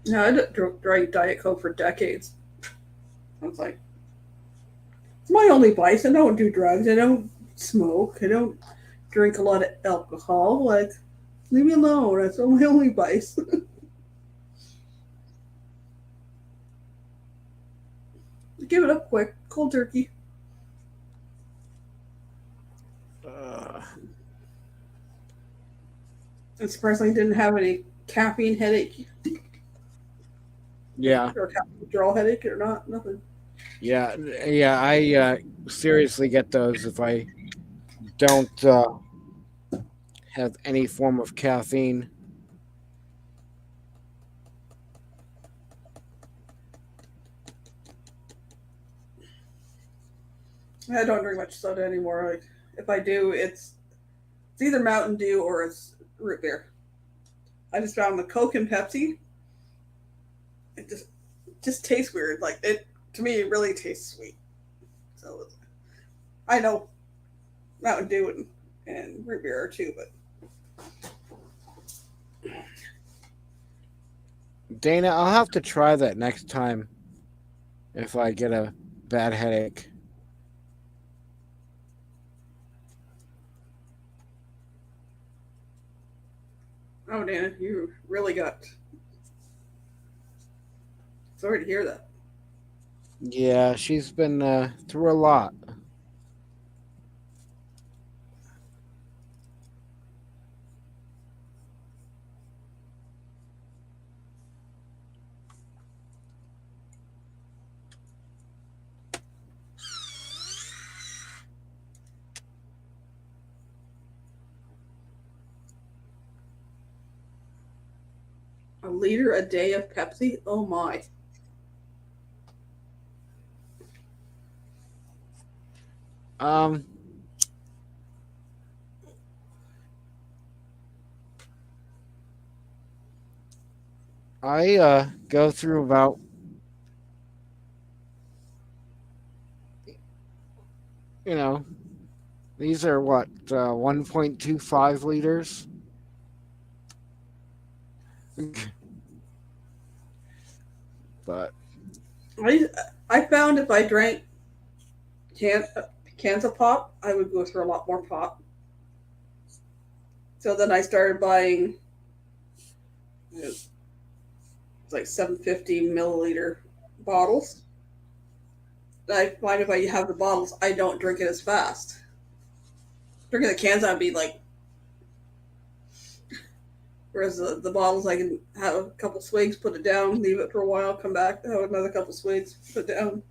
No, I drank Diet Coke for decades. I was like, it's my only vice. I don't do drugs. I don't smoke. I don't drink a lot of alcohol. Like, leave me alone. That's my only vice. Give it up quick. Cold turkey. And surprisingly, didn't have any caffeine headache. Yeah. Or caffeine withdrawal headache or not. Nothing. Yeah. I seriously get those if I don't have any form of caffeine. I don't drink much soda anymore. Like, if I do, it's either Mountain Dew or it's root beer. I just found the Coke and Pepsi. It just tastes weird. Like, it to me, it really tastes sweet. So I know Mountain Dew and root beer are too, but Dana, I'll have to try that next time if I get a bad headache. oh, Dana, you really got. Sorry to hear that. Yeah, she's been through a lot. A liter a day of Pepsi? Oh my. Um, I go through about these are what 1.25 liters. But I found if I drank cans of pop, I would go through a lot more pop. So then I started buying it's like 750 milliliter bottles. I find if I have the bottles, I don't drink it as fast. Drinking the cans, I'd be like, whereas the bottles, I can have a couple swigs, put it down, leave it for a while, come back, have another couple swigs, put it down.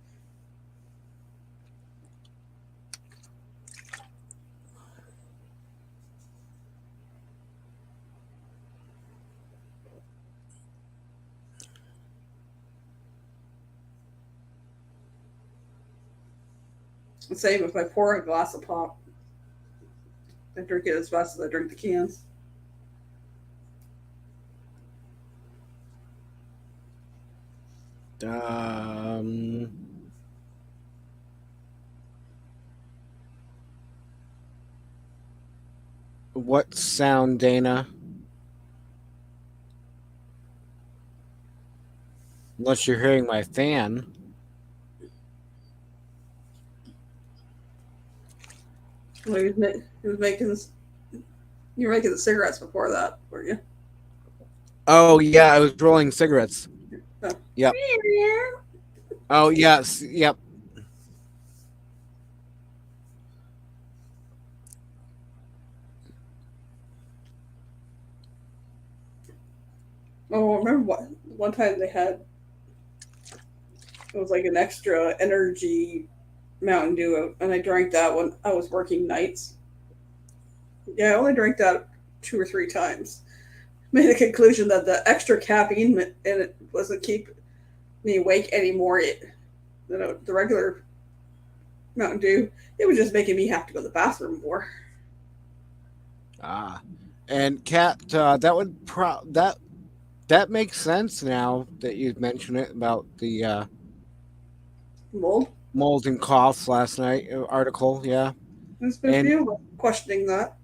The same if I pour a glass of pop. I drink it as fast as I drink the cans. Um, what sound, Dana? Unless you're hearing my fan. Well, he was making. You were making the cigarettes before that, were you? Oh yeah, I was rolling cigarettes. Oh. Yep. Oh yes. Yep. Oh, I remember one time they had. It was like an extra energy Mountain Dew, and I drank that when I was working nights. Yeah, I only drank that 2 or 3 times. Made the conclusion that the extra caffeine in it wasn't keeping me awake anymore. The regular Mountain Dew, it was just making me have to go to the bathroom more. Ah, and Kat, that would that makes sense now that you mention it about the mold and coughs last night article. Yeah, There's been a and few questioning that.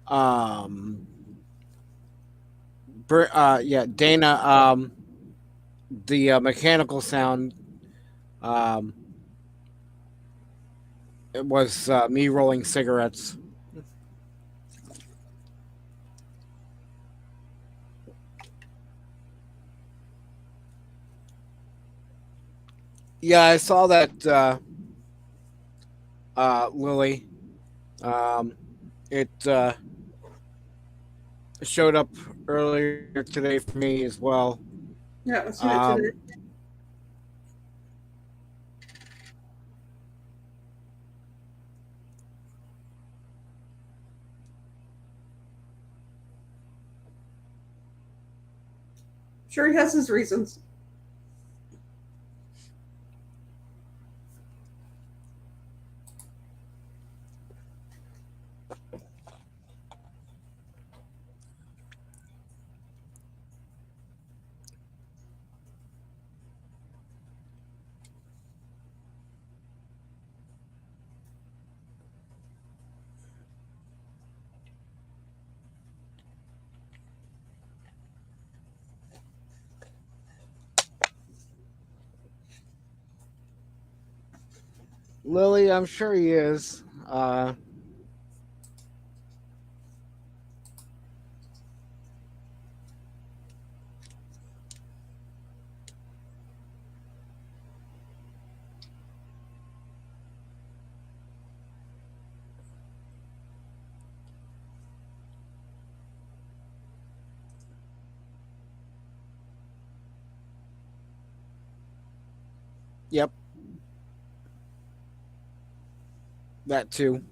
um, yeah, Dana, the mechanical sound, um, it was me rolling cigarettes. Yeah, I saw that, Lily. It showed up earlier today for me as well. Yeah, I seen it today. Sure, he has his reasons. Lily, I'm sure he is. Yep. That too.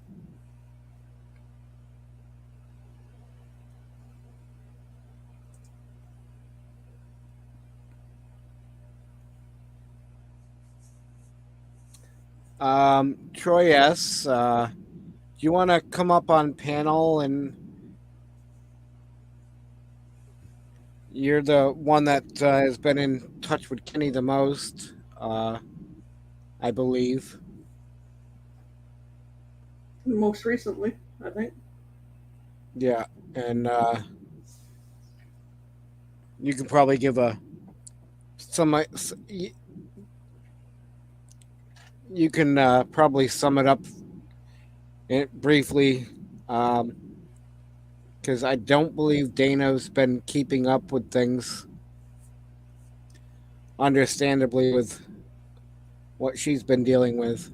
Troy S. Do you want to come up on panel, and you're the one that has been in touch with Kenny the most, I believe. Most recently, I think. Yeah, and you can probably give you can probably sum it up briefly, because I don't believe Dana's been keeping up with things, understandably, with what she's been dealing with.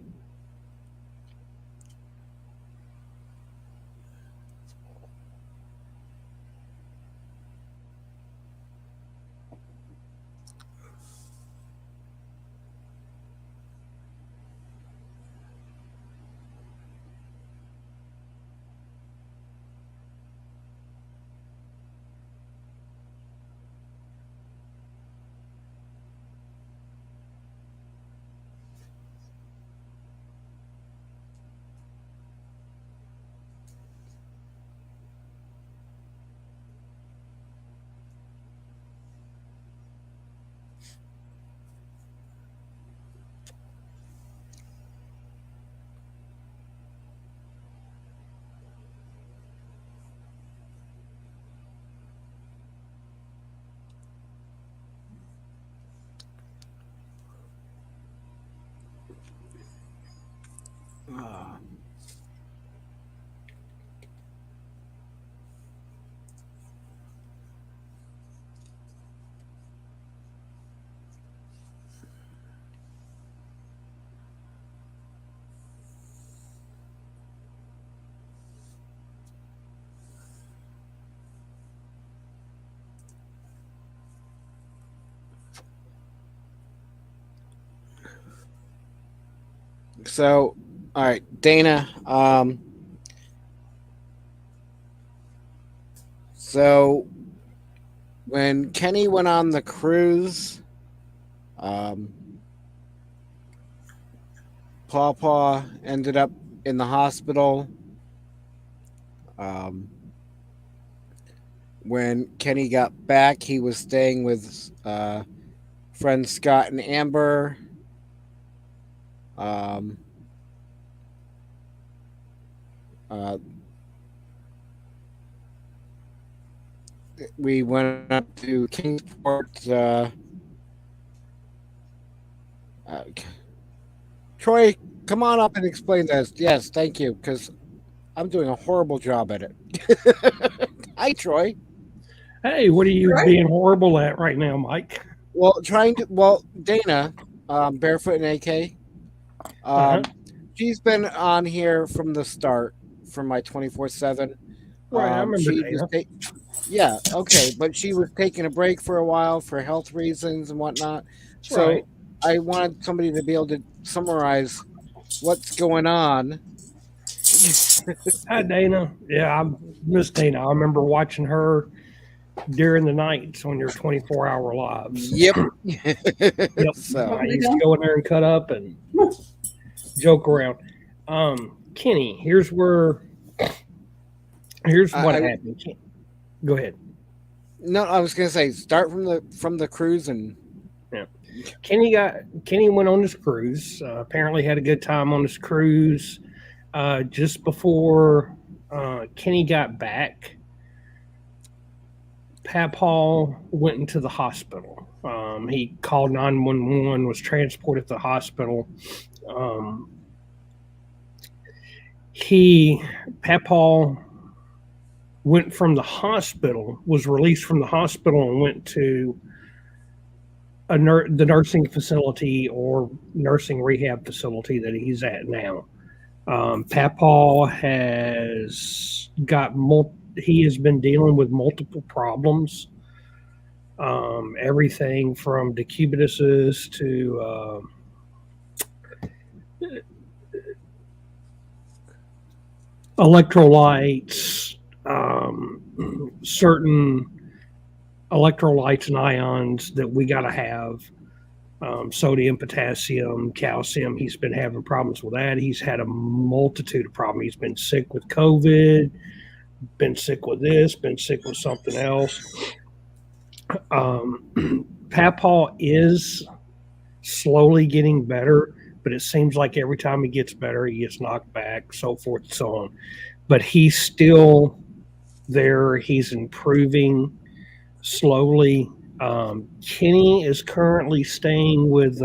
So, all right, Dana. So when Kenny went on the cruise, Paw ended up in the hospital. When Kenny got back, he was staying with friends Scott and Amber. We went up to Kingsport. Troy, come on up and explain this. Yes, thank you, because I'm doing a horrible job at it. Hi, Troy. Hey, what are you being horrible at right now, Mike? Well, Dana, Barefoot and AK, she's been on here from the start from my 24/7. Right, I remember Dana. Yeah, okay, but she was taking a break for a while for health reasons and whatnot. That's so right. I wanted somebody to be able to summarize what's going on. Hi, Dana. Yeah, I miss Dana. I remember watching her during the nights on your 24-hour lives. Yep. Yep. So I used to go in there and cut up and joke around. Kenny, here's what happened. Go ahead. No, I was gonna say start from the cruise and yeah. Kenny went on this cruise. Apparently had a good time on this cruise. Just before Kenny got back, Papaw went into the hospital. He called 911, was transported to the hospital. Papaw went from the hospital, was released from the hospital, and went to the nursing facility or nursing rehab facility that he's at now. Papaw has he has been dealing with multiple problems. Everything from decubituses to electrolytes, certain electrolytes and ions that we got to have. Sodium, potassium, calcium. He's been having problems with that. He's had a multitude of problems. He's been sick with COVID, been sick with this, been sick with something else. Papaw is slowly getting better, but it seems like every time he gets better, he gets knocked back, so forth and so on. But he's still there. He's improving slowly. Kenny is currently staying with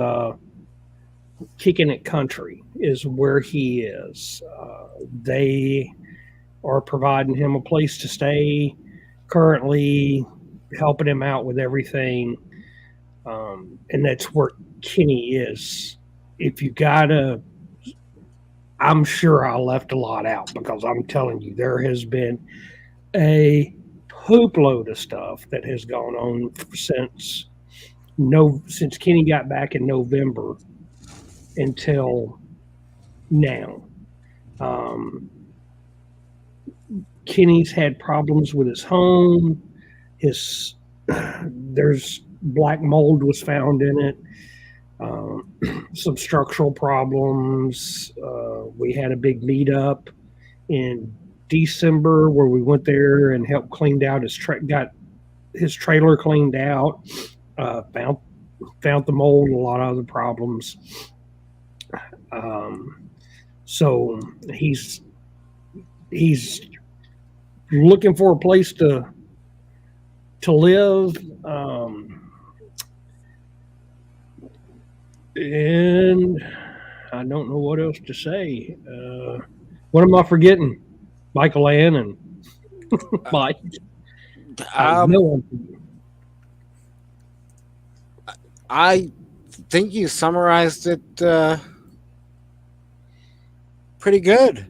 Kicking It Country is where he is. They are providing him a place to stay, currently helping him out with everything. And that's where Kenny is. If you I'm sure I left a lot out because I'm telling you, there has been a hoop load of stuff that has gone on since Kenny got back in November until now. Kenny's had problems with his home. There's black mold was found in it. Some structural problems. We had a big meetup in December where we went there and helped cleaned out got his trailer cleaned out, found the mold and a lot of other problems. So he's looking for a place to live. And I don't know what else to say. What am I forgetting? Michael Ann and Mike. I think you summarized it pretty good.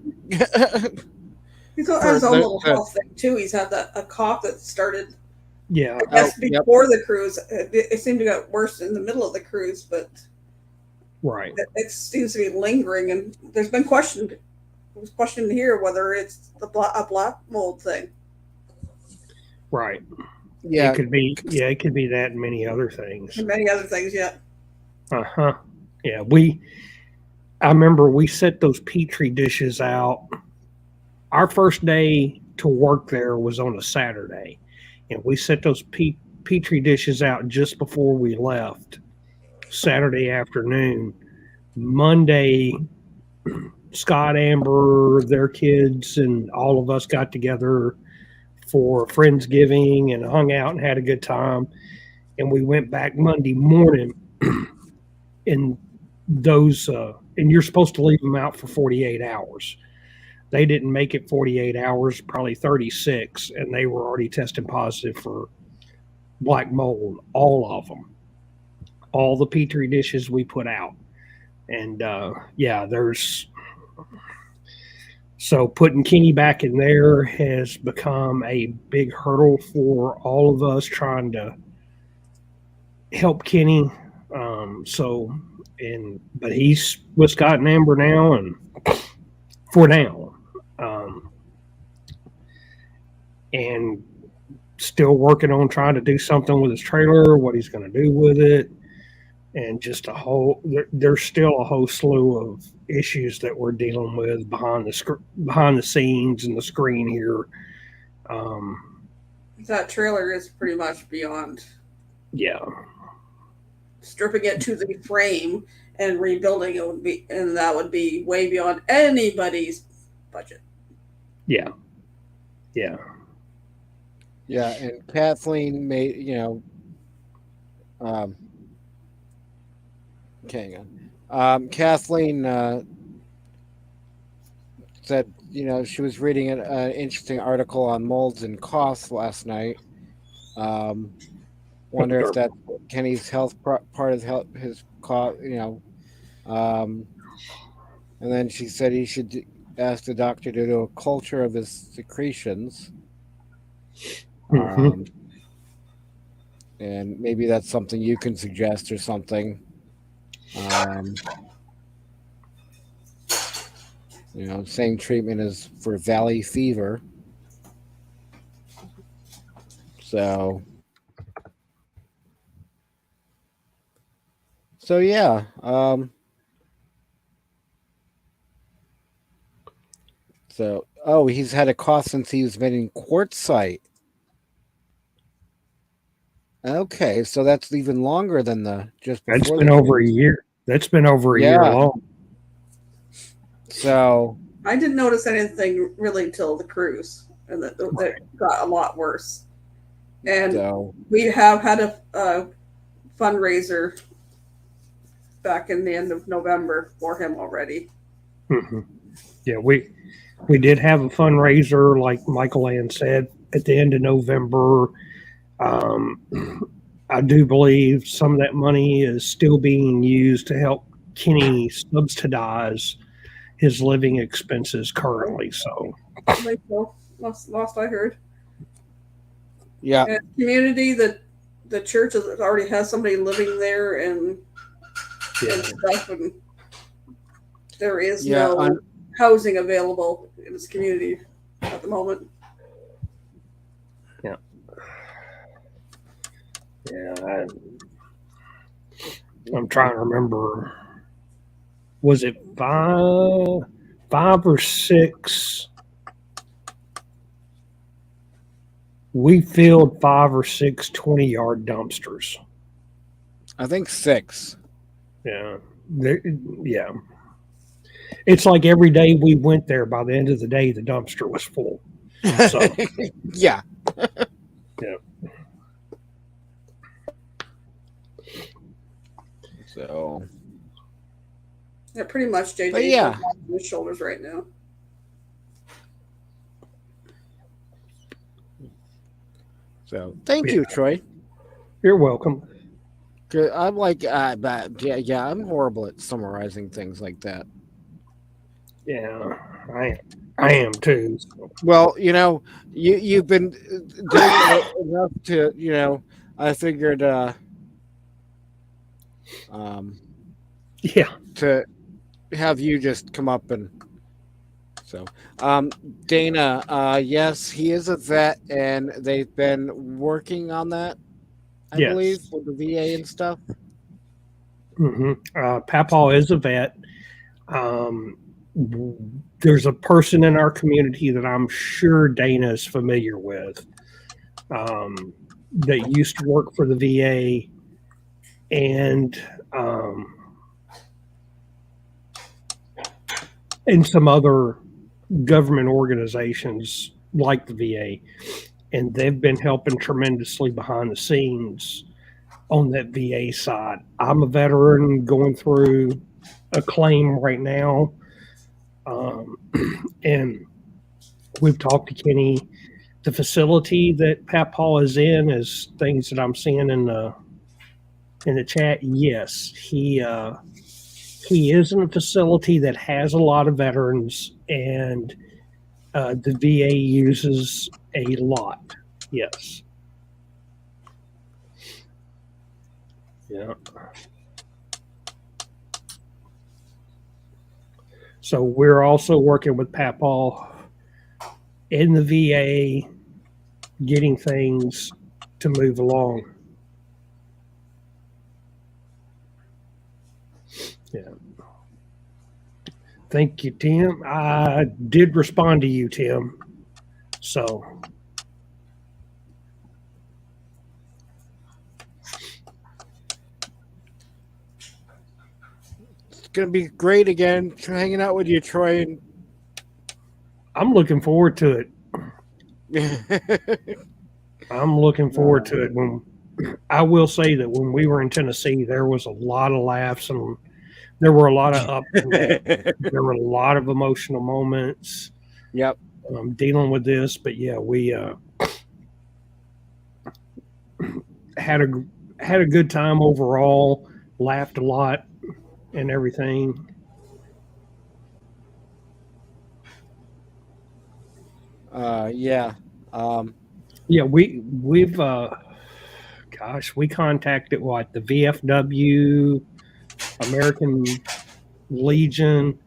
He's has his own little health thing too. He's had a cough that started. Yeah, I guess before the cruise, it seemed to get worse in the middle of the cruise, but right, it seems to be lingering. And there's been questioned here whether it's a black mold thing. Right. Yeah, it could be. Yeah, it could be that and many other things. And many other things, yeah. Yeah, I remember we set those Petri dishes out. Our first day to work there was on a Saturday, and we set those Petri dishes out just before we left Saturday afternoon. Monday, Scott, Amber, their kids, and all of us got together for Friendsgiving and hung out and had a good time. And we went back Monday morning, and those and you're supposed to leave them out for 48 hours. They didn't make it 48 hours, probably 36, and they were already testing positive for black mold, all of them, all the Petri dishes we put out. And so putting Kenny back in there has become a big hurdle for all of us trying to help Kenny. But he's with Scott and Amber now, and for now, and still working on trying to do something with his trailer, what he's going to do with it, and just there's still a whole slew of issues that we're dealing with behind the scenes and the screen here. That trailer is pretty much beyond. Yeah. Stripping it to the frame and rebuilding that would be way beyond anybody's budget. Yeah. And Kathleen made, Kathleen said, she was reading an interesting article on molds and coughs last night. Wonder if that's Kenny's health part of his cough, and then she said he should ask the doctor to do a culture of his secretions. And maybe that's something you can suggest or something. Same treatment as for valley fever. So yeah. He's had a cough since he was been in quartzite. Okay, so that's even longer than just before. That's been over a year. That's been over a year long. So I didn't notice anything really until the cruise, and that got a lot worse. And we have had a fundraiser back in the end of November for him already. Mm-hmm. Yeah, we did have a fundraiser, like Michael Ann said, at the end of November. I do believe some of that money is still being used to help Kenny subsidize his living expenses currently. So, last I heard. Yeah. And community, the church already has somebody living there and stuff, and there is no housing available in this community at the moment. Yeah, I'm trying to remember. Was it five or six? We filled 5 or 6 20-yard dumpsters. I think 6. Yeah. It's like every day we went there, by the end of the day, the dumpster was full. So, yeah. Yeah. So, Yeah, pretty much JJ's But yeah. on his shoulders right now. So thank you, Troy. You're welcome. I'm like, but yeah, I'm horrible at summarizing things like that. Yeah, I am too. So. Well, you've been doing it enough to, I figured, yeah, to have you just come up and so, Dana, yes, he is a vet, and they've been working on that, I believe, with the VA and stuff. Mm-hmm. Papaw is a vet. There's a person in our community that I'm sure Dana is familiar with that used to work for the VA and some other government organizations like the VA, and they've been helping tremendously behind the scenes on that VA side. I'm a veteran going through a claim right now, and we've talked to Kenny. The facility that Papaw is in is things that I'm seeing in the chat. Yes, he is in a facility that has a lot of veterans, and the VA uses a lot. Yes. Yeah. So we're also working with Papaw in the VA, getting things to move along. Yeah. Thank you, Tim. I did respond to you, Tim. So. It's going to be great again, hanging out with you, Troy. I'm looking forward to it. I'm looking forward to it. I will say that when we were in Tennessee, there was a lot of laughs and there were a lot of ups and downs. There were a lot of emotional moments. Yep. Dealing with this, but yeah, we had a good time overall. Laughed a lot and everything. Yeah. Yeah, we've we contacted the VFW, American Legion,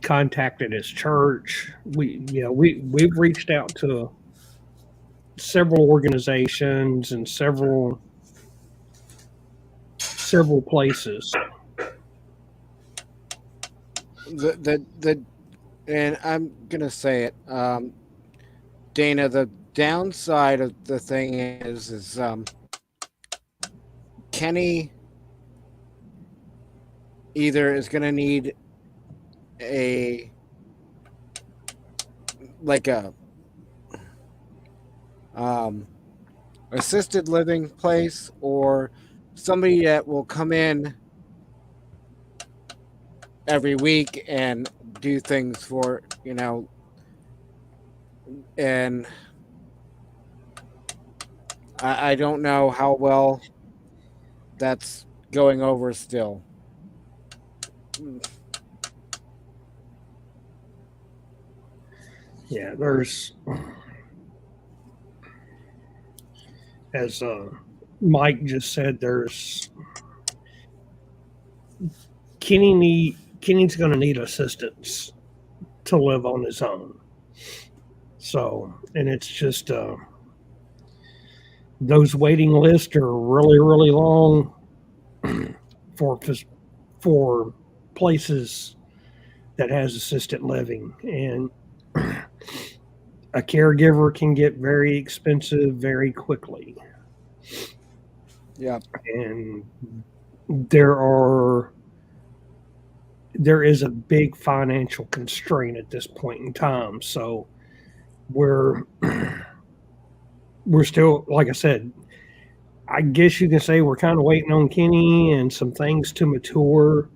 contacted his church. We've reached out to several organizations and several places. And I'm gonna say it, Dana. The downside of the thing is Kenny either is gonna need a assisted living place or somebody that will come in every week and do things for, and I don't know how well that's going over still. Yeah, there's, as Mike just said, there's Kenny's going to need assistance to live on his own. So, and it's just those waiting lists are really, really long for places that has assisted living, and a caregiver can get very expensive very quickly. Yeah, and there is a big financial constraint at this point in time. So we're still, like I said, I guess you can say we're kind of waiting on Kenny and some things to mature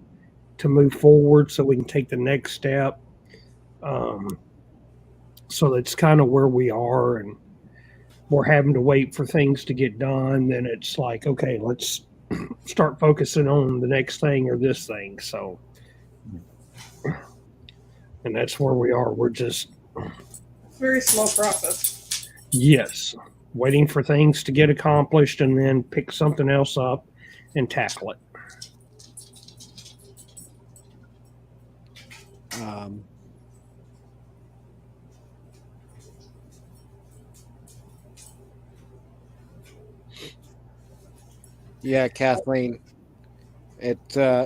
to move forward so we can take the next step. So that's kind of where we are, and we're having to wait for things to get done. Then it's like, okay, let's start focusing on the next thing or this thing. So, and that's where we are. We're just Very slow process. yes, waiting for things to get accomplished and then pick something else up and tackle it. Yeah, Kathleen. Yeah,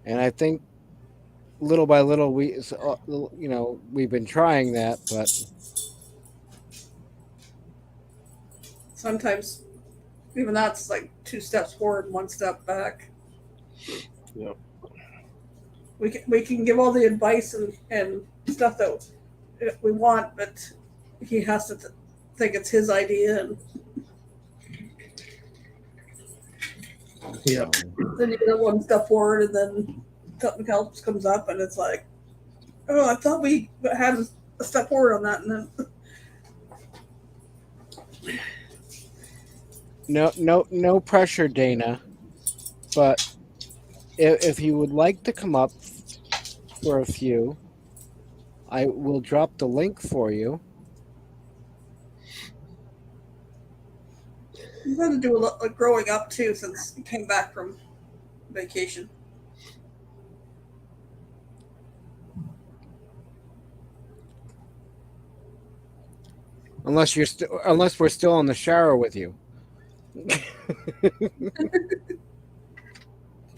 and I think little by little we've been trying that, but Sometimes even that's like 2 steps forward and 1 step back. Yep. We can give all the advice and stuff that we want, but he has to think it's his idea, and Yep. then you get 1 step forward, and then something else comes up, and it's like, oh, I thought we had a step forward on that, and then no pressure, Dana. But if you would like to come up for a few, I will drop the link for you. I'm going to do a lot of growing up too since he came back from vacation. Unless we're still in the shower with you. Did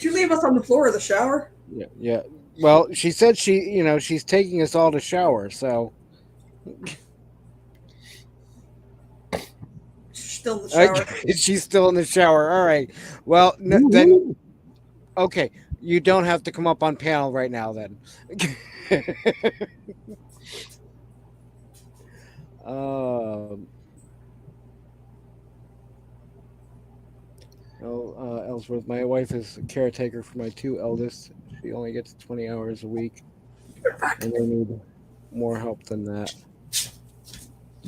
you leave us on the floor of the shower? Yeah. Well, she said she's taking us all to shower, so She's still in the shower. she's still in the shower. All right. Well, then okay, you don't have to come up on panel right now then. Ellsworth, my wife is a caretaker for my 2 eldest. She only gets 20 hours a week, and they need more help than that.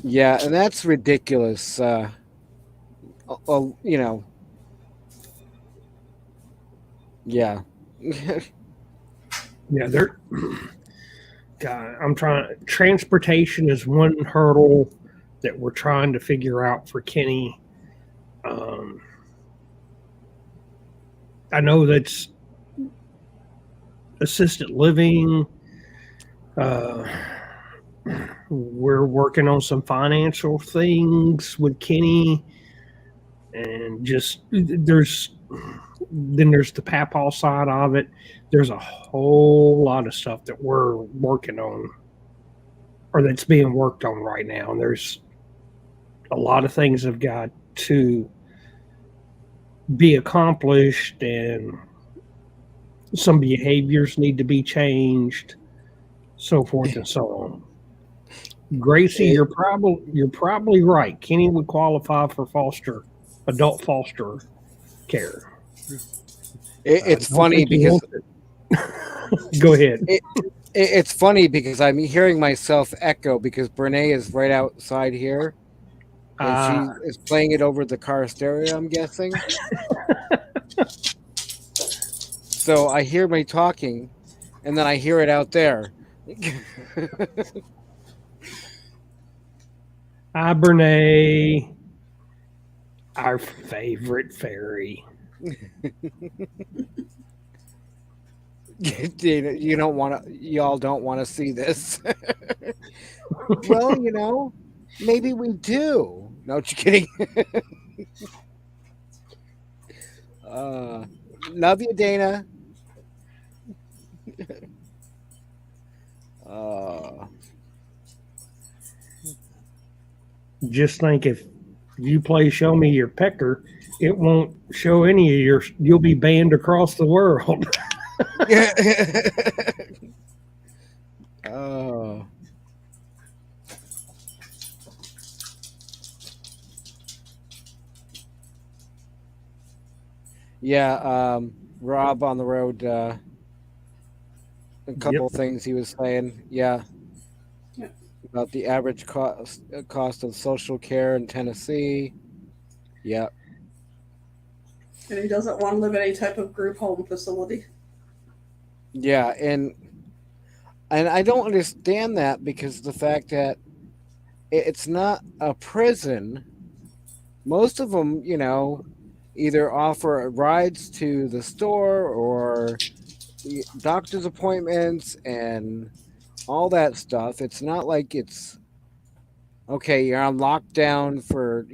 Yeah, and that's ridiculous. Yeah. Yeah, God, I'm trying. Transportation is one hurdle that we're trying to figure out for Kenny. I know that's assisted living. We're working on some financial things with Kenny, and just there's the papaw side of it. There's a whole lot of stuff that we're working on, or that's being worked on right now. And there's a lot of things that have got to be accomplished, and some behaviors need to be changed, so forth and so on. Gracie, you're probably right. Kenny would qualify for adult foster care. It's funny because go ahead. It's funny because I'm hearing myself echo because Brene is right outside here. And she is playing it over the car stereo, I'm guessing. So I hear me talking, and then I hear it out there. Hi, Brene. Our favorite fairy. Y'all don't want to see this. Well, maybe we do. No, just kidding. Love you, Dana. Just think, if you play Show Me Your Pecker, it won't show any of you'll be banned across the world. Yeah, Rob on the road. A couple things he was saying. Yeah, about the average cost of social care in Tennessee. Yeah. And he doesn't want to live in any type of group home facility. Yeah, and I don't understand that, because the fact that it's not a prison. Most of them, either offer rides to the store or doctor's appointments and all that stuff. It's not like it's okay, you're on lockdown for,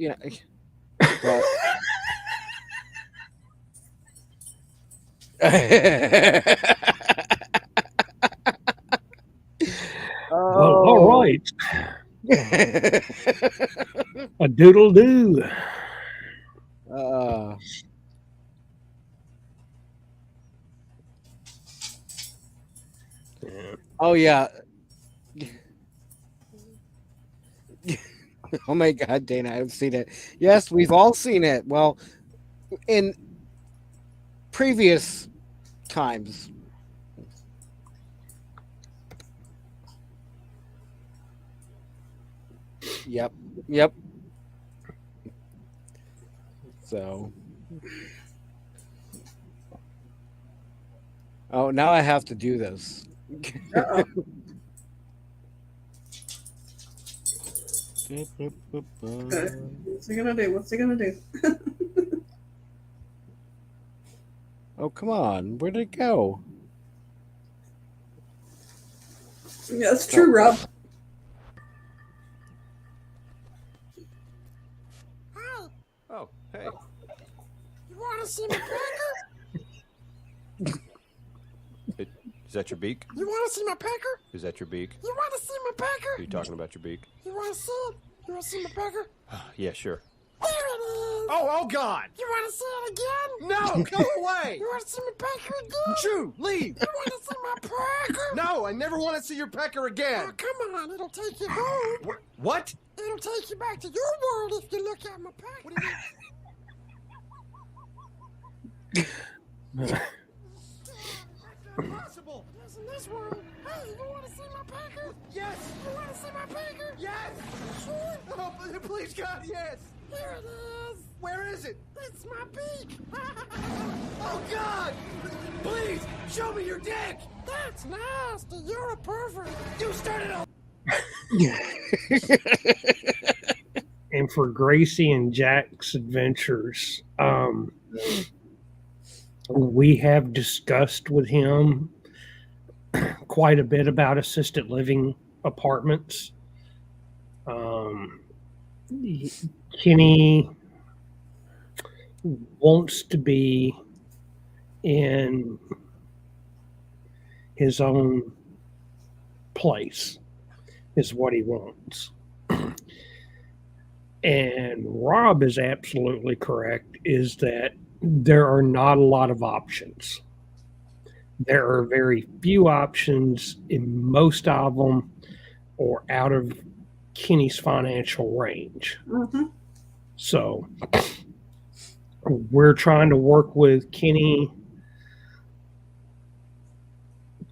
but Well, all right. A doodle do. Oh yeah. Oh my God, Dana, I've seen it. Yes, we've all seen it. Well, in previous times. Yep. So. Oh, now I have to do this. Uh-oh. What's he gonna do? Oh, come on. Where'd it go? Yeah, that's true, Rob. Hi. Oh, hey. You want to see my pecker? Is that your beak? You want to see my pecker? Is that your beak? You want to see my pecker? Are you talking about your beak? You want to see it? You want to see my pecker? Yeah, sure. There it is. Oh, God. You want to see it again? No, go away. You want to see my pecker again? Shoo, leave. You want to see my pecker? No, I never want to see your pecker again. Oh, come on. It'll take you home. What? It'll take you back to your world if you look at my pecker. What do you mean? Impossible. Yes, in this world. Hey, you want to see my pecker? Yes. You want to see my pecker? Yes. Sure. Oh, please, God, yes. Here it is. Where is it? It's my beak. Oh, God. Please, show me your dick. That's nasty. You're a pervert. You started all. And for Gracie and Jack's adventures, we have discussed with him quite a bit about assisted living apartments. Kenny wants to be in his own place, is what he wants. And Rob is absolutely correct, is that there are not a lot of options. There are very few options, and most of them are out of Kenny's financial range. Mm-hmm. So we're trying to work with Kenny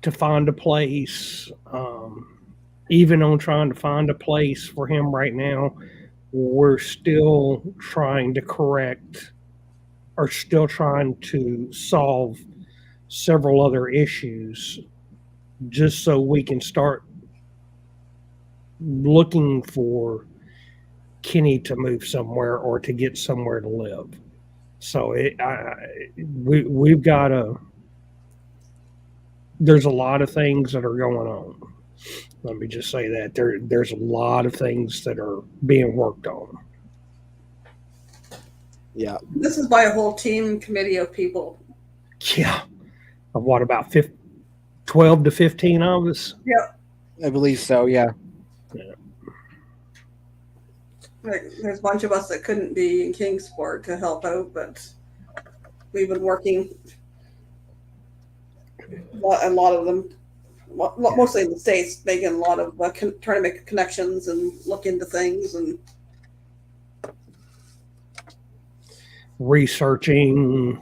to find a place. Even on trying to find a place for him right now, we're still trying to solve several other issues just so we can start looking for Kenny to move somewhere or to get somewhere to live. So we've got there's a lot of things that are going on. Let me just say that there's a lot of things that are being worked on. Yeah. This is by a whole team committee of people. Yeah. Of what, about 12 to 15 of us? Yep. I believe so, yeah. Like, there's a bunch of us that couldn't be in Kingsport to help out, but we've been working. A lot of them, mostly in the States, making a lot of trying to make connections and look into things. And researching.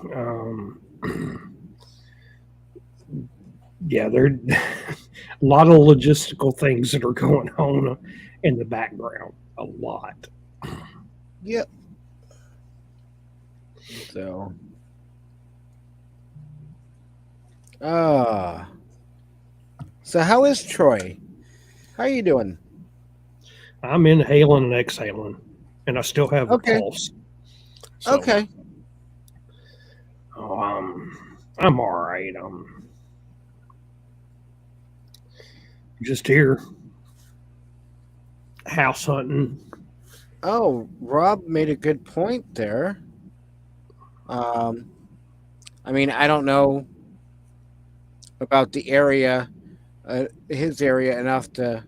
Yeah, there a lot of logistical things that are going on in the background. A lot. Yep. So. So how is Troy? How are you doing? I'm inhaling and exhaling, and I still have a pulse. So, Okay. I'm all right. Just here house hunting. Oh, Rob made a good point there. I mean, I don't know about the area, his area enough to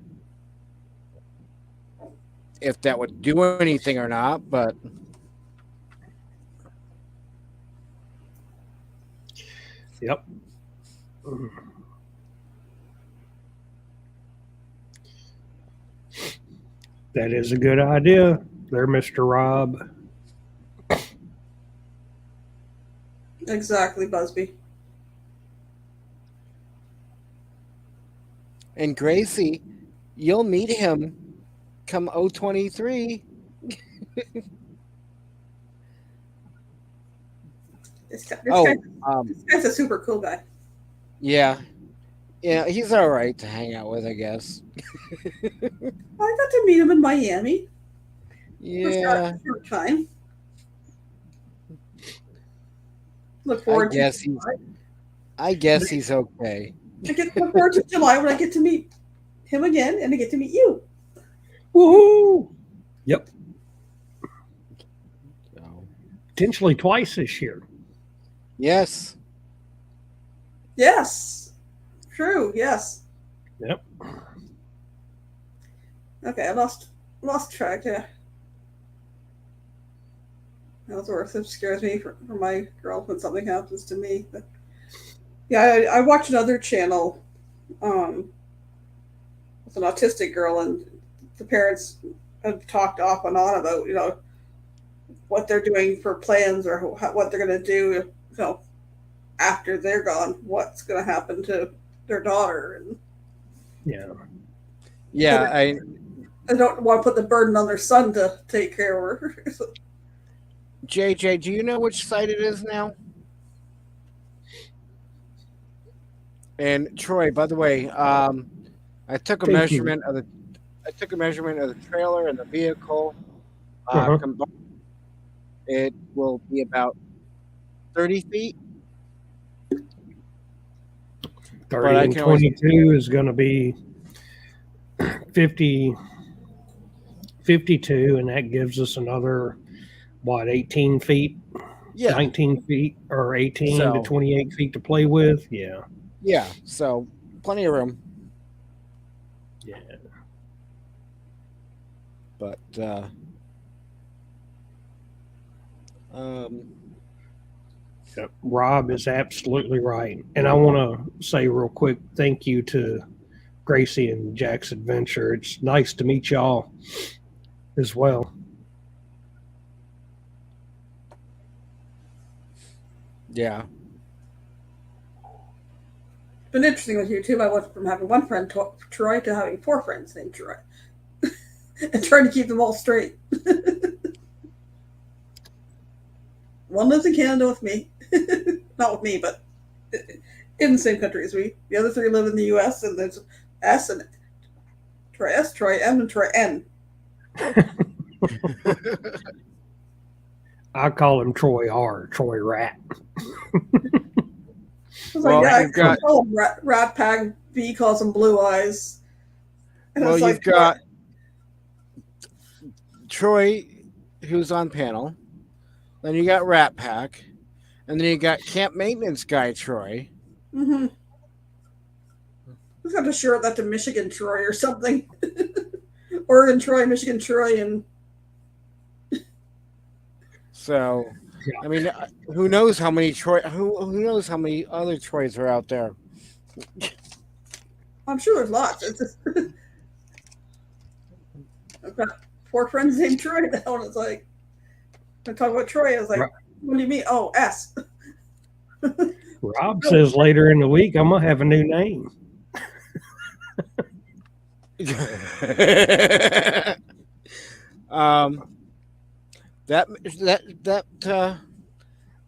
if that would do anything or not, but yep. That is a good idea there, Mr. Rob. Exactly, Busby. And Gracie, you'll meet him come 023. This guy's a super cool guy. Yeah. Yeah, he's all right to hang out with, I guess. I got to meet him in Miami. Yeah. For a short time. Look forward to I guess he's okay. look forward to July when I get to meet him again and I get to meet you. Woohoo! Yep. Potentially twice this year. Yes. Yes. True. Yes. Yep. Okay, I lost track. Yeah. Ellsworth scares me for my girl when something happens to me. But yeah, I watch another channel with an autistic girl, and the parents have talked off and on about what they're doing for plans or what they're going to do after they're gone. What's going to happen to their daughter? And yeah, I don't want to put the burden on their son to take care of her. JJ, do you know which site it is now? And Troy, by the way, I took a measurement of the trailer and the vehicle. Combined, it will be about 30 feet. 30 and 22 is going to be 52, and that gives us another, 18 feet? Yeah. 19 feet or 18 to 28 feet to play with? Yeah. Yeah, so plenty of room. Yeah. But, Rob is absolutely right. And I want to say real quick, thank you to Gracie and Jack's Adventure. It's nice to meet y'all as well. Yeah. It's been interesting with you too. I went from having one friend, Troy, to having 4 friends named Troy. And trying to keep them all straight. One lives in Canada with me. Not with me, but in the same country as me. The other 3 live in the US, and there's S and Troy S, Troy M, and Troy N. I call him Troy R, Troy Rat. I was like, I call him Rat Pack. B calls him Blue Eyes. And well, you've got Troy, who's on panel. Then you got Rat Pack. And then you got Camp Maintenance Guy Troy. Mm-hmm. We've got to share that to Michigan Troy or something. Oregon Troy, Michigan Troy, and so, I mean, who knows how many Troy? Who knows how many other Troys are out there? I'm sure there's lots. It's just, I've got 4 friends named Troy now, and it's like I talk about Troy. I was like, What do you mean? Oh, S. Rob says later in the week I'm gonna have a new name.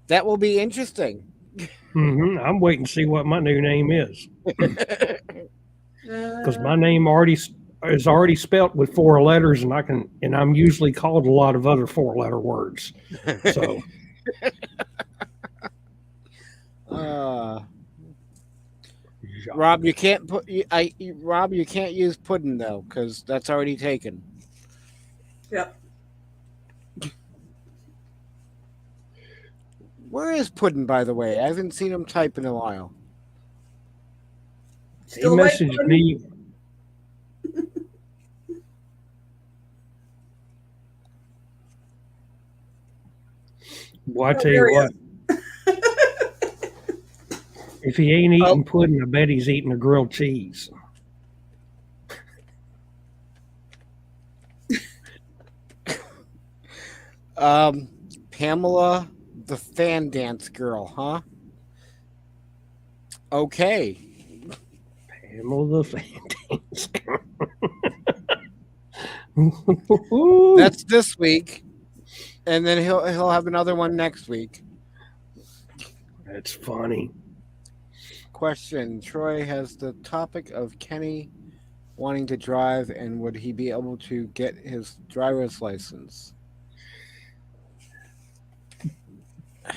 That will be interesting. I'm waiting to see what my new name is because my name is already spelt with 4 letters, and I'm usually called a lot of other 4-letter words. So. Rob, you can't Rob, you can't use pudding though, because that's already taken. Yep. Where is Puddin', by the way? I haven't seen him type in a while. He messaged me. Well, I tell you what. If he ain't eating pudding, I bet he's eating a grilled cheese. Pamela, the fan dance girl, huh? Okay. Pamela, the fan dance girl. That's this week, and then he'll have another one next week. That's funny. Question: Troy has the topic of Kenny wanting to drive, and would he be able to get his driver's license?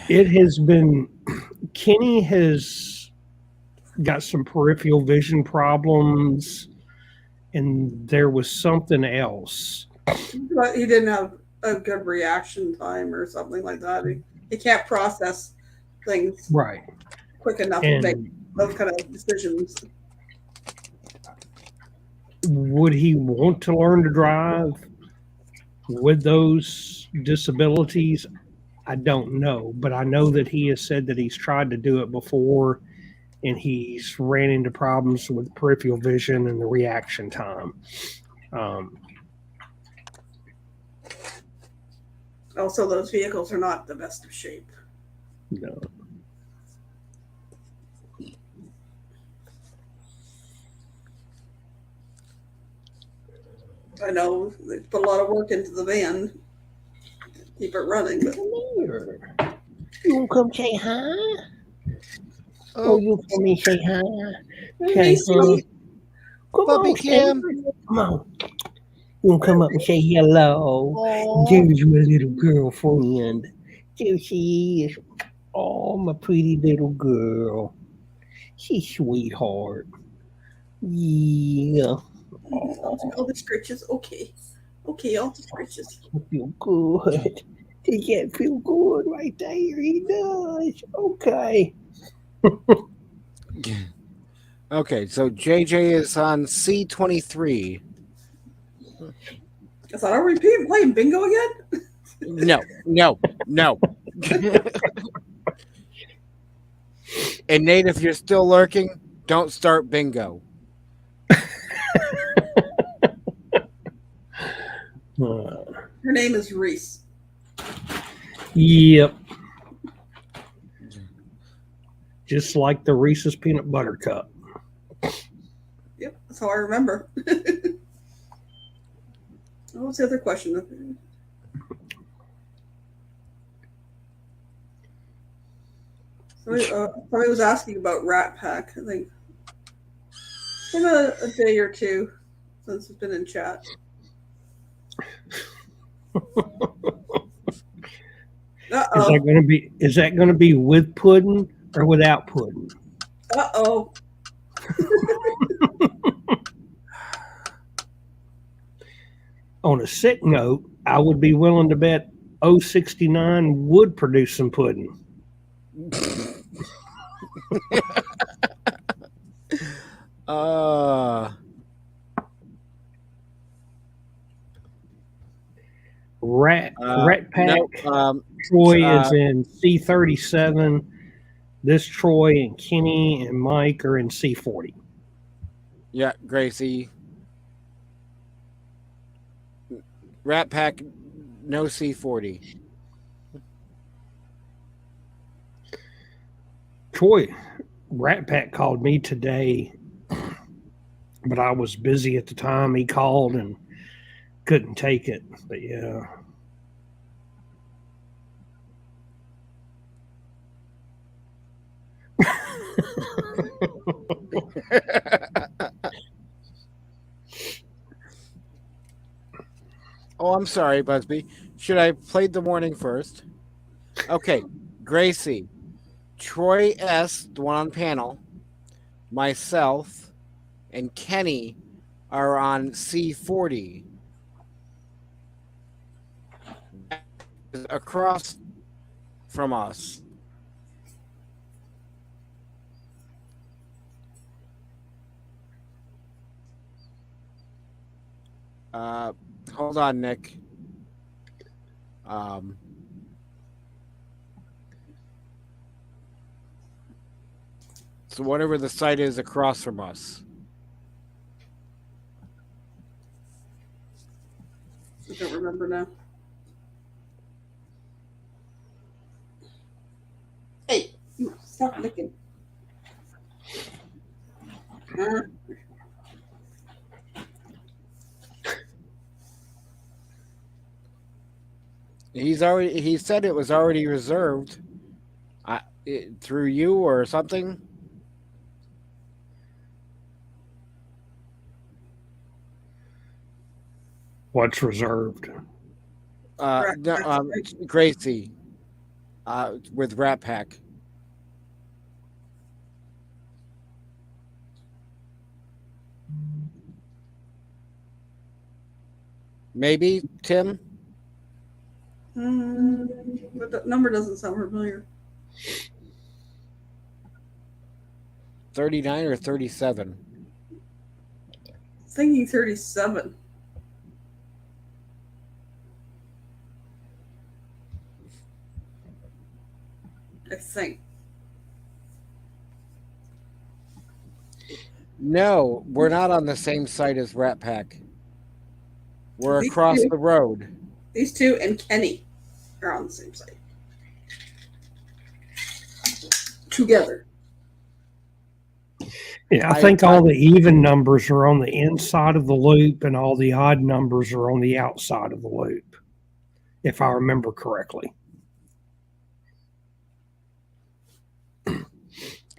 It has been. Kenny has got some peripheral vision problems, and there was something else. But he didn't have a good reaction time or something like that. He can't process things right quick enough to make those kind of decisions. Would he want to learn to drive with those disabilities? I don't know, but I know that he has said that he's tried to do it before, and he's ran into problems with peripheral vision and the reaction time. Also, those vehicles are not the best of shape. No. I know they put a lot of work into the van, keep it running. But... You want to come say hi? Oh, you come and say hi. Hey, sweetie. Come Puppy on, Cam. Come on. You want to come up and say hello? There's my little girlfriend. There she is. Oh, my pretty little girl. She's sweetheart. Yeah. All the scratches. Okay, all the scratches. Feel good. Does that feel good right there? He does. Okay. Okay, so JJ is on C23. I thought, are we playing bingo again? No. And Nate, if you're still lurking, don't start bingo. Her name is Reese. Yep. Just like the Reese's peanut butter cup. Yep, that's how I remember. What was the other question? Somebody was asking about Rat Pack. I think it's been a day or two since it's been in chat. Is that going to be with pudding or without pudding? Uh-oh. On a sick note, I would be willing to bet 069 would produce some pudding. Rat Pack. Troy is in C37. This Troy and Kenny and Mike are in C40. Yeah, Gracie. Rat Pack, no C40. Troy, Rat Pack called me today, but I was busy at the time. He called and couldn't take it. But yeah. Oh, I'm sorry, Busby. Should I play the warning first? Okay, Gracie, Troy S., the one on panel, myself, and Kenny are on C40. Across from us. Hold on, Nick. So whatever the site is across from us. I don't remember now. Hey, you stop licking. He said it was already reserved. Through you or something? What's reserved? Gracie. With Rat Pack. Maybe, Tim? But the number doesn't sound familiar. 39 or 37? Thinking 37. I think. No, we're not on the same site as Rat Pack. We're These across two- the road. These two and Kenny are on the same site. Together. Yeah, I think all the even numbers are on the inside of the loop and all the odd numbers are on the outside of the loop, if I remember correctly.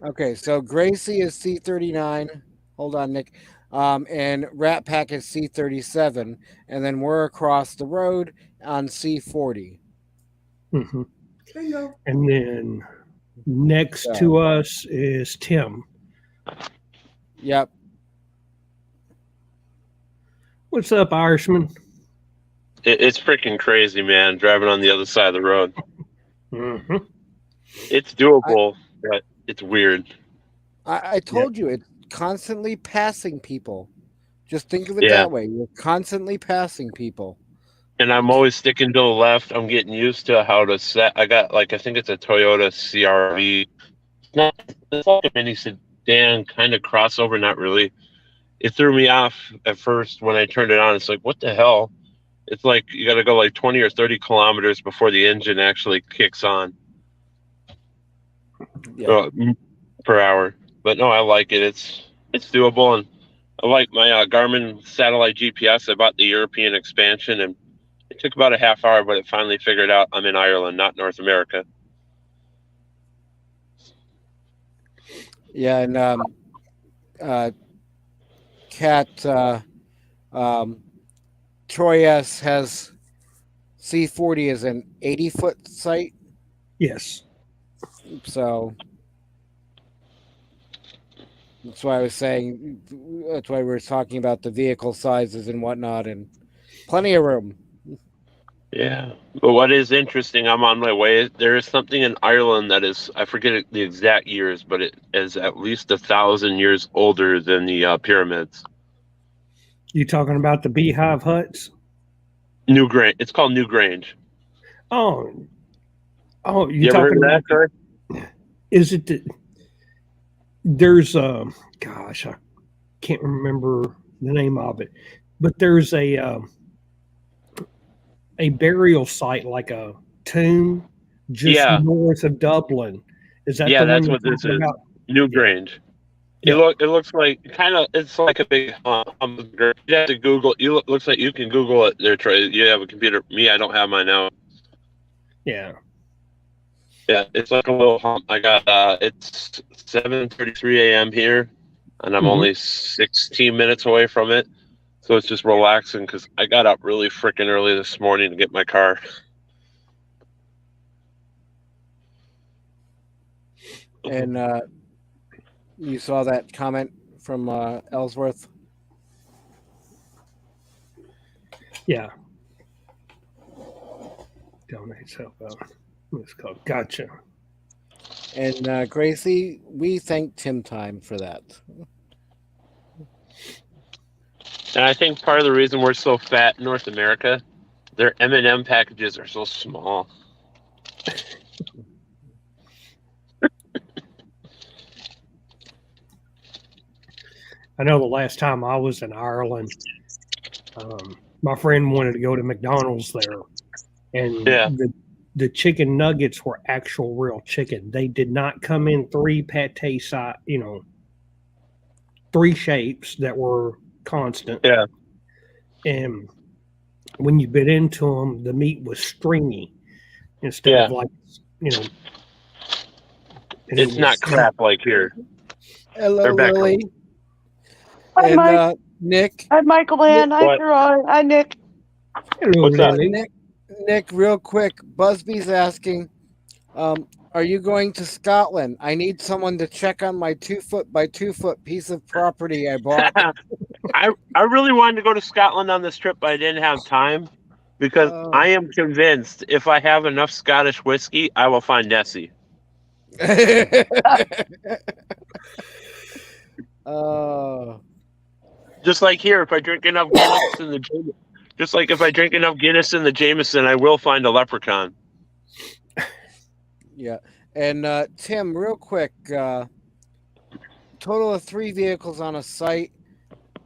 Okay, so Gracie is C39. Hold on, Nick. And Rat Pack is C37. And then we're across the road on C40. Mm-hmm. Bingo. And then next to us is Tim. Yep. What's up, Irishman? It's freaking crazy, man, driving on the other side of the road. Mm-hmm. It's doable, but it's weird. I told you, it's constantly passing people. Just think of it Yeah. that way. You're constantly passing people. And I'm always sticking to the left. I'm getting used to how to set. I got, I think it's a Toyota CRV. It's like a mini sedan kind of crossover, not really. It threw me off at first when I turned it on. It's like, what the hell? It's like you got to go like 20 or 30 kilometers before the engine actually kicks on. Yeah. Per hour. But no, I like it. It's doable, and I like my Garmin satellite GPS. I bought the European expansion, and it took about a half hour, but it finally figured out I'm in Ireland, not North America. Yeah, and Troy S has C40 as an 80-foot site. Yes. So that's why I was saying, that's why we were talking about the vehicle sizes and whatnot, and plenty of room. Yeah. But what is interesting, I'm on my way. There is something in Ireland that is, I forget the exact years, but it is at least 1,000 years older than the pyramids. You talking about the beehive huts? Newgrange. It's called Newgrange. Oh, You ever heard of that, Kurt? Is it there's gosh, I can't remember the name of it, but there's a burial site, like a tomb just north of Dublin, Is that Yeah, the one that's you're what this talking is. about? New Grange. Yeah. It looks like it's like a big hamburger. You have to Google. Looks like you can Google it there, Trey. You have a computer. Me, I don't have mine now. Yeah. Yeah, it's like a little hump. I got it's 7:33 a.m. here, and I'm Mhm. only 16 minutes away from it. So it's just relaxing because I got up really freaking early this morning to get my car. And you saw that comment from Ellsworth? Yeah. Donate self out. Let's go. Gotcha. And Gracie, we thank Tim Time for that. And I think part of the reason we're so fat in North America, their M&M packages are so small. I know the last time I was in Ireland, my friend wanted to go to McDonald's there, and Yeah. the chicken nuggets were actual real chicken. They did not come in three pate size, three shapes that were constant. Yeah. And when you bit into them, the meat was stringy instead of like, and It's not crap like here. Hello, They're back Lily. home. Hi, And Mike. Nick. Hi, Michael Ann. Hi, What? Gerard. Hi, Nick. Hello, What's up? Lily. Nick, real quick, Busby's asking, are you going to Scotland? I need someone to check on my 2 foot by 2 foot piece of property I bought. I really wanted to go to Scotland on this trip, but I didn't have time because I am convinced if I have enough Scottish whiskey, I will find Nessie. Just like here, if I drink enough Guinness in the Jameson, I will find a leprechaun. Yeah. And Tim, real quick, total of 3 vehicles on a site.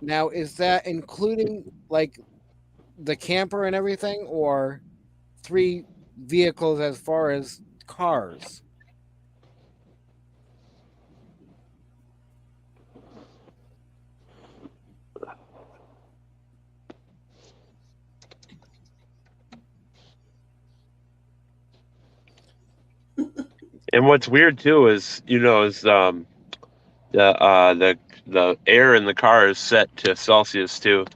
Now, is that including like the camper and everything, or 3 vehicles as far as cars? And what's weird too is the air in the car is set to Celsius too.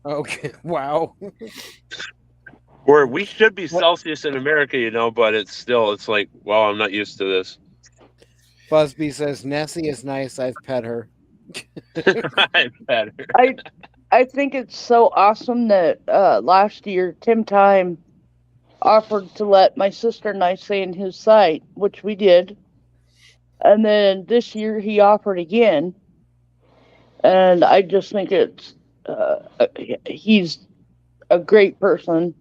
Okay. Wow. Where we should be Celsius in America, but it's like, wow, I'm not used to this. Busby says Nessie is nice. I've pet her. I've pet her. I think it's so awesome that last year Tim Time offered to let my sister and I stay in his site, which we did. And then this year he offered again. And I just think he's a great person.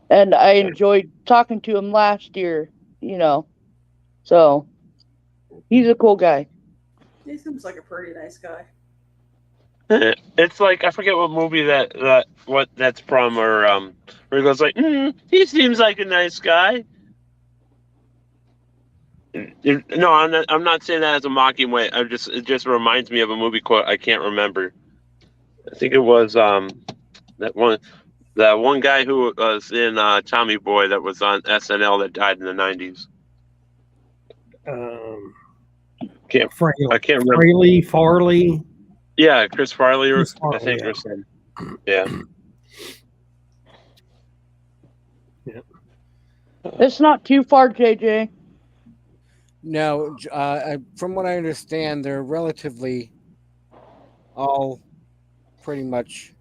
And I enjoyed talking to him last year, So he's a cool guy. He seems like a pretty nice guy. It's like, I forget what movie that's from, or where he goes like, he seems like a nice guy. No, I'm not saying that as a mocking way. It just reminds me of a movie quote I can't remember. I think it was that one guy who was in Tommy Boy that was on SNL that died in the 90s. I can't remember. Farley. Yeah, Chris Farley, I think, yeah. or something. Yeah. Yeah. It's not too far, JJ. No, from what I understand, they're relatively all pretty much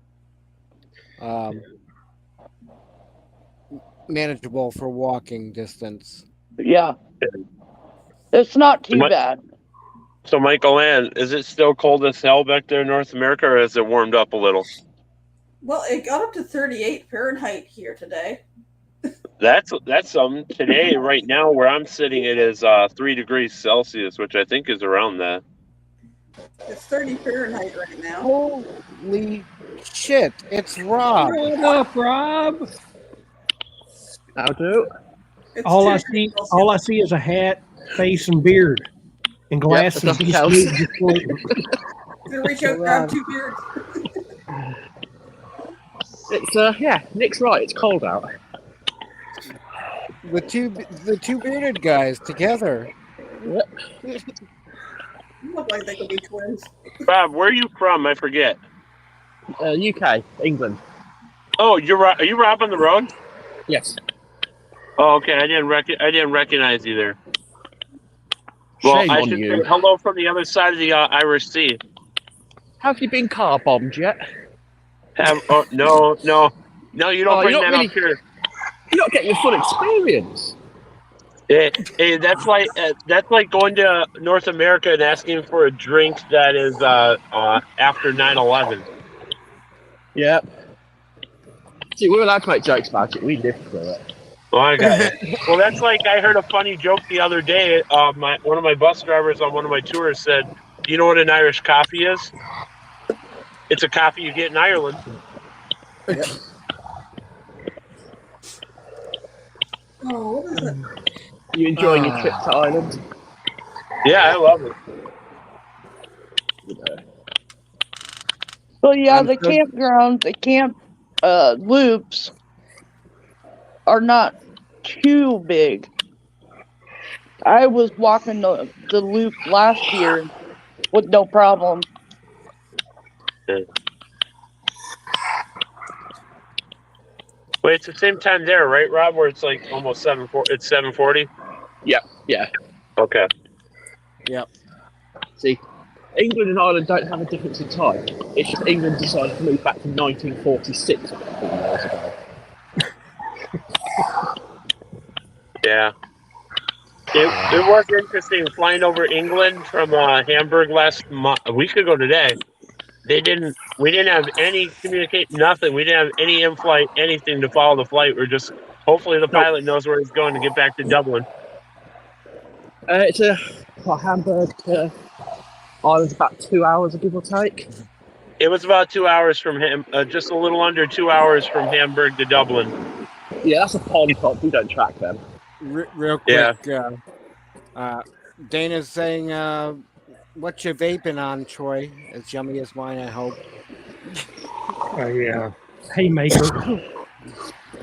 manageable for walking distance. Yeah. It's not too bad. So, Michael Ann, is it still cold as hell back there in North America, or has it warmed up a little? Well, it got up to 38 Fahrenheit here today. That's something. Today, right now, where I'm sitting, it is 3 degrees Celsius, which I think is around that. It's 30 Fahrenheit right now. Holy shit! It's Rob. What up, Rob? How do? It's All I Tuesday. see is a hat, face, and beard, and glasses. there's nothing Just else. moved the floor. Gonna reach out and grab 2 beards. It's Nick's right. It's cold out. The two bearded guys together. Yep. You look like they could be twins. Bob, where are you from? I forget. UK, England. Oh, are you Rob on the road? Yes. Oh, okay. I didn't recognize you there. Well, Shame I on should you. say hello from the other side of the Irish Sea. Have you been car bombed yet? No, you don't bring that up here. You're not getting your full experience. Hey, that's like going to North America and asking for a drink that is after 9/11. Yeah. See, we're allowed to make jokes about it. We live through it. Oh, I got it. Well, that's like I heard a funny joke the other day. One of my bus drivers on one of my tours said, "Do you know what an Irish coffee is? It's a coffee you get in Ireland." Yep. Oh, what is it? You enjoying your trip to Ireland? Yeah, I love it. Well, yeah, the campground, the camp loops are not too big. I was walking the loop last year with no problem. Wait, it's the same time there, right, Rob? Where it's like almost 7:40. It's 7:40. Yeah. Okay. Yep. See, England and Ireland don't have a difference in time. It's just England decided to move back to 1946 a couple of years ago. Yeah. It was interesting flying over England from Hamburg a week ago today. We didn't have any nothing. We didn't have any in-flight, anything to follow the flight. We're just, hopefully the pilot knows where he's going to get back to Dublin. It's Hamburg to Ireland's about 2 hours, give or take. It was about 2 hours from him, just a little under 2 hours from Hamburg to Dublin. Yeah, that's a polypop. We don't track them. Real quick, Dana's saying, "What's your vaping on, Troy? As yummy as mine, I hope." Yeah, Haymaker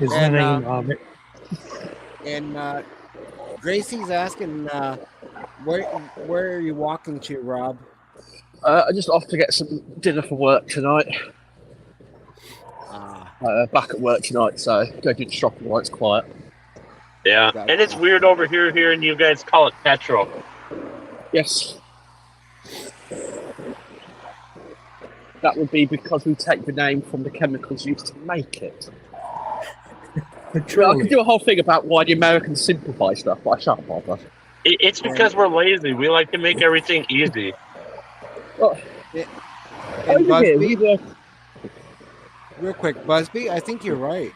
is the name of it. And Gracie's asking, where are you walking to, Rob? I'm just off to get some dinner for work tonight. Back at work tonight, so go do the shopping while it's quiet. Yeah, and it's weird over here hearing you guys call it petrol. Yes. That would be because we take the name from the chemicals used to make it. I could do a whole thing about why the Americans simplify stuff, but I shan't bother. It's because we're lazy. We like to make everything easy. Well, And Busby, real quick, Busby, I think you're right.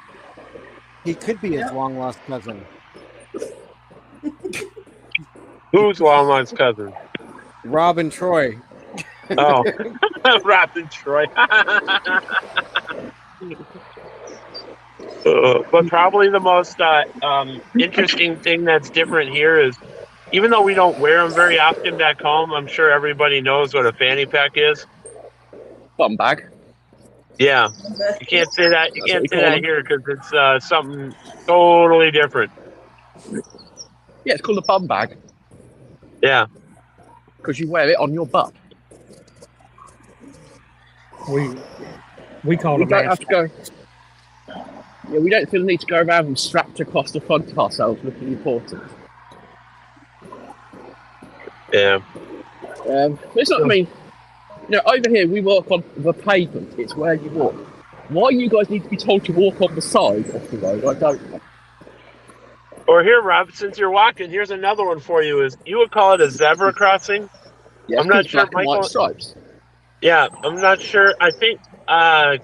He could be his long-lost cousin. Who's long-lost cousin? Rob and Troy. Oh, Rob and Troy. But probably the most interesting thing that's different here is, even though we don't wear them very often back home, I'm sure everybody knows what a fanny pack is. Bum bag. Yeah, you can't say that. You can't say that here because it's something totally different. Yeah, it's called a bum bag. Yeah, because you wear it on your butt. We call it. Don't have to go. Yeah, we don't feel the need to go around and strapped across the front of ourselves looking important. Yeah. It's not. I mean, over here we walk on the pavement. It's where you walk. Why you guys need to be told to walk on the side of the road? I don't know. Or here, Rob, since you're walking, here's another one for you. Is you would call it a zebra crossing? Yeah, I'm not sure. Black and white stripes. Yeah, I'm not sure. I think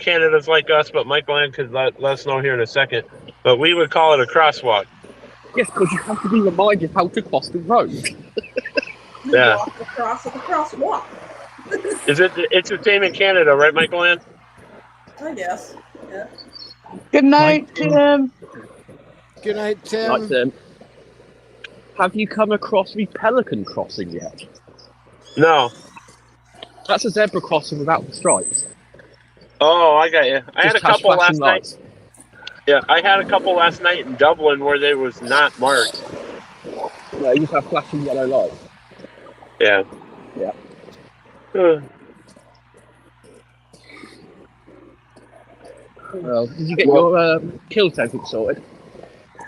Canada's like us, but Michael Ann could let us know here in a second. But we would call it a crosswalk. Yes, because you have to be reminded how to cross the road. Yeah. Walk across at the crosswalk. It's the same in Canada, right, Michael Ann? I guess. Yeah. Good night, Tim. Good night, Tim. Night, Tim. Have you come across the Pelican Crossing yet? No. That's a zebra crossing without the stripes. Oh, I got you. I had a Just has couple flashing last lights. night. Yeah, I had a couple last night in Dublin where they was not marked. No, you just have flashing yellow lights. Yeah. Yeah. Well, did you get your kill tanking sorted?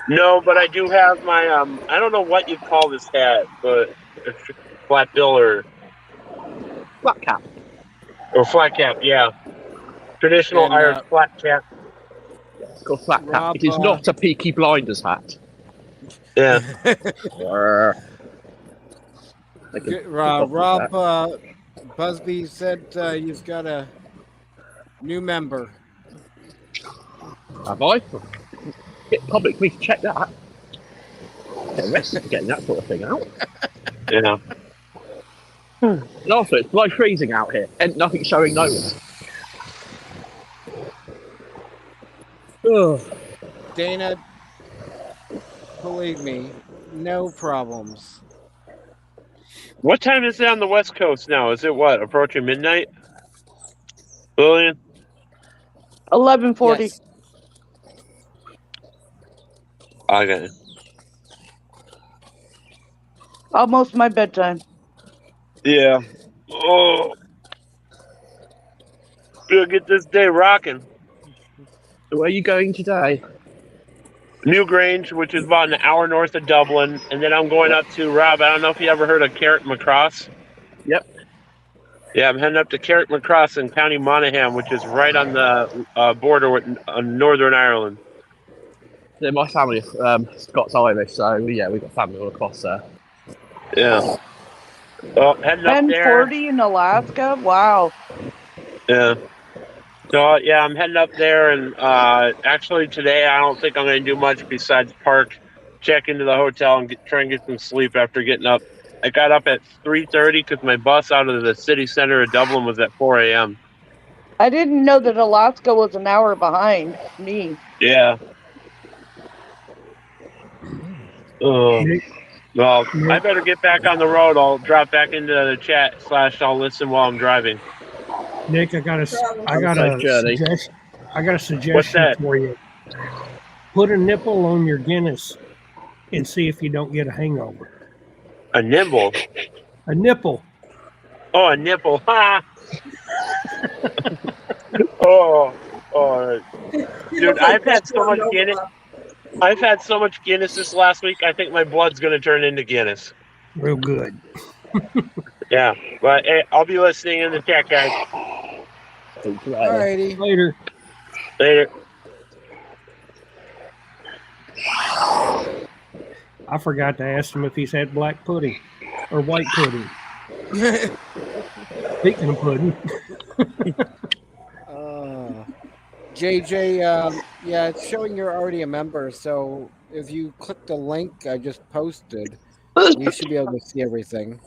No, but I do have my I don't know what you call this hat, but flat bill or flat cap. Or flat cap, yeah. Traditional And, Irish flat cap. It's called flat cap. Rob, It is not a Peaky Blinders hat. Yeah. Rob Busby said you've got a new member. Have I? Get public me to check that. Get arrested for getting that sort of thing out. Yeah. And also, it's bloody freezing out here, and nothing showing nowhere. Dana, believe me, no problems. What time is it on the West Coast now? Is it what, approaching midnight? Lillian? 11:40. Yes. Okay. Almost my bedtime. Yeah. Oh. We'll get this day rocking. So where are you going today? Newgrange, which is about an hour north of Dublin, and then I'm going up to Rob. I don't know if you ever heard of Carrick Macross. Yep. Yeah, I'm heading up to Carrick Macross in County Monaghan, which is right on the border with Northern Ireland. Yeah, my family Scots Irish, so yeah, we've got family all across there. Yeah. Well, heading up there. 10:40 in Alaska. Wow. Yeah. So yeah, I'm heading up there, and actually today I don't think I'm going to do much besides park, check into the hotel, and try and get some sleep after getting up. I got up at 3:30 because my bus out of the city center of Dublin was at 4 a.m. I didn't know that Alaska was an hour behind me. Yeah. Well, I better get back on the road. I'll drop back into the chat / I'll listen while I'm driving. Nick, I got a suggestion What's that? for you. Put a nipple on your Guinness and see if you don't get a hangover. A nibble? A nipple. Oh, a nipple. Ha! Oh. Dude, I've had so much Guinness. I've had so much Guinness this last week, I think my blood's going to turn into Guinness. Real good. Yeah, but hey, I'll be listening in the chat, guys. Alrighty. Later. I forgot to ask him if he's had black pudding or white pudding. Speaking of pudding. JJ, yeah, it's showing you're already a member, so if you click the link I just posted, you should be able to see everything.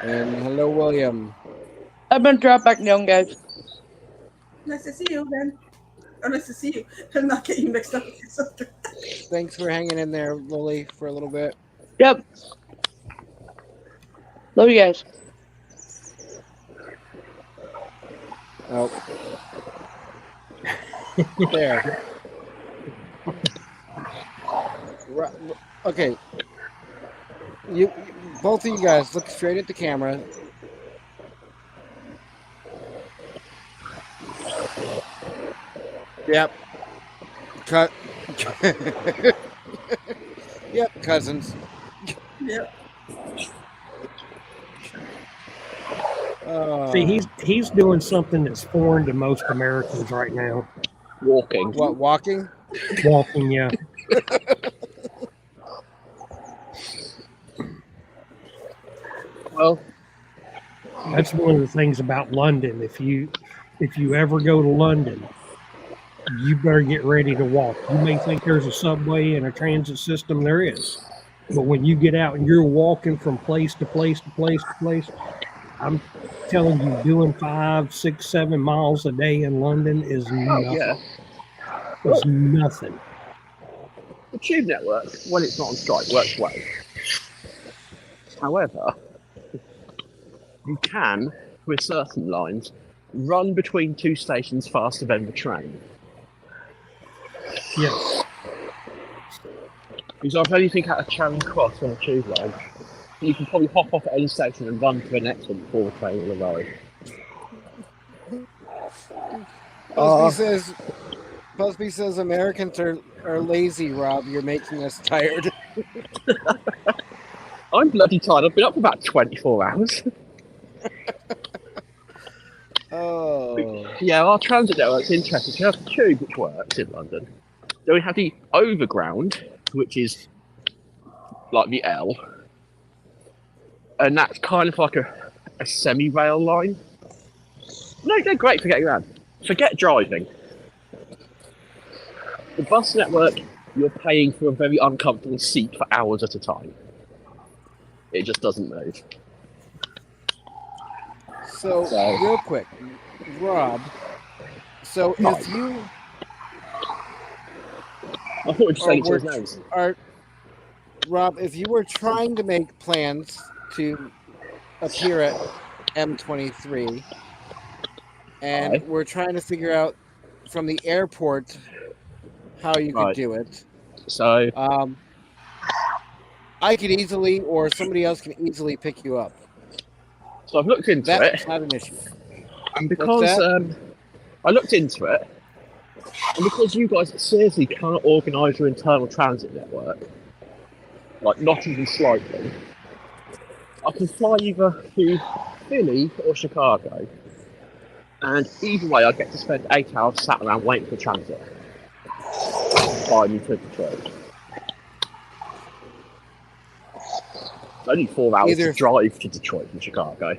And hello, William. I'm gonna drop back down, guys. Nice to see you, Ben. Oh, nice to see you. I'm not getting you mixed up with your sister. Thanks for hanging in there, Lily, for a little bit. Yep. Love you guys. Oh. There. Okay. You both of you guys look straight at the camera. Yep. Cut. Yep, cousins. Yep. See, he's doing something that's foreign to most Americans right now. Walking. What, walking? Walking, yeah. Well, that's one of the things about London. If you ever go to London, you better get ready to walk. You may think there's a subway and a transit system. There is. But when you get out and you're walking from place to place to place to place, I'm telling you, doing 5, 6, 7 miles a day in London is nothing. Yeah. was nothing. The Tube network, when it's not on strike, works well. However, you can, with certain lines, run between two stations faster than the train. Yes. Because if anything at a Charing Cross on a tube line, you can probably hop off at any station and run to the next one before the train will arrive. Busby says Americans are lazy, Rob. You're making us tired. I'm bloody tired. I've been up for about 24 hours. Oh. Yeah, our transit network's interesting. We have the tube, which works in London. Then we have the overground, which is like the L. And that's kind of like a semi-rail line. No, they're great for getting around. Forget driving. The bus network, you're paying for a very uncomfortable seat for hours at a time. It just doesn't move. So, real quick, Rob. So, No. if you I thought we were just saying each other's names. Rob, if you were trying to make plans to appear at M23, and we're trying to figure out from the airport how you could do it. So, I could easily, or somebody else can easily pick you up. So I've looked into That's it. not an issue. And because I looked into it, and because you guys seriously can't organise your internal transit network, like not even slightly, I can fly either to Philly or Chicago, and either way I get to spend 8 hours sat around waiting for transit. Fly me to Detroit. It's only 4 hours to drive to Detroit from Chicago.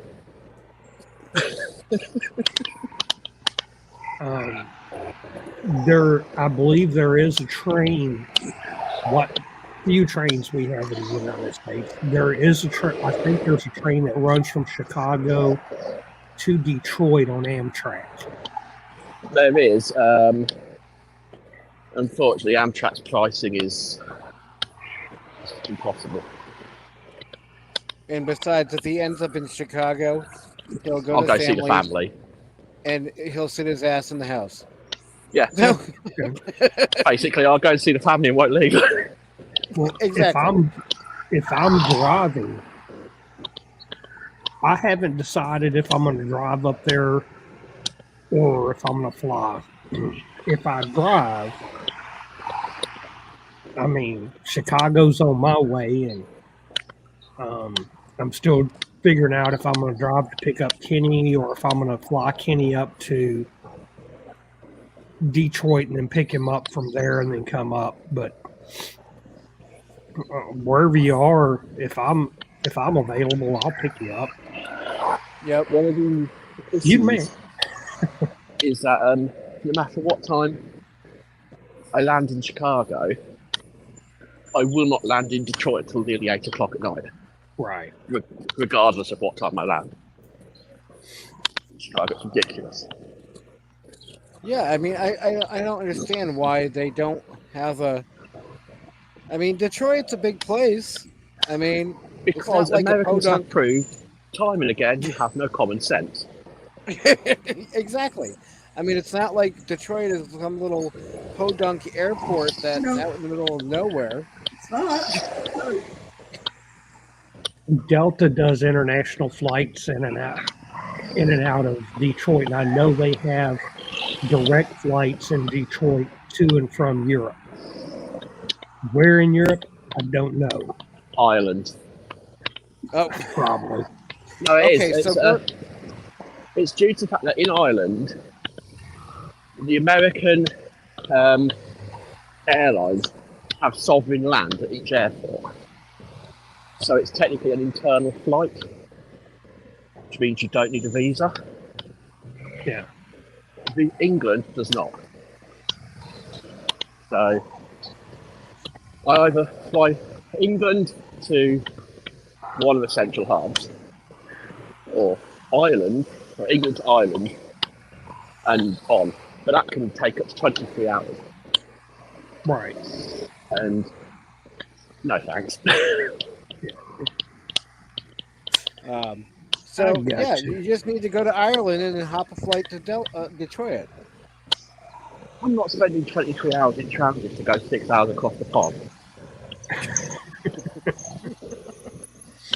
I believe there is a train. What few trains we have in the United States, there is a train. I think there's a train that runs from Chicago to Detroit on Amtrak. There is. Unfortunately, Amtrak's pricing is impossible. And besides, if he ends up in Chicago, he'll go I'll to go see the family. And he'll sit his ass in the house. Yeah. Basically, I'll go and see the family and won't leave. Well, exactly. If I'm driving, I haven't decided if I'm going to drive up there or if I'm going to fly. If I drive, I mean, Chicago's on my way, and I'm still figuring out if I'm going to drive to pick up Kenny or if I'm going to fly Kenny up to Detroit and then pick him up from there and then come up. But wherever you are, if I'm available, I'll pick you up. Yep. One of the issues is that no matter what time I land in Chicago, I will not land in Detroit until nearly 8 o'clock at night. Right. Regardless of what time I land. Chicago's ridiculous. Yeah, I mean, I don't understand why they don't have a. I mean, Detroit's a big place. I mean, because it's not like Americans have proved time and again you have no common sense. Exactly. I mean, it's not like Detroit is some little podunk airport that's out in the middle of nowhere. It's not. Delta does international flights in and out of Detroit, and I know they have direct flights in Detroit to and from Europe. Where in Europe, I don't know. Ireland. Oh, probably. No, it okay, is. It's due to the fact that in Ireland, the American airlines have sovereign land at each airport. So it's technically an internal flight, which means you don't need a visa. Yeah. England does not. So I either fly England to one of the central hubs, or Ireland, or England to Ireland, and on. But that can take up to 23 hours. Right. And no thanks. So I got yeah, you. you just need to go to Ireland and then hop a flight to Detroit. I'm not spending 23 hours in transit to go 6 hours across the pond.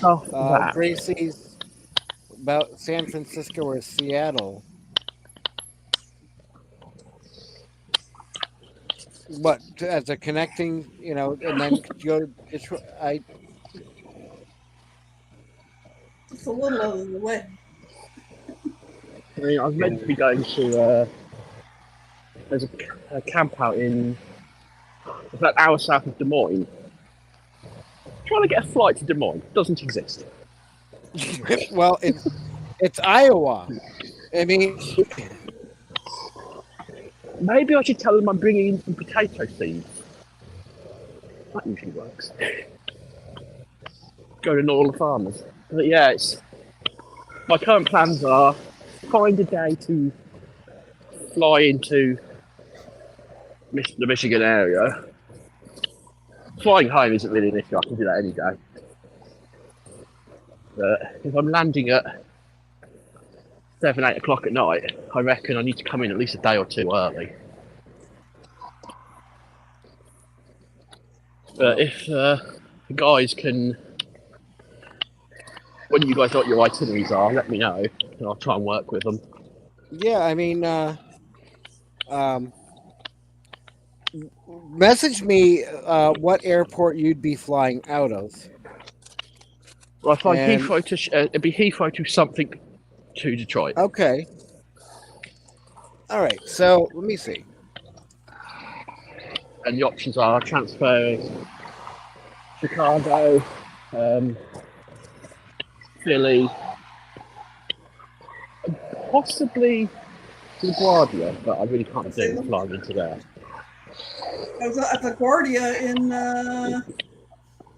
Oh, that. Gracie's about San Francisco or Seattle. What as a connecting, and then go to Detroit. It's a little out of the way. I mean, I was meant to be going to there's a camp out in about an hour south of Des Moines. Trying to get a flight to Des Moines doesn't exist. Well, it's Iowa. I mean, maybe I should tell them I'm bringing in some potato seeds. That usually works. Go to all the farmers. But yeah, my current plans are find a day to fly into the Michigan area. Flying home isn't really an issue. I can do that any day. But if I'm landing at 7, 8 o'clock at night, I reckon I need to come in at least a day or two early. But if the guys can, when you guys know what your itineraries are, let me know, and I'll try and work with them. Yeah, I mean, message me what airport you'd be flying out of. Well, I find Heathrow to it'd be Heathrow to something to Detroit. Okay. All right. So let me see. And the options are transferring Chicago, Philly, and possibly to LaGuardia, but I really can't do flying into there. I was at LaGuardia in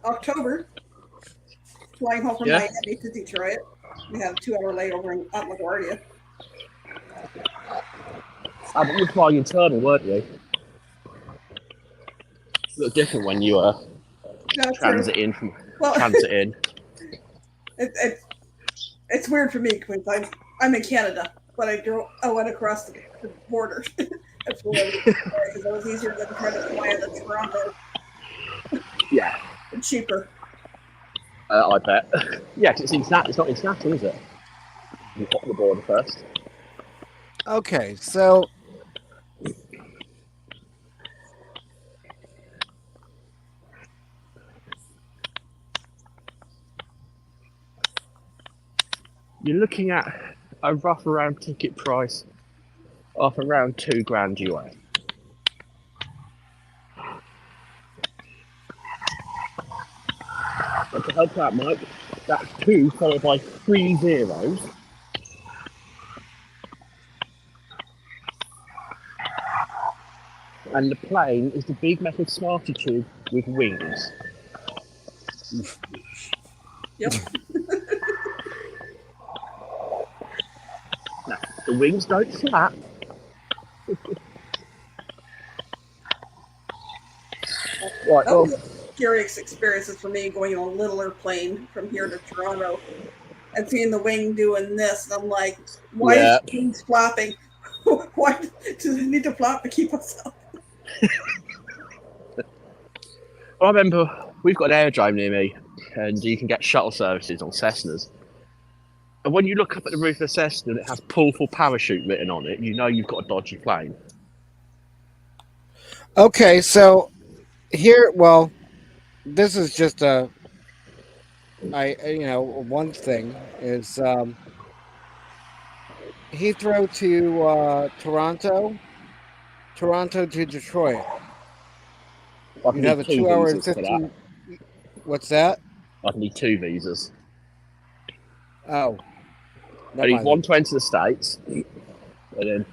October, flying home from Miami to Detroit. We had a 2-hour layover at LaGuardia. But you were flying internal, weren't you? A little different when you were transit in. It's weird for me because I'm in Canada, but I went across the border. That's really because it was easier than trying to fly into Toronto. Yeah. And cheaper. I bet. Yeah, because it's not international, is it? You pop the border first. Okay, so you're looking at a rough around ticket price of around $2,000 US. But to help out, Mike, that's 2 followed by 3 zeros. And the plane is the big metal smarty tube with wings. Yep. Now, the wings don't flap. Right, that was curious experiences for me going on a littler plane from here to Toronto and seeing the wing doing this. And I'm like, why is the wings flapping? Why does it need to flap to keep us up? I remember we've got an aerodrome near me, and you can get shuttle services on Cessnas. And when you look up at the roof of a Cessna and it has "pull for parachute" written on it, you know you've got a dodgy plane. Okay, so here, well, this is just one thing is Heathrow to Toronto to Detroit. You'd have a 2-hour and 15. What's that? I'd need 2 visas. Oh. I need one to enter the States, and then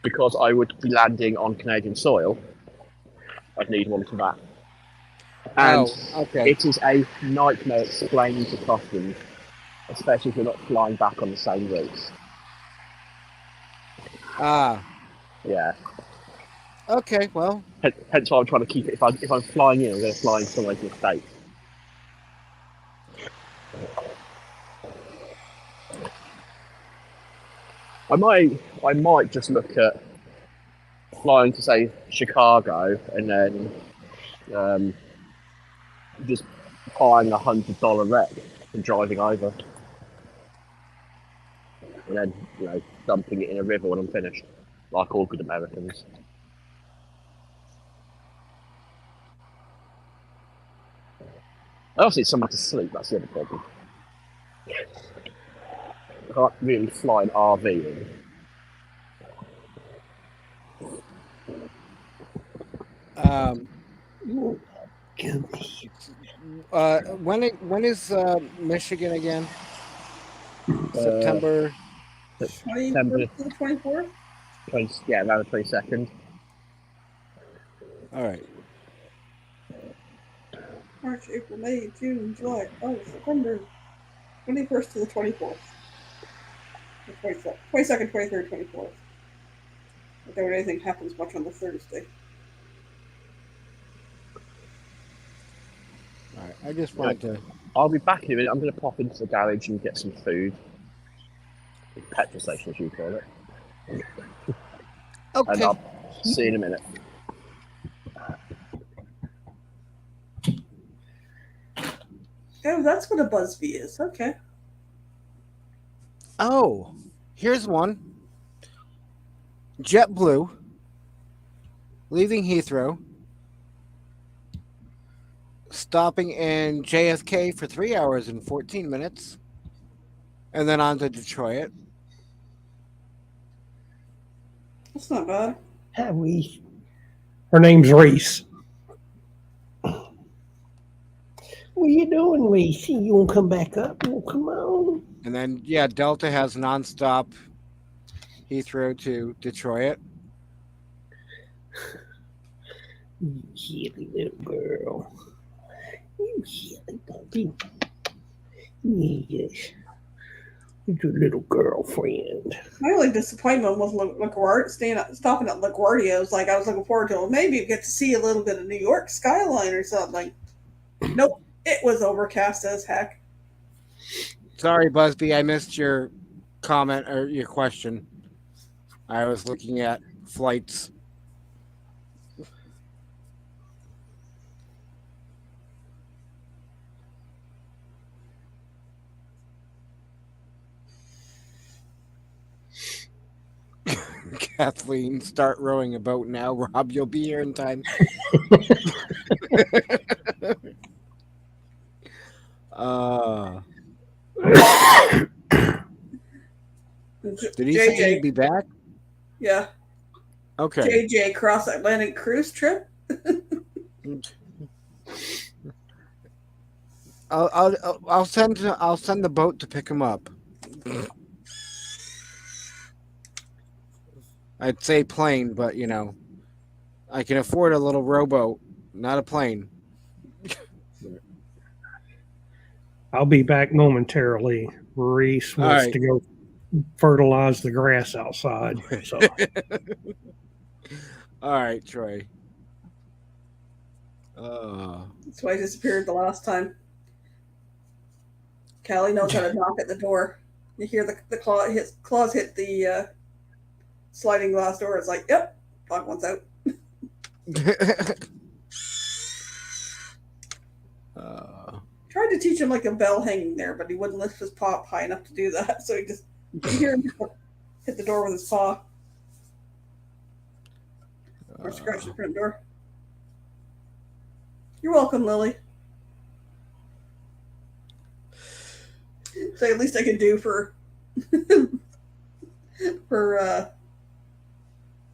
because I would be landing on Canadian soil, I'd need one for that. And it is a nightmare explaining to customs, especially if you're not flying back on the same routes. Ah. Yeah. Okay, well. Hence why I'm trying to keep it. If I'm flying in, I'm going to fly in somewhere to the States. I might just look at flying to say Chicago and then just buying $100 wreck and driving over, and then dumping it in a river when I'm finished, like all good Americans. I also need somewhere to sleep. That's the other problem. I can't really fly an RV in. When is Michigan again? September. September 24th? Yeah, around the 22nd. All right. March, April, May, June, July, August, September. 21st to the 24th. The 22nd, 23rd, 24th. I doubt anything happens much on the Thursday. All right. I just wanted to. I'll be back in a minute. I'm going to pop into the garage and get some food. Petrol station, as you call it. Okay. And I'll see you in a minute. Oh, that's what a Busby is. Okay. Oh, here's one. JetBlue leaving Heathrow, stopping in JFK for 3 hours and 14 minutes, and then on to Detroit. That's not bad. Her name's Reese. What are you doing, Reese? You want to come back up? Oh, come on. And then, Delta has nonstop Heathrow to Detroit. You silly little girl. You silly puppy. Yes. It's your little girlfriend. My only disappointment was stopping at LaGuardia. I was looking forward to it. Maybe get to see a little bit of New York skyline or something. Nope, it was overcast as heck. Sorry, Busby, I missed your comment or your question. I was looking at flights. Kathleen, start rowing a boat now. Rob, you'll be here in time. Did he say he'd be back? Yeah. Okay. JJ cross Atlantic cruise trip. I'll send the boat to pick him up. I'd say plane, but I can afford a little rowboat, not a plane. I'll be back momentarily. Reese wants to go fertilize the grass outside. So. All right, Troy. That's why I disappeared the last time. Callie knows how to knock at the door. You hear the claws hit the sliding glass door. It's like, yep, dog wants out. Tried to teach him like a bell hanging there, but he wouldn't lift his paw high enough to do that. So you hear him hit the door with his paw. Or scratch the front door. You're welcome, Lily. So at least I can do for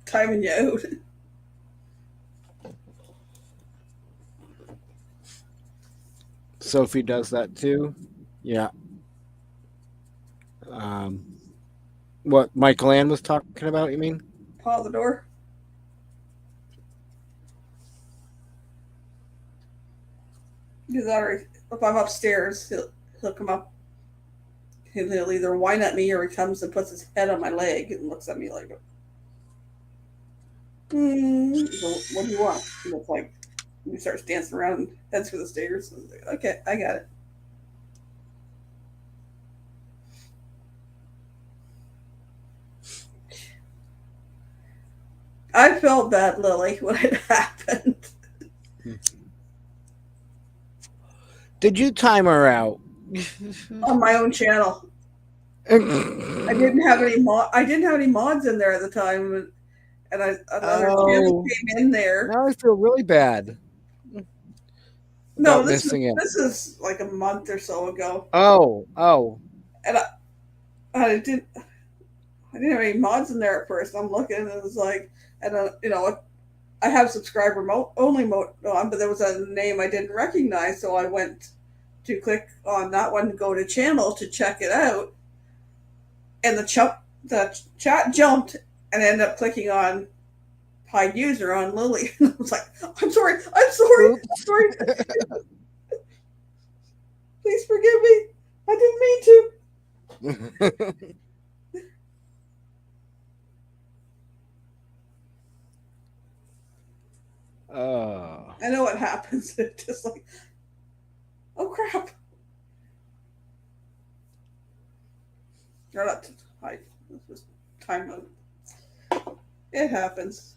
timing you out. Sophie does that too. Yeah. What Michael Ann was talking about, you mean? Paw the door. Because if I'm upstairs, he'll come up. He'll either whine at me or he comes and puts his head on my leg and looks at me like, What do you want? And it's like, he starts dancing around and heads for the stairs. And like, okay, I got it. I felt bad, Lily, when it happened. Did you time her out? On my own channel. I didn't have any mods in there at the time, and another channel came in there. Now I feel really bad. No, about missing it. This is like a month or so ago. Oh. And I didn't have any mods in there at first. I'm looking and it was like, and I have subscriber only mode on, but there was a name I didn't recognize, so I went to click on that one to go to channel to check it out, and the chat jumped, and I ended up clicking on hide user on Lily, and I was like, I'm sorry. Please forgive me. I didn't mean to. I know what happens. It's just like, oh crap. Or not hide. It's just time mode. It happens.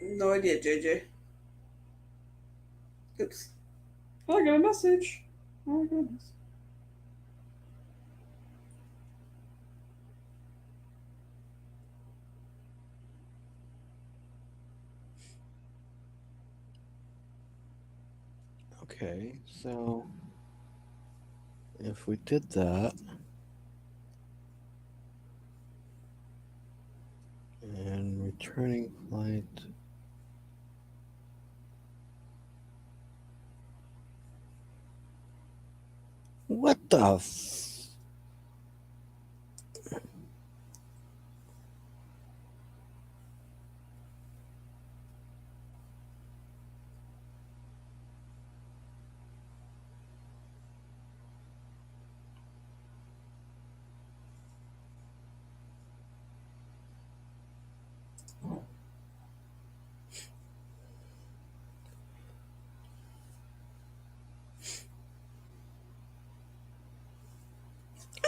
No idea, JJ. Oops. Oh, I got a message. Oh my goodness. Okay, so if we did that and returning flight. What the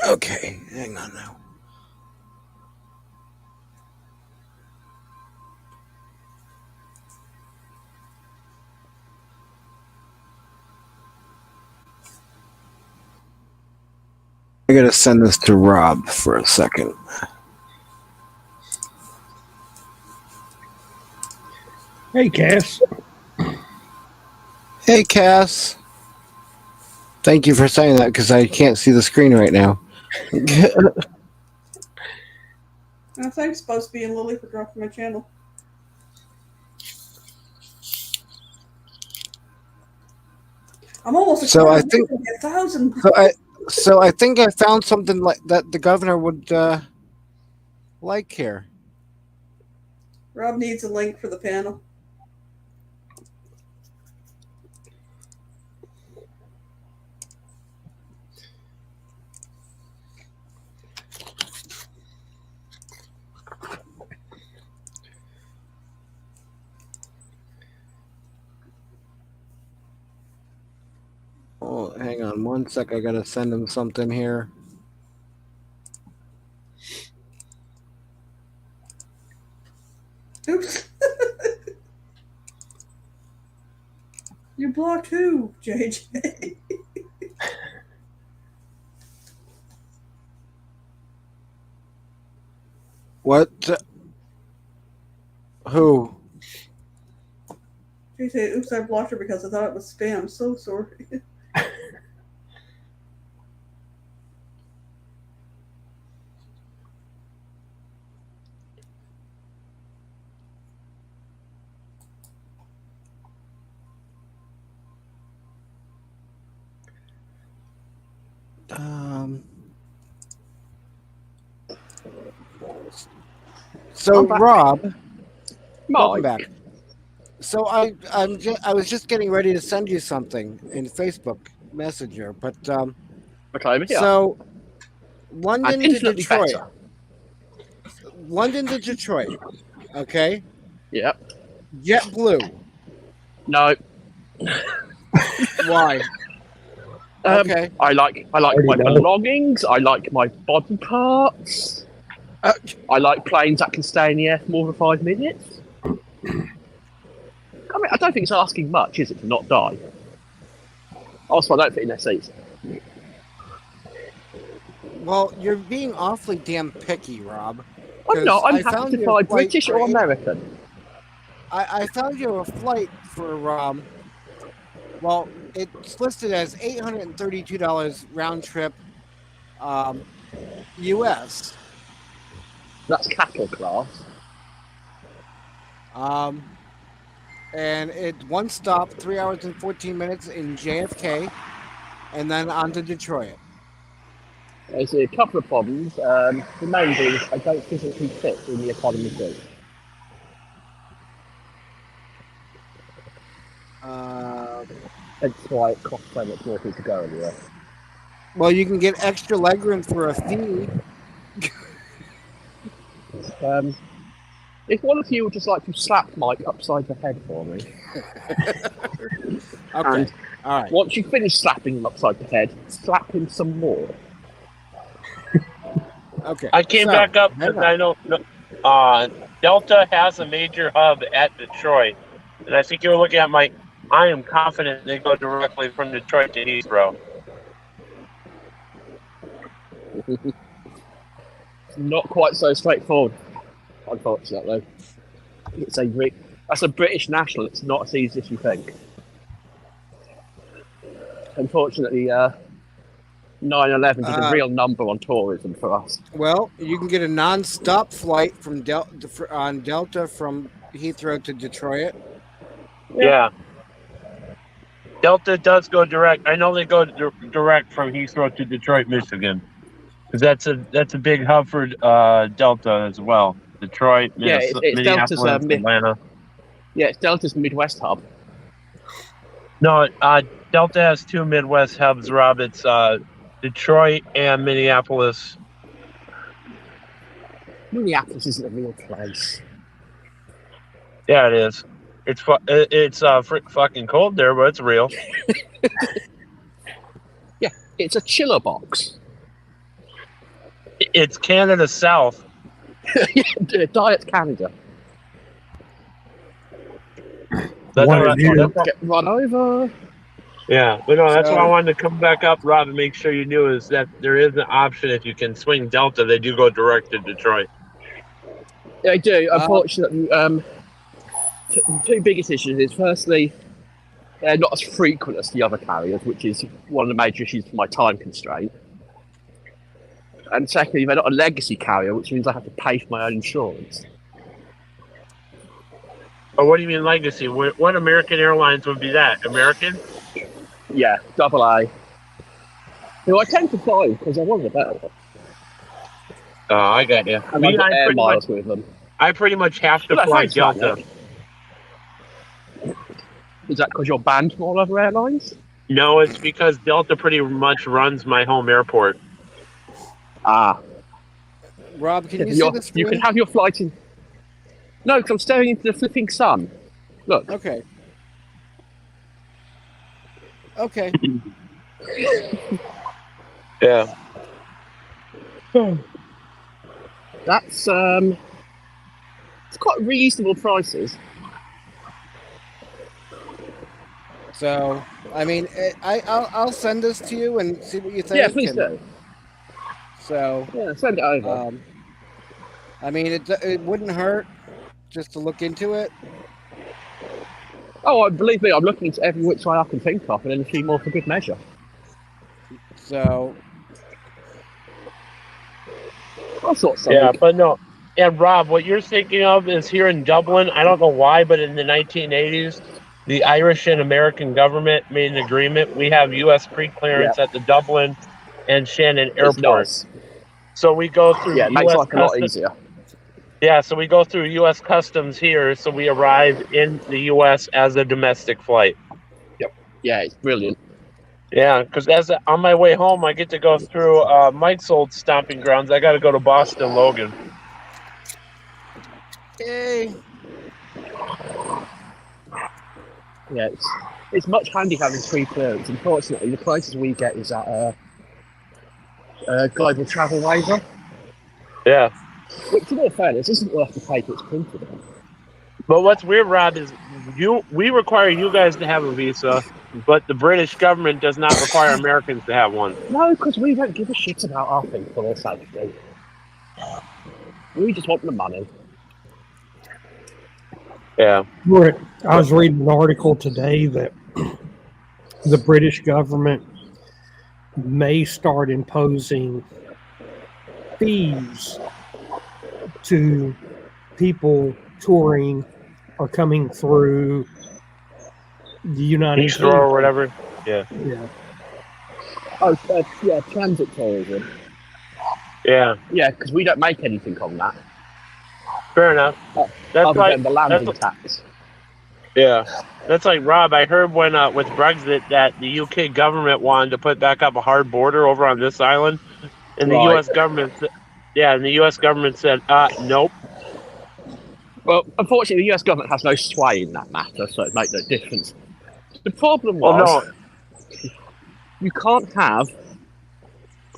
Okay, hang on now. I gotta send this to Rob for a second. Hey, Cass. Hey, Cass. Thank you for saying that because I can't see the screen right now. Thanks, Busby and Lily, for dropping my channel. I'm almost So I think 1,000. So I think I found something like that the governor would like here. Rob needs a link for the panel. Oh, hang on one sec. I gotta send him something here. Oops. You blocked who, JJ? What? Who? JJ, oops, I blocked her because I thought it was spam. So sorry. So Rob, welcome back. So I was just getting ready to send you something in Facebook Messenger, but Okay, over here. so London I'm to infinitely Detroit. better. London to Detroit. Okay. Yep. JetBlue. No. Why? Okay. I like my belongings. I like my body parts. I like planes that can stay in the air for more than 5 minutes. I mean, I don't think it's asking much, is it, to not die? Also, I don't fit in their seats. Well, you're being awfully damn picky, Rob. I'm not. I'm happy found to you a fly flight British for or American. I found you a flight for well, it's listed as $832 round trip, U.S. That's cattle class. And it one stop, 3 hours and 14 minutes in JFK, and then on to Detroit. There's a couple of problems. The main thing is I don't physically fit in the economy seat. That's why it costs so much more for you to go anywhere. Well, you can get extra legroom for a fee. If one of you would just like to slap Mike upside the head for me. Okay. All right. Once you finish slapping him upside the head, slap him some more. Okay. I came back up because I don't know. Delta has a major hub at Detroit, and I think you were looking at my. I am confident they go directly from Detroit to Heathrow. Not quite so straightforward, unfortunately. That's a British national. It's not as easy as you think. Unfortunately, 9/11 is a real number on tourism for us. Well, you can get a non-stop flight from Delta from Heathrow to Detroit. Yeah. Delta does go direct. I know they go direct from Heathrow to Detroit, Michigan, because that's a big hub for Delta as well. Detroit, it's Minneapolis, Delta's Atlanta. Yeah, it's Delta's Midwest hub. No, Delta has two Midwest hubs, Rob. It's Detroit and Minneapolis. Minneapolis isn't a real place. Yeah, it is. It's fucking cold there, but it's real. Yeah, it's a chiller box. It's Canada South. Diet Canada. Get run over. Yeah, but no, that's why I wanted to come back up, Rob, and make sure you knew is that there is an option if you can swing Delta. They do go direct to Detroit. They do. Unfortunately, two biggest issues is firstly, they're not as frequent as the other carriers, which is one of the major issues for my time constraint. And secondly, they're not a legacy carrier, which means I have to pay for my own insurance. Oh, what do you mean legacy? What American Airlines would be that? American? Yeah, AA. Who I tend to fly because I want the better one. Oh, I got you. And I got air miles with them. I pretty much have to fly Delta. Is that because you're banned from all other airlines? No, it's because Delta pretty much runs my home airport. Ah. Rob, can you see the screen? You can have your flight in... No, because I'm staring into the flipping sun. Look. Okay. Okay. Yeah. That's it's quite reasonable prices. So, I mean, I'll send this to you and see what you think. Yeah, please do. So yeah, send it over. I mean, it wouldn't hurt just to look into it. Oh, believe me, I'm looking into every which way I can think of, and then a few more for good measure. So, I thought so. Yeah, but no. And Rob, what you're thinking of is here in Dublin. I don't know why, but in the 1980s, the Irish and American government made an agreement. We have U.S. pre-clearance at the Dublin and Shannon airports. Nice. So we go through it makes US life a lot easier. Yeah, so we go through U.S. Customs here, so we arrive in the U.S. as a domestic flight. Yep. Yeah, it's brilliant. Yeah, because on my way home, I get to go through Mike's old stomping grounds. I got to go to Boston Logan. Yay. Yeah, it's much handy having 3 clearance. Unfortunately, the closest we get is at Global Travel Waiver. Yeah. Which, in all fairness, isn't worth the paper it's printed on. But what's weird, Rob, is we require you guys to have a visa, but the British government does not require Americans to have one. No, because we don't give a shit about our people or safety. We just want the money. Yeah. I was reading an article today that the British government may start imposing fees to people touring or coming through the United East Kingdom or whatever. Yeah. Yeah. Oh, yeah, transit tourism. Yeah. Yeah, because we don't make anything on that. Fair enough. That's other like than the landing tax. Yeah. That's like, Rob, I heard when with Brexit that the UK government wanted to put back up a hard border over on this island, and the Right. US government said, nope. Well, unfortunately, the US government has no sway in that matter, so it makes no difference. The problem was, you can't have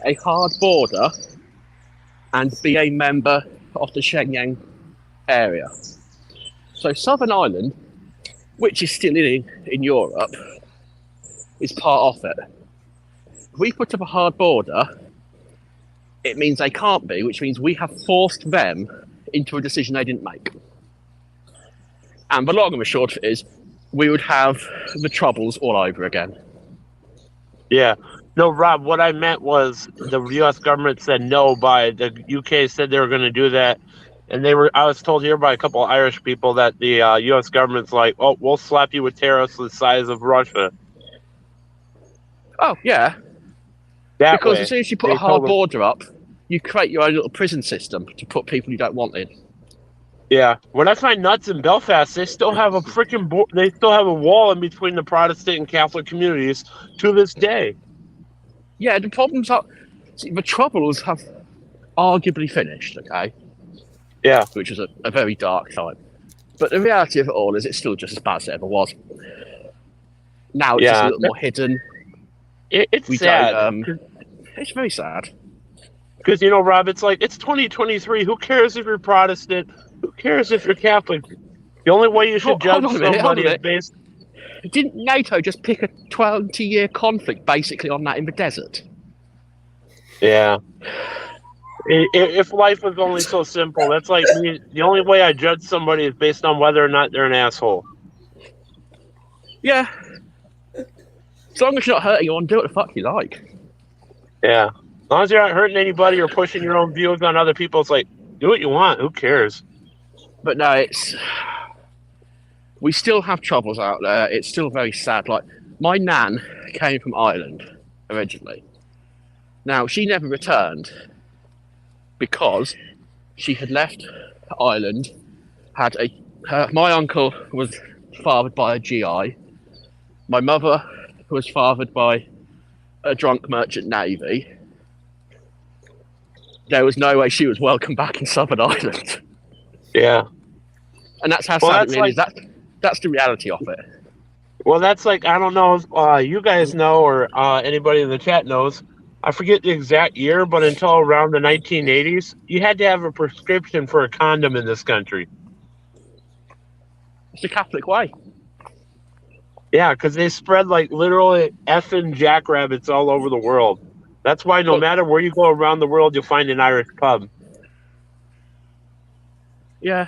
a hard border and be a member of the Schengen area. So Southern Ireland, which is still in Europe, is part of it. If we put up a hard border, it means they can't be, which means we have forced them into a decision they didn't make. And the long and the short of it is, we would have the troubles all over again. Yeah. No, Rob, what I meant was the U.S. government said no, by the UK said they were going to do that. And I was told here by a couple of Irish people that the U.S. government's like, oh, we'll slap you with tariffs the size of Russia. Oh, yeah. Because as soon as you put a hard border up, you create your own little prison system to put people you don't want in. Yeah. What I find nuts in Belfast, they still have a they still have a wall in between the Protestant and Catholic communities to this day. Yeah, the problems are, the troubles have arguably finished, okay? Yeah. Which was a very dark time. But the reality of it all is it's still just as bad as it ever was. Now it's just a little more hidden. It's sad. It's very sad. Because, Rob, it's like, it's 2023. Who cares if you're Protestant? Who cares if you're Catholic? The only way you should judge somebody is based... Didn't NATO just pick a 20-year conflict basically on that in the desert? Yeah. If life was only so simple, that's like me. The only way I judge somebody is based on whether or not they're an asshole. Yeah. As long as you're not hurting anyone, do what the fuck you like. Yeah. As long as you're not hurting anybody or pushing your own views on other people, it's like, do what you want. Who cares? But no, we still have troubles out there. It's still very sad. Like, my nan came from Ireland originally. Now, she never returned because she had left Ireland, my uncle was fathered by a GI, my mother was fathered by a drunk merchant navy. There was no way she was welcome back in Southern Ireland. Yeah. And that's how sad it really is. That's the reality of it. Well, that's like, I don't know if you guys know or anybody in the chat knows. I forget the exact year, but until around the 1980s, you had to have a prescription for a condom in this country. It's the Catholic way. Yeah, because they spread like literally effing jackrabbits all over the world. That's why no matter where you go around the world, you'll find an Irish pub. Yeah.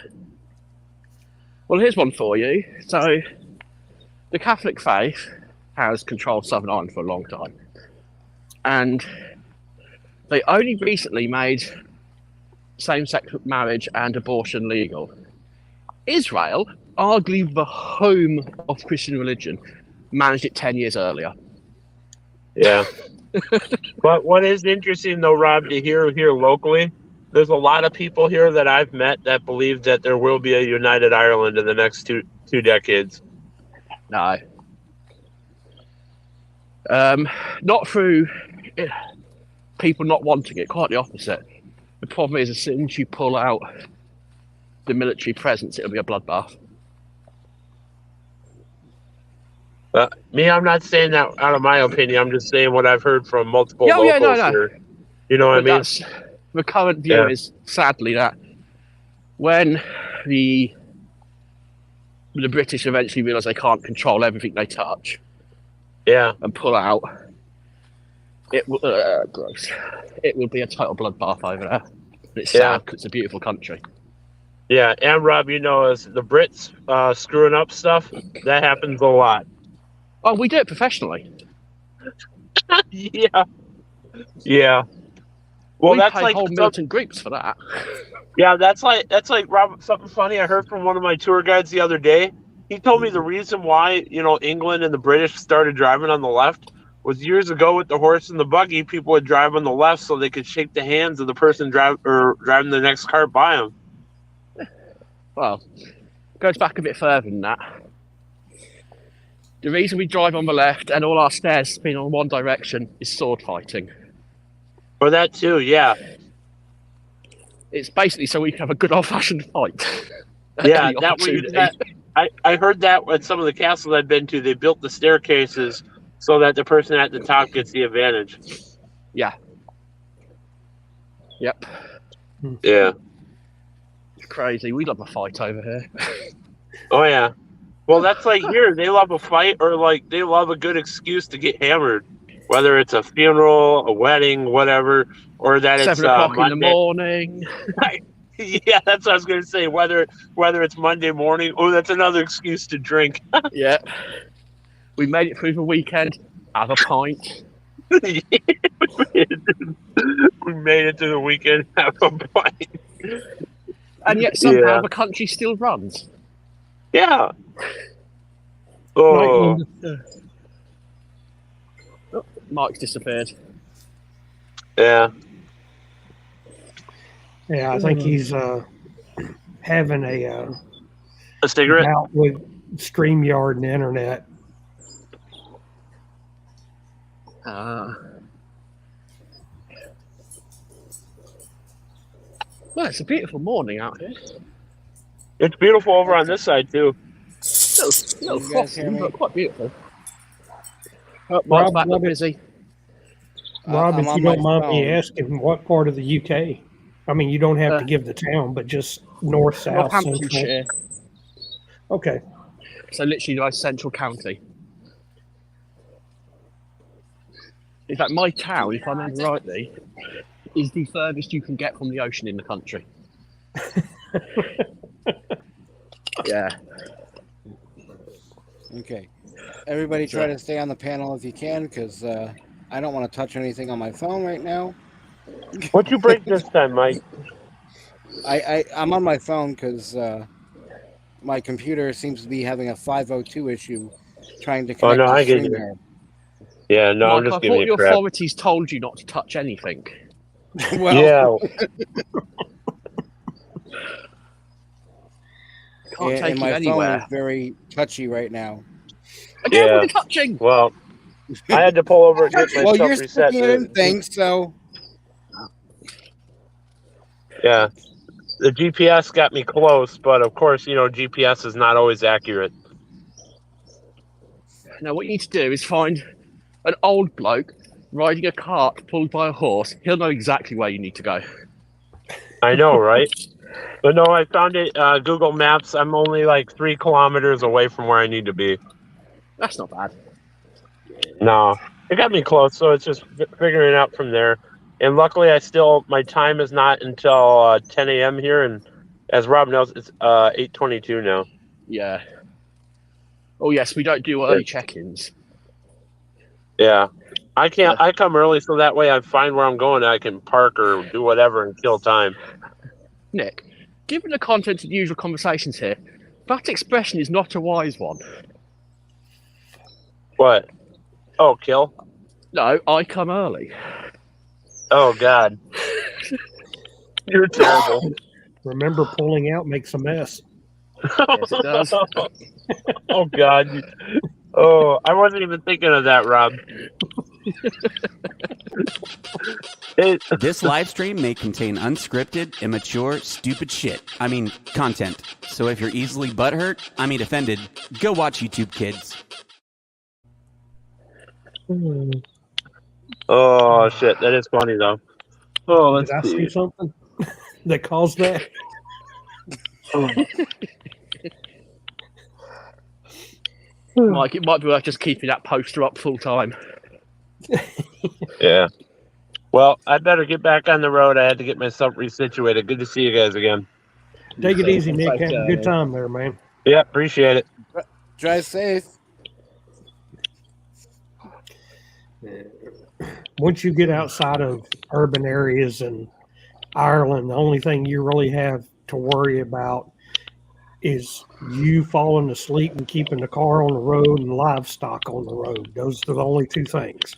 Well, here's one for you. So, the Catholic faith has controlled Southern Ireland for a long time. And they only recently made same-sex marriage and abortion legal. Israel, arguably the home of Christian religion, managed it 10 years earlier. Yeah. But what is interesting, though, Rob, to hear here locally, there's a lot of people here that I've met that believe that there will be a united Ireland in the next two decades. No. Not through people not wanting it, quite the opposite. The problem is, as soon as you pull out the military presence, it'll be a bloodbath. Me, I'm not saying that out of my opinion. I'm just saying what I've heard from multiple locals here. You know what I mean? The current view is, sadly, that when the British eventually realise they can't control everything they touch, and pull out, it will gross. It will be a total bloodbath over there. It's sad because it's a beautiful country. Yeah, and Rob, you know, as the Brits screwing up stuff, that happens a lot. Oh, we do it professionally. Yeah. Well, we that's pay like whole militant groups for that. Yeah, that's like Rob. Something funny I heard from one of my tour guides the other day. He told me the reason why England and the British started driving on the left was years ago with the horse and the buggy. People would drive on the left so they could shake the hands of the person driving the next cart by them. Well, it goes back a bit further than that. The reason we drive on the left and all our stairs spin on one direction is sword fighting. Or that too, yeah. It's basically so we can have a good old-fashioned fight. Yeah, I heard that at some of the castles I've been to. They built the staircases so that the person at the top gets the advantage. Yeah. Yep. Yeah. It's crazy. We love a fight over here. Oh yeah. Well, that's like here. They love a fight, or like they love a good excuse to get hammered, whether it's a funeral, a wedding, whatever, or that 7 it's o'clock Monday. in the morning. Yeah, that's what I was going to say. Whether it's Monday morning, that's another excuse to drink. Yeah. We made it through the weekend. Have a pint. We made it to the weekend. Have a pint. And yet somehow the country still runs. Yeah. Oh. Mike's disappeared. Yeah. Yeah, I think he's having a cigarette bout with StreamYard and the internet. Well, it's a beautiful morning out here. It's beautiful over on this side too. Little frosty, but quite beautiful. Rob, back busy. Rob, if I'm you on don't my mind me phone. asking, what part of the UK? I mean, you don't have to give the town, but just north, south, central. Northamptonshire. Okay. So literally the most central county. In fact, my town, if I remember rightly, is the furthest you can get from the ocean in the country. Yeah. Okay. Everybody try to stay on the panel if you can, because I don't want to touch anything on my phone right now. What'd you break this time, Mike? I'm on my phone because my computer seems to be having a 502 issue trying to connect no, to I get you. StreamYard. Yeah, no, Mike, I'm just I giving thought you the crap. authorities told you not to touch anything. Well, Can't take and you my anywhere. phone is very touchy right now. Again, what are you touching? Well, I had to pull over and get my Well, stuff you're reset. sticking it in things, so Yeah. The GPS got me close, but of course, GPS is not always accurate. Now, what you need to do is find an old bloke riding a cart pulled by a horse. He'll know exactly where you need to go. I know, right? But no, I found it. Google Maps. I'm only like 3 kilometers away from where I need to be. That's not bad. No, it got me close, so it's just figuring it out from there. And luckily, my time is not until 10 a.m. here, and as Rob knows, it's 8:22 now. Yeah. Oh yes, we don't do early check-ins. Yeah, I can't. I come early so that way I find where I'm going and I can park or do whatever and kill time. Nick, given the content of the usual conversations here, that expression is not a wise one. What? Oh, kill? No, I come early. Oh God. You're terrible. Remember, pulling out makes a mess. Yes, it does. Oh God. Oh, I wasn't even thinking of that, Rob. This live stream may contain unscripted, immature, stupid shit. I mean, content. So if you're easily butthurt, offended, go watch YouTube Kids. Oh shit, that is funny though. Oh, let's Did I see. say something that caused that? Mike, it might be worth just keeping that poster up full time. Yeah. Well, I better get back on the road. I had to get myself resituated. Good to see you guys again. Take it easy, Nick. Have a good time there, man. Yeah, appreciate it. Drive safe. Once you get outside of urban areas in Ireland, the only thing you really have to worry about is you falling asleep and keeping the car on the road and livestock on the road. Those are the only two things.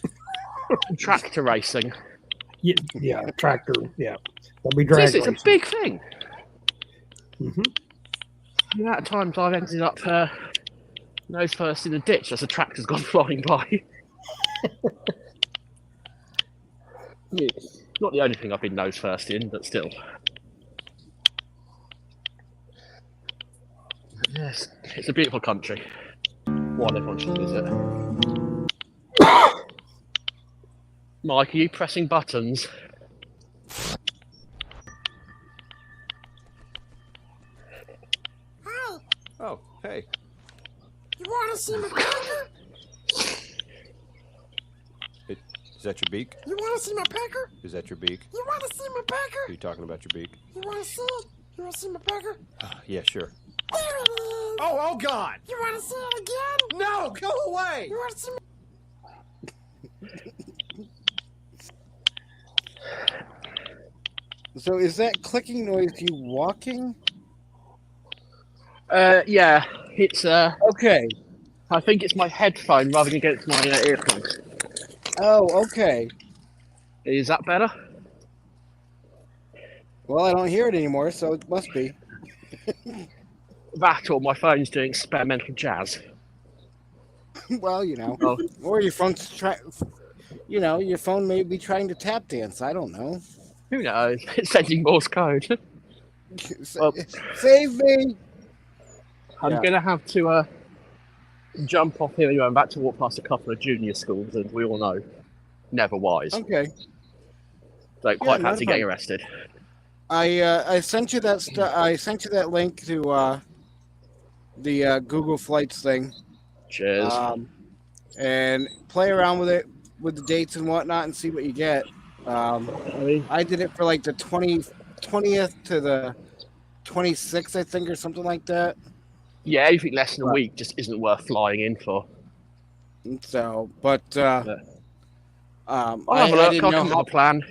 Tractor racing. Yeah, tractor. Yeah, there'll be drag It's a racing. big thing. Mm-hmm. The amount of times I've ended up nose first in a ditch as a tractor's gone flying by. It's not the only thing I've been nose first in, but still. Yes, it's a beautiful country. One everyone should visit. Mike, are you pressing buttons? Hi. Oh, hey. You want to see my pecker? Is that your beak? You want to see my pecker? Is that your beak? You want to see my pecker? Are you talking about your beak? You want to see it? You want to see my pecker? Yeah, sure. There it is. Oh God! You want to see it again? No, go away! You want to see my... So is that clicking noise you walking? Yeah, it's okay. I think it's my headphone rather than against my earphones. Oh, okay. Is that better? Well, I don't hear it anymore, so it must be. That or my phone's doing experimental jazz. Well, you know, Oh. or your phone's your phone may be trying to tap dance. I don't know. Who knows? It's sending Morse code. Save me! I'm Yeah. gonna have to jump off here anyway. I'm about to walk past a couple of junior schools, and we all know, never wise. Okay. Don't quite not a fancy getting problem. arrested. I sent you that I sent you that link to the Google Flights thing. Cheers. And play around with it with the dates and whatnot and see what you get. I did it for like the 20th to the 26th, I think, or something like that. Yeah, anything less than a week just isn't worth flying in for. So, but I'll have a look. I I'll didn't know come how. up with a plan.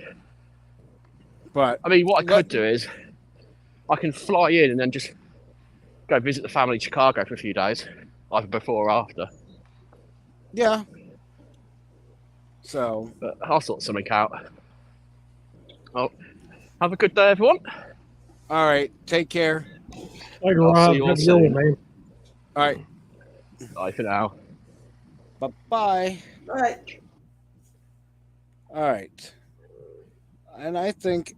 But I mean, what I could do is I can fly in and then just go visit the family in Chicago for a few days, either before or after. Yeah. So, but I'll sort something out. Well, have a good day, everyone. All right, take care. Later, I'll Rob. see you all Have a good one, soon. man. All right. Bye for now. Bye. All right. All right. And I think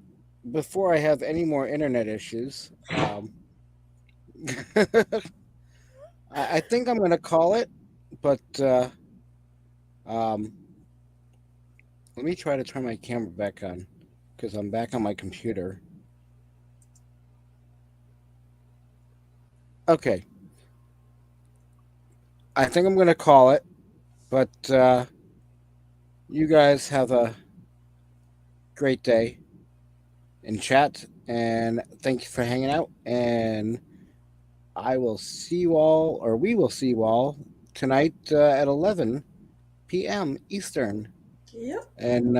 before I have any more internet issues, I think I'm going to call it, but let me try to turn my camera back on because I'm back on my computer. Okay. I think I'm going to call it, but you guys have a great day in chat, and thank you for hanging out, and I will see you all, or we will see you all tonight at 11 p.m. Eastern. Yep. And